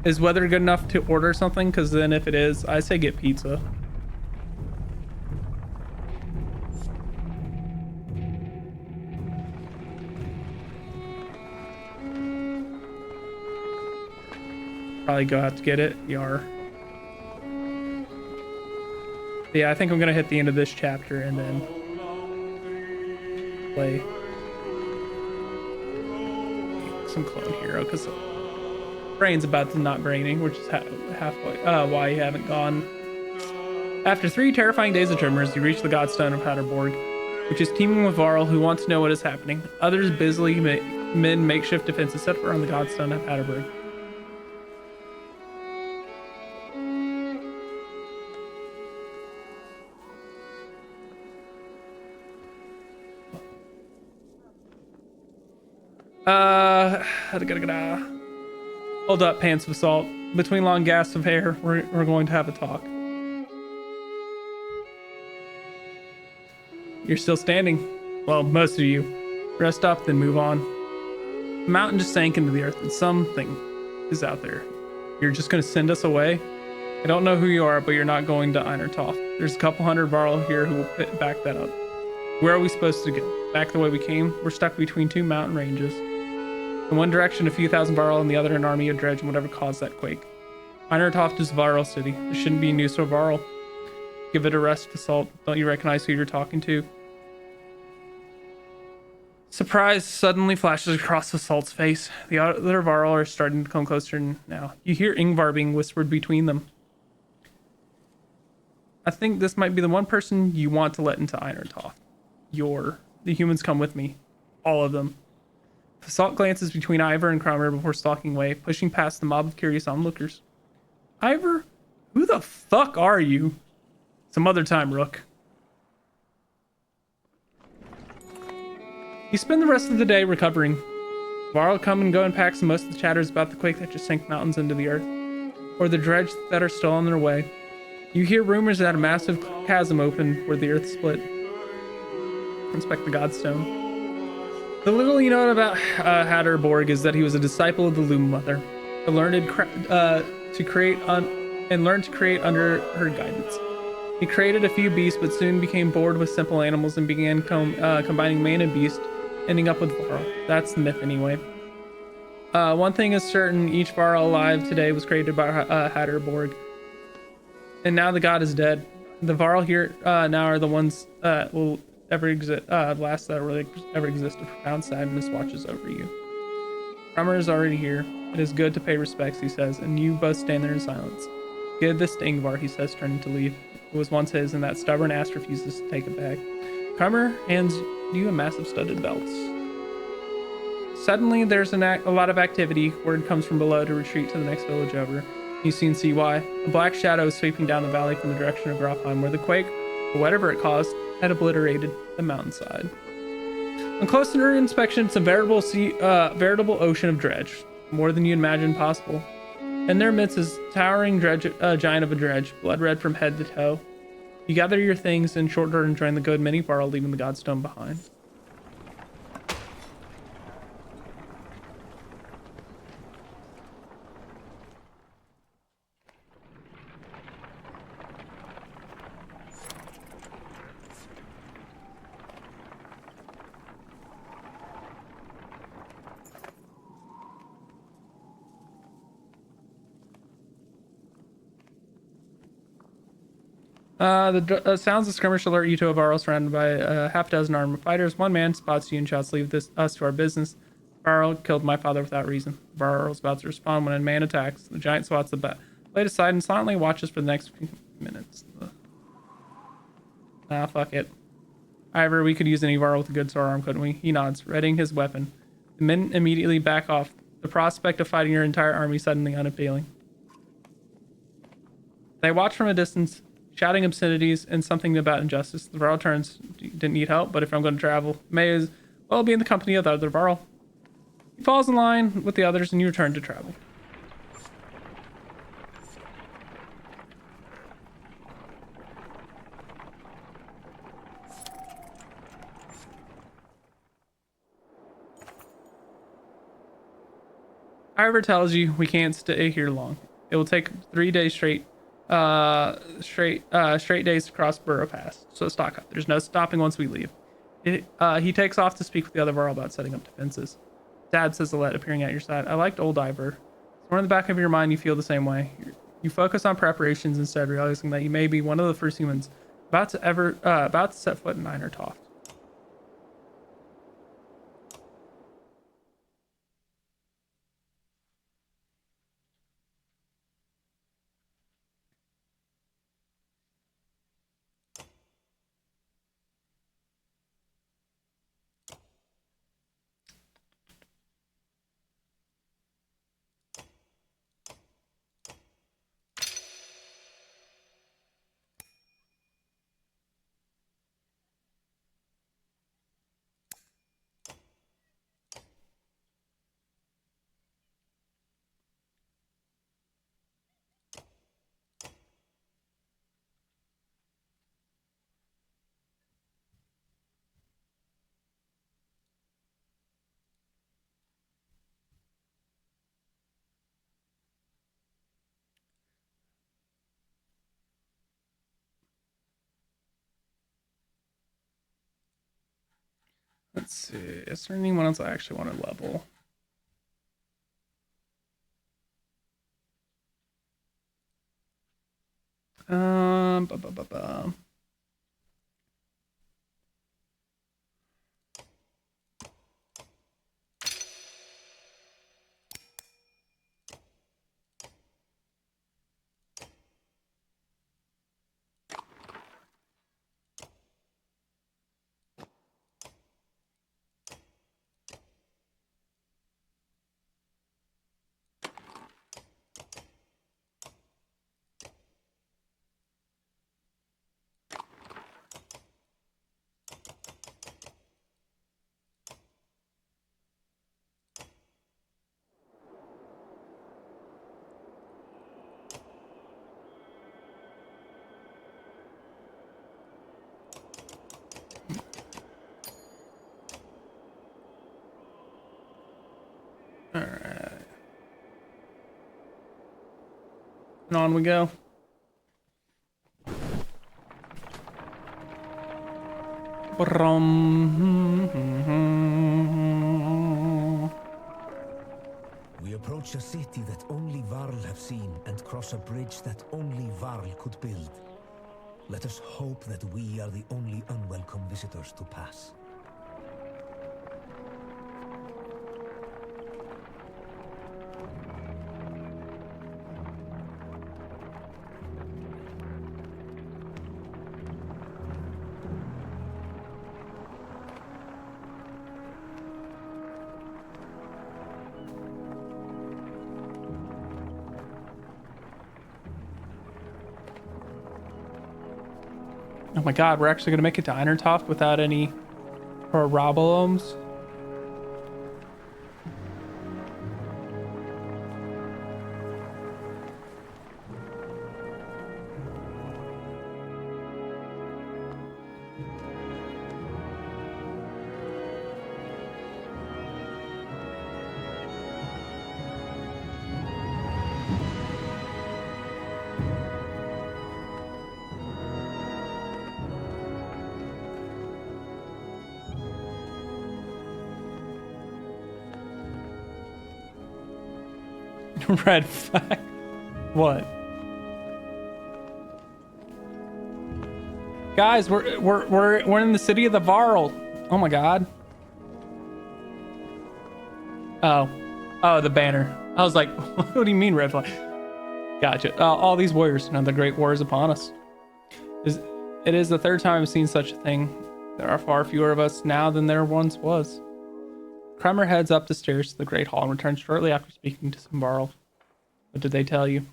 S1: Is weather good enough to order something? Because then if it is, I say get pizza. Probably go out to get it. Yar. Yeah, I think I'm gonna hit the end of this chapter and then play some Clone Hero because brain's about to not braining, which is halfway. Why you haven't gone. After 3 terrifying days of tremors, you reach the Godstone of Hatterborg, which is teeming with Varl who want to know what is happening. Others busily mend makeshift defenses set around the Godstone of Hatterborg. Hold up, Pants of Assault. Between long gasps of hair, we're going to have a talk. You're still standing. Well, most of you. Rest up, then move on. The mountain just sank into the earth, and something is out there. You're just going to send us away? I don't know who you are, but you're not going to Einartoft. There's a couple hundred Varl here who will back that up. Where are we supposed to go? Back the way we came? We're stuck between 2 mountain ranges. In one direction, a few thousand Varl, and the other, an army of dredge and whatever caused that quake. Einartoft is Varl city. There shouldn't be news of Varl. Give it a rest, Assault. Don't you recognize who you're talking to? Surprise suddenly flashes across Assault's face. The other Varl are starting to come closer now. You hear Ingvar being whispered between them. I think this might be the one person you want to let into Einertoft. The humans come with me. All of them. Assault glances between Ivor and Cromer before stalking away, pushing past the mob of curious onlookers. Ivor, who the fuck are you? Some other time, Rook. You spend the rest of the day recovering. Varl come and go in packs, and most of the chatter is about the quake that just sank mountains into the earth, or the dredge that are still on their way. You hear rumors that a massive chasm opened where the earth split. Inspect the Godstone. The little you know about Hatter Borg is that he was a disciple of the Loom Mother, learned to create under her guidance. He created a few beasts, but soon became bored with simple animals and began combining man and beast, ending up with Varl. That's the myth, anyway. One thing is certain: each Varl alive today was created by Hatter Borg, and now the god is dead. The Varl here now are the ones that will ever exist, last that will ever exist. A profound sadness watches over you. Cromer is already here. It is good to pay respects, he says, and you both stand there in silence. Give this to Ingvar, he says, turning to leave. It was once his, and that stubborn ass refuses to take it back. Cromer hands you a massive studded belt. Suddenly, there's a lot of activity. Word comes from below to retreat to the next village over. You soon see why. A black shadow is sweeping down the valley from the direction of Grofheim, where the quake, or whatever it caused, had obliterated the mountainside. On closer inspection, it's a veritable ocean of dredge, more than you imagined possible. In their midst is towering giant of a dredge, blood red from head to toe. You gather your things in short order and join the good many Varl, leaving the Godstone behind. The sounds of skirmish alert you to a Varl surrounded by a half dozen armed fighters. One man spots you and shouts, "Leave us to our business." Varl killed my father without reason. Varl's about to respond when a man attacks. The giant swats the blade aside and silently watches for the next few minutes. Fuck it. Ivor, we could use any Varl with a good sword arm, couldn't we? He nods, readying his weapon. The men immediately back off, the prospect of fighting your entire army suddenly unappealing. They watch from a distance, shouting obscenities and something about injustice. The Varl turns. Didn't need help, but if I'm going to travel, may as well be in the company of the other Varl. He falls in line with the others and you return to travel. Ivor tells you we can't stay here long. It will take 3 days straight days to cross Burrow Pass. So stock up. There's no stopping once we leave. He takes off to speak with the other Varl about setting up defenses. Dad, says Alette, appearing at your side. I liked old Ivor. Somewhere in the back of your mind, you feel the same way. You focus on preparations instead, realizing that you may be one of the first humans about to set foot in Einertoft. Let's see. Is there anyone else I actually want to level? Um, ba, ba, ba, ba. Alright. And on we go.
S3: We approach a city that only Varl have seen and cross a bridge that only Varl could build. Let us hope that we are the only unwelcome visitors to pass.
S1: Oh my god, we're actually gonna make it to Einertoft without any problems. Red flag. What? Guys, we're in the city of the Varl. Oh my god. Oh, the banner. I was like, what do you mean red flag? Gotcha. All these warriors. Now the great war is upon us. It is the third time I've seen such a thing. There are far fewer of us now than there once was. Kremer heads up the stairs to the Great Hall and returns shortly after speaking to some Varl. What did they tell you?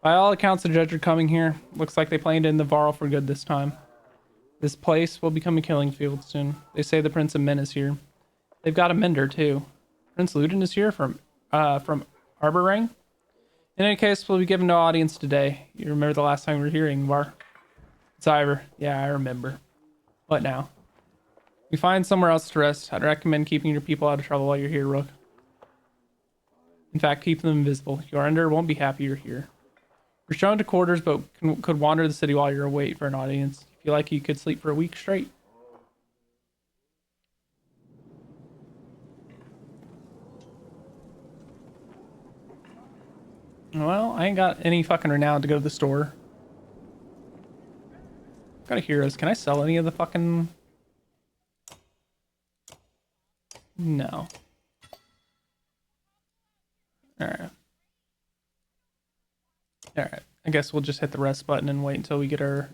S1: By all accounts, the judge are coming here. Looks like they planned in the Varl for good this time. This place will become a killing field soon. They say the Prince of Men is here. They've got a mender too. Prince Luden is here from Arborang. In any case, we'll be given no audience today. You remember the last time we were here, Ingvar? It's Ivor. Yeah, I remember. What now? We find somewhere else to rest. I'd recommend keeping your people out of trouble while you're here, Rook. In fact, keep them invisible. Yorender won't be happy you're here. You're shown to quarters, but could wander the city while you're away for an audience. You feel like you could sleep for a week straight. Well, I ain't got any fucking renown to go to the store. Got a heroes. Can I sell any of the fucking... No. Alright. Alright. I guess we'll just hit the rest button and wait until we get our...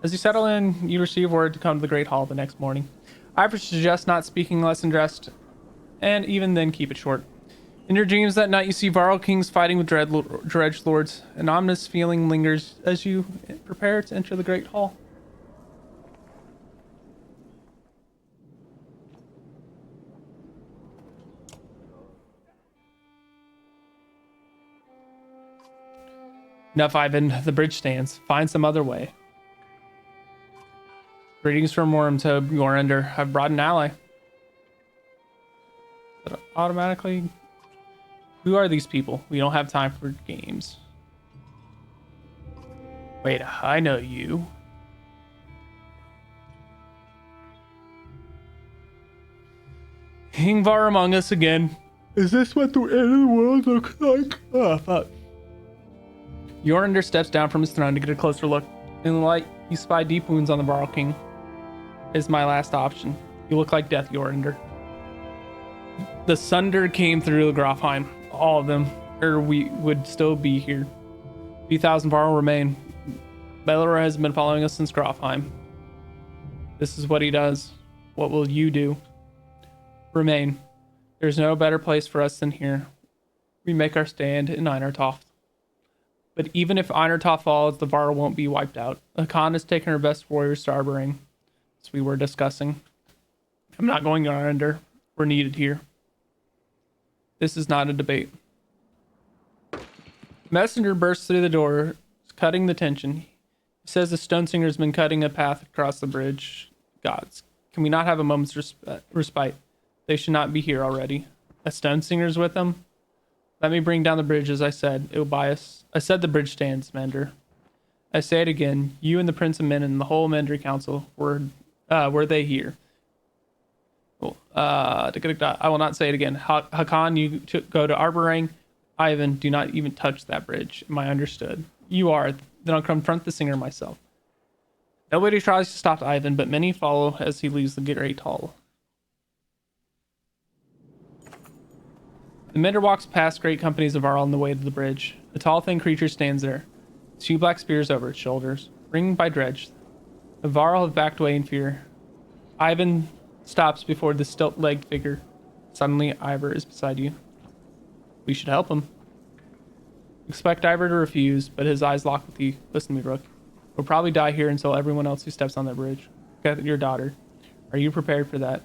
S1: As you settle in, you receive word to come to the Great Hall the next morning. I suggest not speaking unless undressed, and even then keep it short. In your dreams that night, you see Varl kings fighting with dredge lords. An ominous feeling lingers as you prepare to enter the Great Hall. Enough, Ivan. The bridge stands. Find some other way. Greetings from Wormtoad, Yorender. I've brought an ally. But automatically... Who are these people? We don't have time for games. Wait, I know you. Ingvar among us again. Is this what the end of the world looks like? Oh, fuck. Yorender steps down from his throne to get a closer look. In the light, you spy deep wounds on the Varl King. Is my last option. You look like death, Yorender. The Sunder came through the Grofheim. All of them, or we would still be here. 3,000 Varl remain. Belor has been following us since Grofheim. This is what he does. What will you do? Remain. There's no better place for us than here. We make our stand in Einertoft. But even if Einertoft falls, the Varl won't be wiped out. Akan has taken her best warriors to Arborang, as we were discussing. I'm not going under. We're needed here. This is not a debate. Messenger bursts through the door, cutting the tension. He says the Stonesinger's been cutting a path across the bridge. Gods, can we not have a moment's respite? They should not be here already. A stone singer's with them? Let me bring down the bridge, as I said. It will buy us. I said the bridge stands, Mender. I say it again. You and the Prince of Men and the whole Mender Council were they here? Well, I will not say it again. Hakan, you go to Arborang. Ivan, do not even touch that bridge. Am I understood? You are. Then I'll confront the singer myself. Nobody tries to stop Ivan, but many follow as he leaves the great hall. The Mender walks past great companies of Varl on the way to the bridge. A tall, thin creature stands there, two black spears over its shoulders, ringed by dredge. The Varl have backed away in fear. Ivan stops before the stilt-legged figure. Suddenly, Ivor is beside you. We should help him. Expect Ivor to refuse, but his eyes lock with you. Listen to me, Rook. We'll probably die here until everyone else who steps on that bridge. Get your daughter. Are you prepared for that?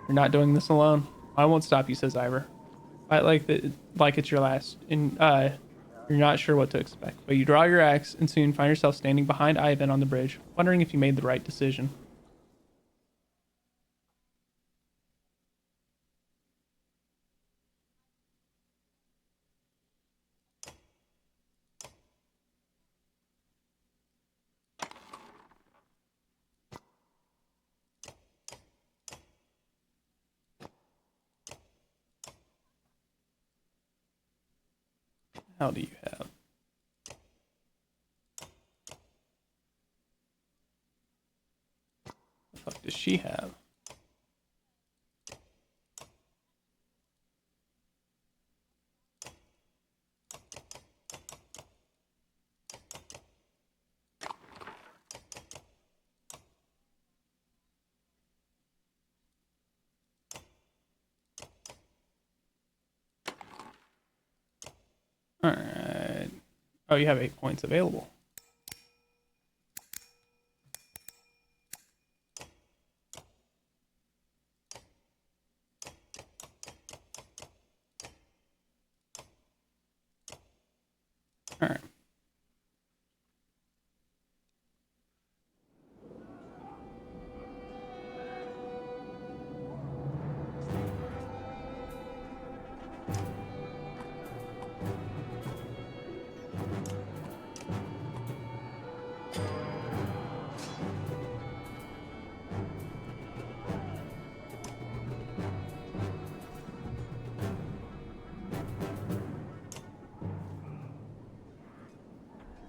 S1: You're not doing this alone. I won't stop you, says Ivor. Fight like it's your last, and you're not sure what to expect. But you draw your axe and soon find yourself standing behind Ivan on the bridge, wondering if you made the right decision. How do you have? The fuck does she have? Alright. Oh, you have 8 points available. Alright.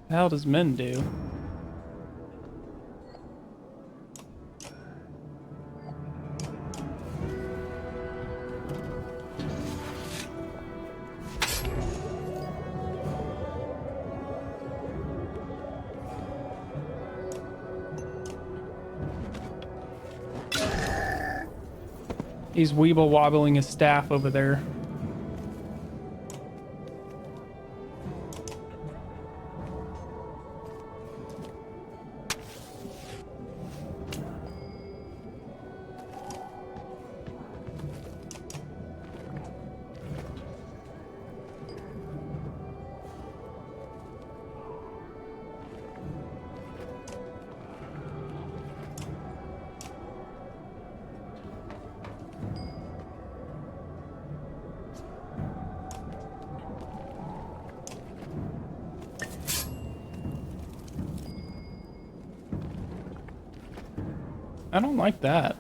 S1: The hell does men do? He's weeble wobbling his staff over there. I don't like that.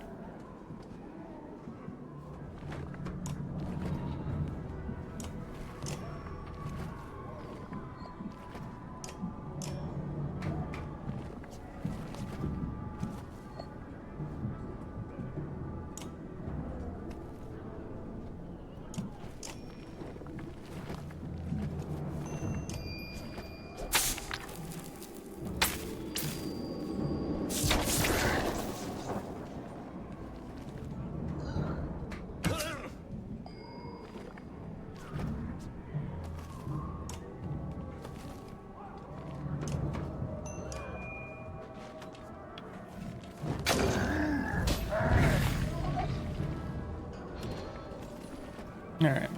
S1: All right.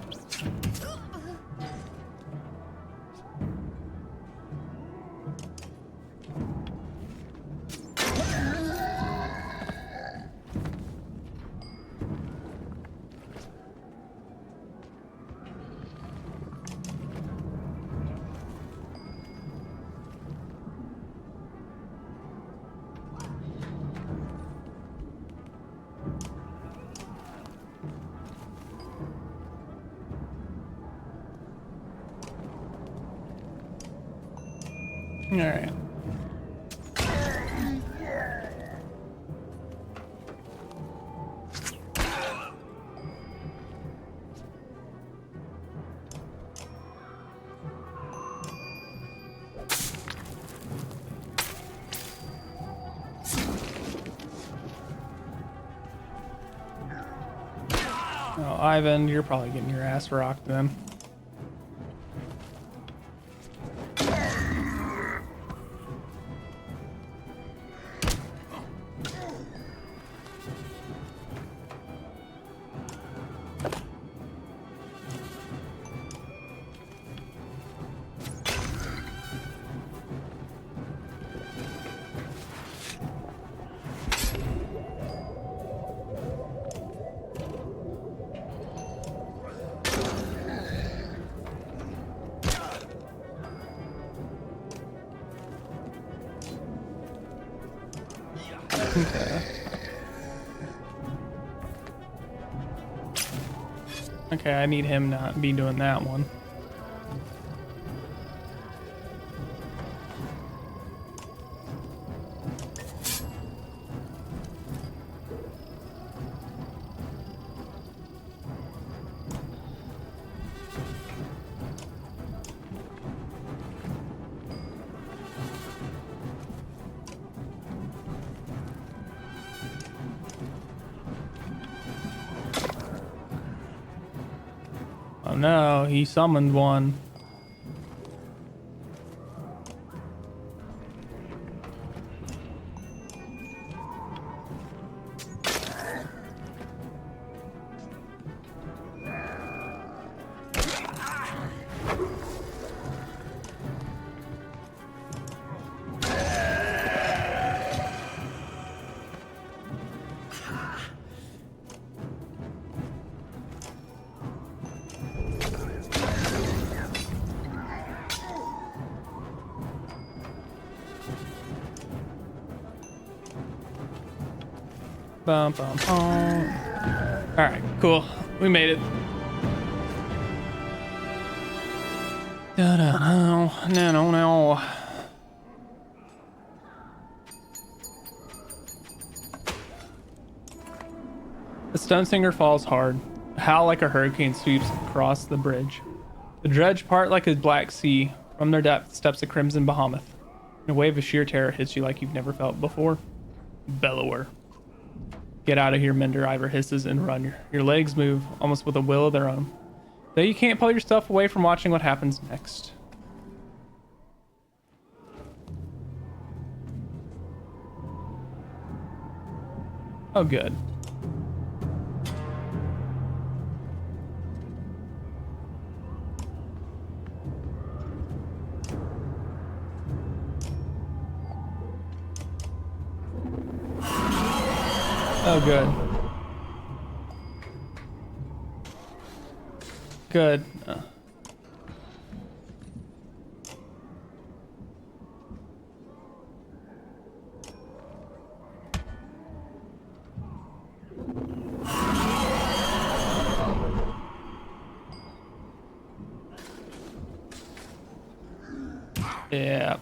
S1: All right. Oh, Ivan, you're probably getting your ass rocked then. Okay. Okay, I need him not be doing that one. Oh no, he summoned one. Bum, bum, bum. All right, cool. We made it. No. The stone singer falls hard. A howl like a hurricane sweeps across the bridge. The dredge part like a black sea. From their depths steps a crimson behemoth. And a wave of sheer terror hits you like you've never felt before. Bellower. Get out of here, Mender, Ivor hisses and run. Your legs move, almost with a will of their own. Though you can't pull yourself away from watching what happens next. Oh, good. Oh, good. Good. Yeah.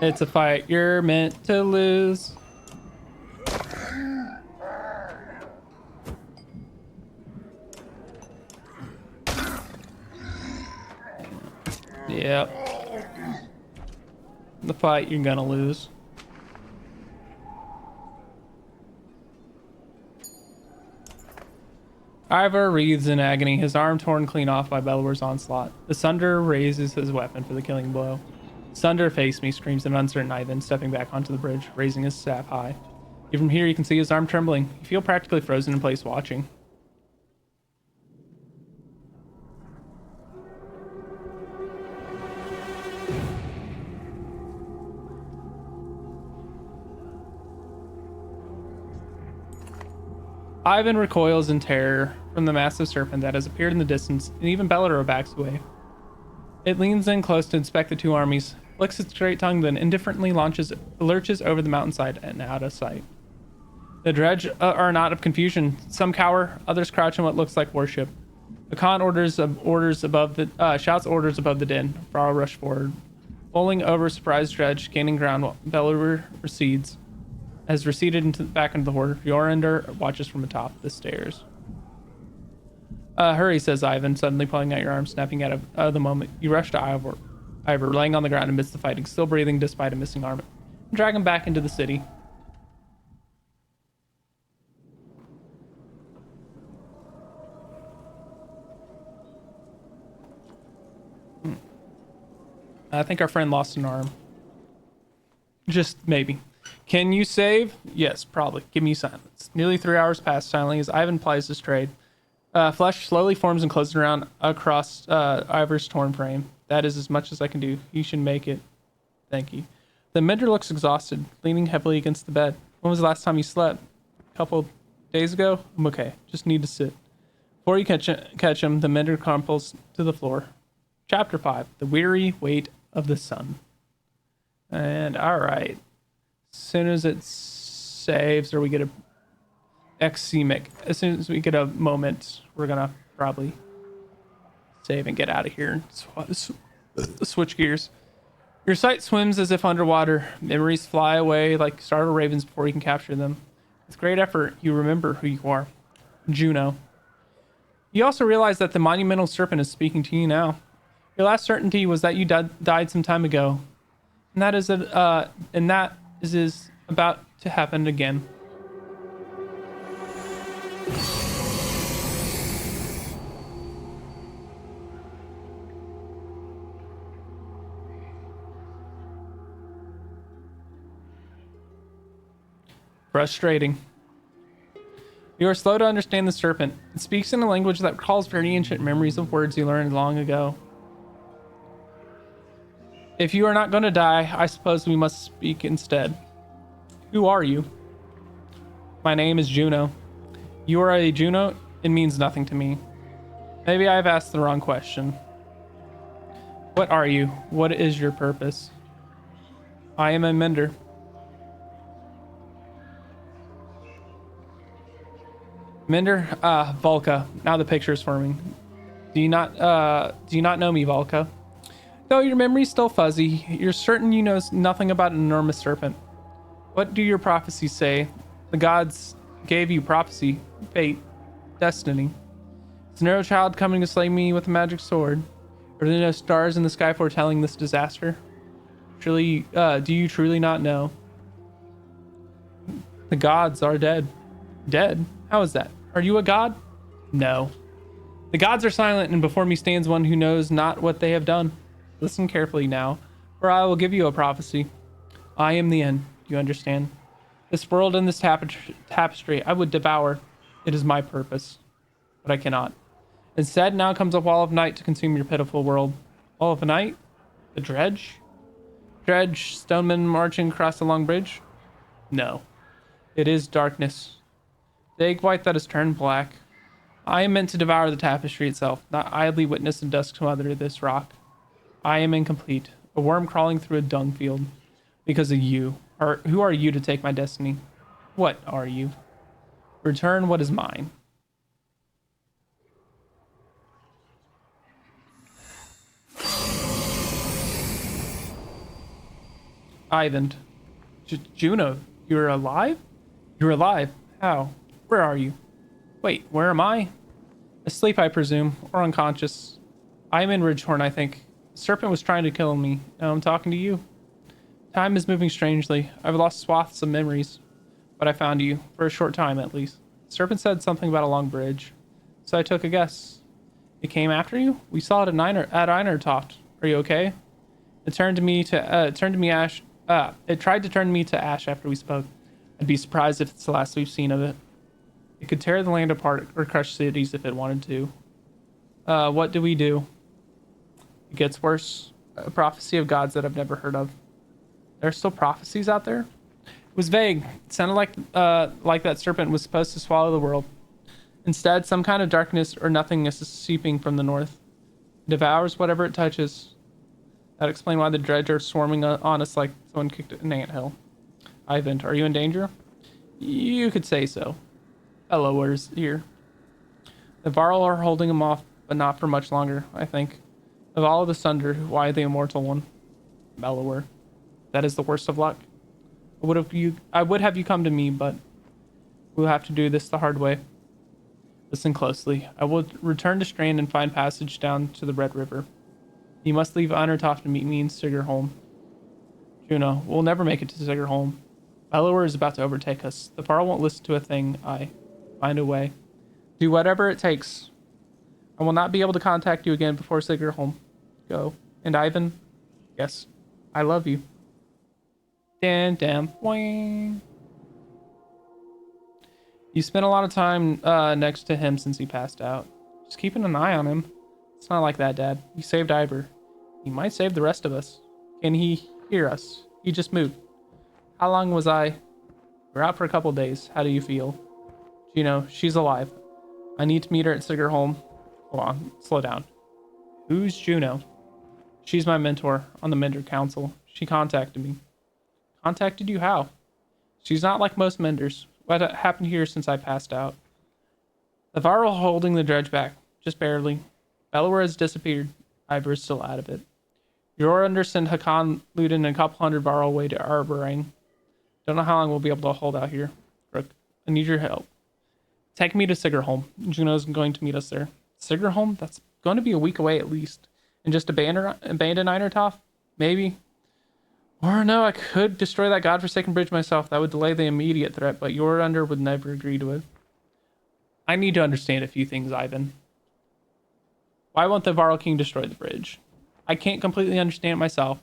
S1: It's a fight you're meant to lose. Yep. The fight you're gonna lose. Ivor wreathes in agony, his arm torn clean off by Bellower's onslaught. The Sunder raises his weapon for the killing blow. Sunder, face me, screams an uncertain Ivan, stepping back onto the bridge, raising his staff high. Even from here, you can see his arm trembling. You feel practically frozen in place watching. Ivan recoils in terror from the massive serpent that has appeared in the distance, and even Bellador backs away. It leans in close to inspect the two armies, licks its great tongue, then indifferently lurches over the mountainside and out of sight. The dredge are not of confusion. Some cower, others crouch in what looks like worship. The Khan shouts orders above the din. Varl rush forward, Bowling over surprised Dredge, gaining ground while Belluer recedes. Has receded back into the horde. Yorender watches from atop the stairs. Hurry, says Ivan, suddenly pulling out your arm, snapping out of the moment. You rush to Ivor, laying on the ground amidst the fighting, still breathing despite a missing arm, and drag him back into the city. I think our friend lost an arm. Just maybe. Can you save? Yes, probably. Give me silence. Nearly 3 hours pass silently as Ivan plies his trade. Flesh slowly forms and closes around across Ivor's torn frame. That is as much as I can do. You should make it. Thank you. The mender looks exhausted, leaning heavily against the bed. When was the last time you slept? A couple days ago? I'm okay. Just need to sit. Before you catch him, the mender crumples to the floor. Chapter 5. The Weary Weight of the Sun. And alright. As soon as it saves or we get a XCMIC, as soon as we get a moment, we're gonna probably save and get out of here and switch gears. Your sight swims as if underwater. Memories fly away like startled ravens before you can capture them. With great effort, you remember who you are. Juno. You also realize that the monumental serpent is speaking to you now. Your last certainty was that you died some time ago. And that is about to happen again. Frustrating. You are slow to understand the serpent. It speaks in a language that recalls very ancient memories of words you learned long ago. If you are not going to die, I suppose we must speak instead. Who are you? My name is Juno. You are a Juno? It means nothing to me. Maybe I've asked the wrong question. What are you? What is your purpose? I am a mender. Mender, Volka. Now the picture is forming. Do you not know me, Volka? Though your memory's still fuzzy, you're certain you know nothing about an enormous serpent. What do your prophecies say? The gods gave you prophecy, fate, destiny. Is an arrow child coming to slay me with a magic sword? Or are there no stars in the sky foretelling this disaster? Truly, do you truly not know? The gods are dead. Dead? How is that? Are you a god? No. The gods are silent, and before me stands one who knows not what they have done. Listen carefully now, for I will give you a prophecy. I am the end, you understand? This world and this tapestry I would devour. It is my purpose, but I cannot. Instead, now comes a wall of night to consume your pitiful world. Wall of night? The dredge? Dredge, stonemen marching across the long bridge? No. It is darkness. The egg white that has turned black. I am meant to devour the tapestry itself, not idly witness in dusk smother this rock. I am incomplete, a worm crawling through a dung field. Because of you. Or who are you to take my destiny? What are you? Return what is mine. Ivan. Juno, you're alive? You're alive. How? Where are you? Wait, where am I? Asleep, I presume, or unconscious. I am in Ridgehorn, I think. The serpent was trying to kill me. Now I'm talking to you. Time is moving strangely. I've lost swaths of memories, but I found you, for a short time at least. The serpent said something about a long bridge, so I took a guess. It came after you? We saw it at Einertoft. Are you okay? It tried to turn me to ash after we spoke. I'd be surprised if it's the last we've seen of it. It could tear the land apart or crush cities if it wanted to. What do we do? It gets worse. A prophecy of gods that I've never heard of. There are still prophecies out there? It was vague. It sounded like that serpent was supposed to swallow the world. Instead, some kind of darkness or nothingness is seeping from the north. It devours whatever it touches. That explains why the dredge are swarming on us like someone kicked an anthill. Ivan, are you in danger? You could say so. Bellowers here. The Varl are holding him off, but not for much longer, I think. Of all of the Sunder, why the immortal one? Bellower. That is the worst of luck. I would have you come to me, but we'll have to do this the hard way. Listen closely. I will return to Strand and find passage down to the Red River. You must leave Unertoft to meet me in Sigurholm. Juno, we'll never make it to Sigurholm. Bellower is about to overtake us. The Varl won't listen to a thing. Find a way. Do whatever it takes. I will not be able to contact you again before Sigurholm. Go. And Ivan, yes, I love you. Dan, boing. You spent a lot of time next to him since he passed out. Just keeping an eye on him. It's not like that, Dad. You saved Ivor. He might save the rest of us. Can he hear us? He just moved. How long was I? We're out for a couple days. How do you feel? Juno, she's alive. I need to meet her at Sigurholm. Hold on, slow down. Who's Juno? She's my mentor on the Mender Council. She contacted me. Contacted you how? She's not like most Menders. What happened here since I passed out? The Varl holding the dredge back, just barely. Bellower has disappeared. Ivor is still out of it. Yorander sent Hakan, Luden, and a couple hundred Varl away to Arborang. Don't know how long we'll be able to hold out here. Rook, I need your help. Take me to Sigurholm. Juno's going to meet us there. Sigurholm? That's going to be a week away at least. And just abandon Einertoff? Maybe. Or no, I could destroy that godforsaken bridge myself. That would delay the immediate threat, but Yorander would never agree to it. I need to understand a few things, Ivan. Why won't the Varl King destroy the bridge? I can't completely understand it myself.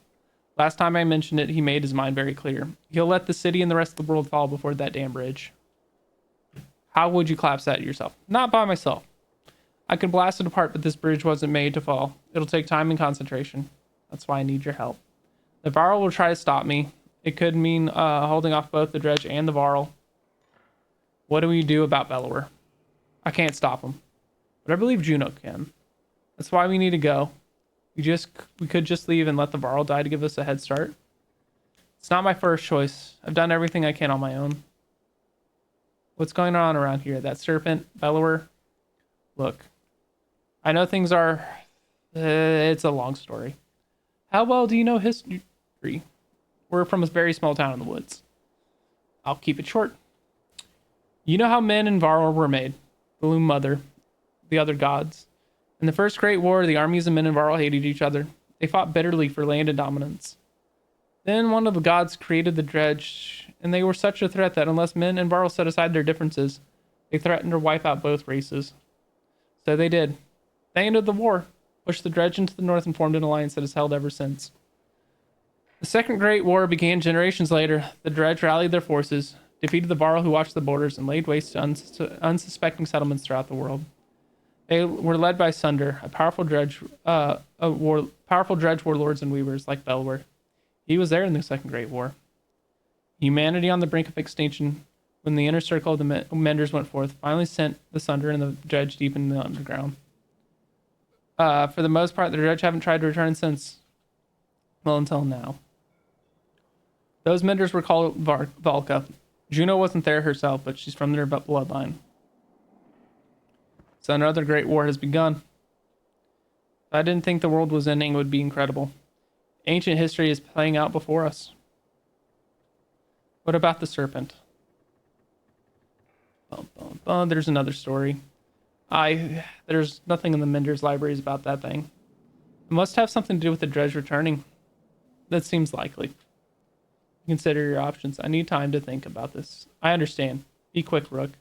S1: Last time I mentioned it, he made his mind very clear. He'll let the city and the rest of the world fall before that damn bridge. How would you collapse that yourself? Not by myself. I could blast it apart, but this bridge wasn't made to fall. It'll take time and concentration. That's why I need your help. The Varl will try to stop me. It could mean holding off both the dredge and the Varl. What do we do about Bellower? I can't stop him, but I believe Juno can. That's why we need to go. We could just leave and let the Varl die to give us a head start. It's not my first choice. I've done everything I can on my own. What's going on around here? That serpent, Bellower? Look, I know things are... it's a long story. How well do you know history? We're from a very small town in the woods. I'll keep it short. You know how men and Varl were made. The Loom Mother, the other gods. In the First Great War, the armies of men and Varl hated each other. They fought bitterly for land and dominance. Then one of the gods created the dredge, and they were such a threat that unless men and Varl set aside their differences, they threatened to wipe out both races. So they did. They ended the war, pushed the dredge into the north, and formed an alliance that has held ever since. The Second Great War began generations later. The dredge rallied their forces, defeated the Varl who watched the borders, and laid waste to unsuspecting settlements throughout the world. They were led by Sunder, a powerful dredge warlords and weavers like Bellower. He was there in the Second Great War. Humanity on the brink of extinction, when the inner circle of the Menders went forth, finally sent the Sunder and the dredge deep in the underground. For the most part, the dredge haven't tried to return since. Well, until now. Those Menders were called Valka. Juno wasn't there herself, but she's from their bloodline. So another great war has begun. If I didn't think the world was ending, it would be incredible. Ancient history is playing out before us. What about the serpent? There's another story. There's nothing in the Mender's libraries about that thing. It must have something to do with the dredge returning. That seems likely. Consider your options. I need time to think about this. I understand. Be quick, Rook.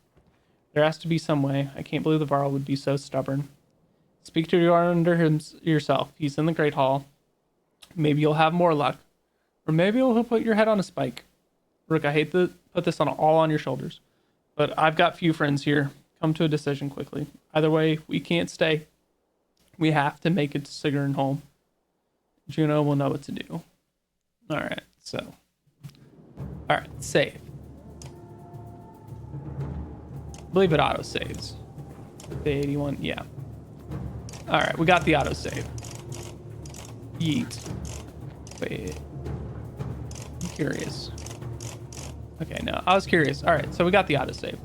S1: There has to be some way. I can't believe the Varl would be so stubborn. Speak to yourself. He's in the Great Hall. Maybe you'll have more luck. Or maybe he'll put your head on a spike. Rook, I hate to put this all on your shoulders, but I've got few friends here. Come to a decision quickly. Either way, we can't stay. We have to make it to Sigurholm. Juno will know what to do. Alright, so. Alright, save. I believe it auto saves. The 81, yeah. Alright, we got the auto save. Yeet. Wait. I'm curious. Okay, no, I was curious. Alright, so we got the auto save.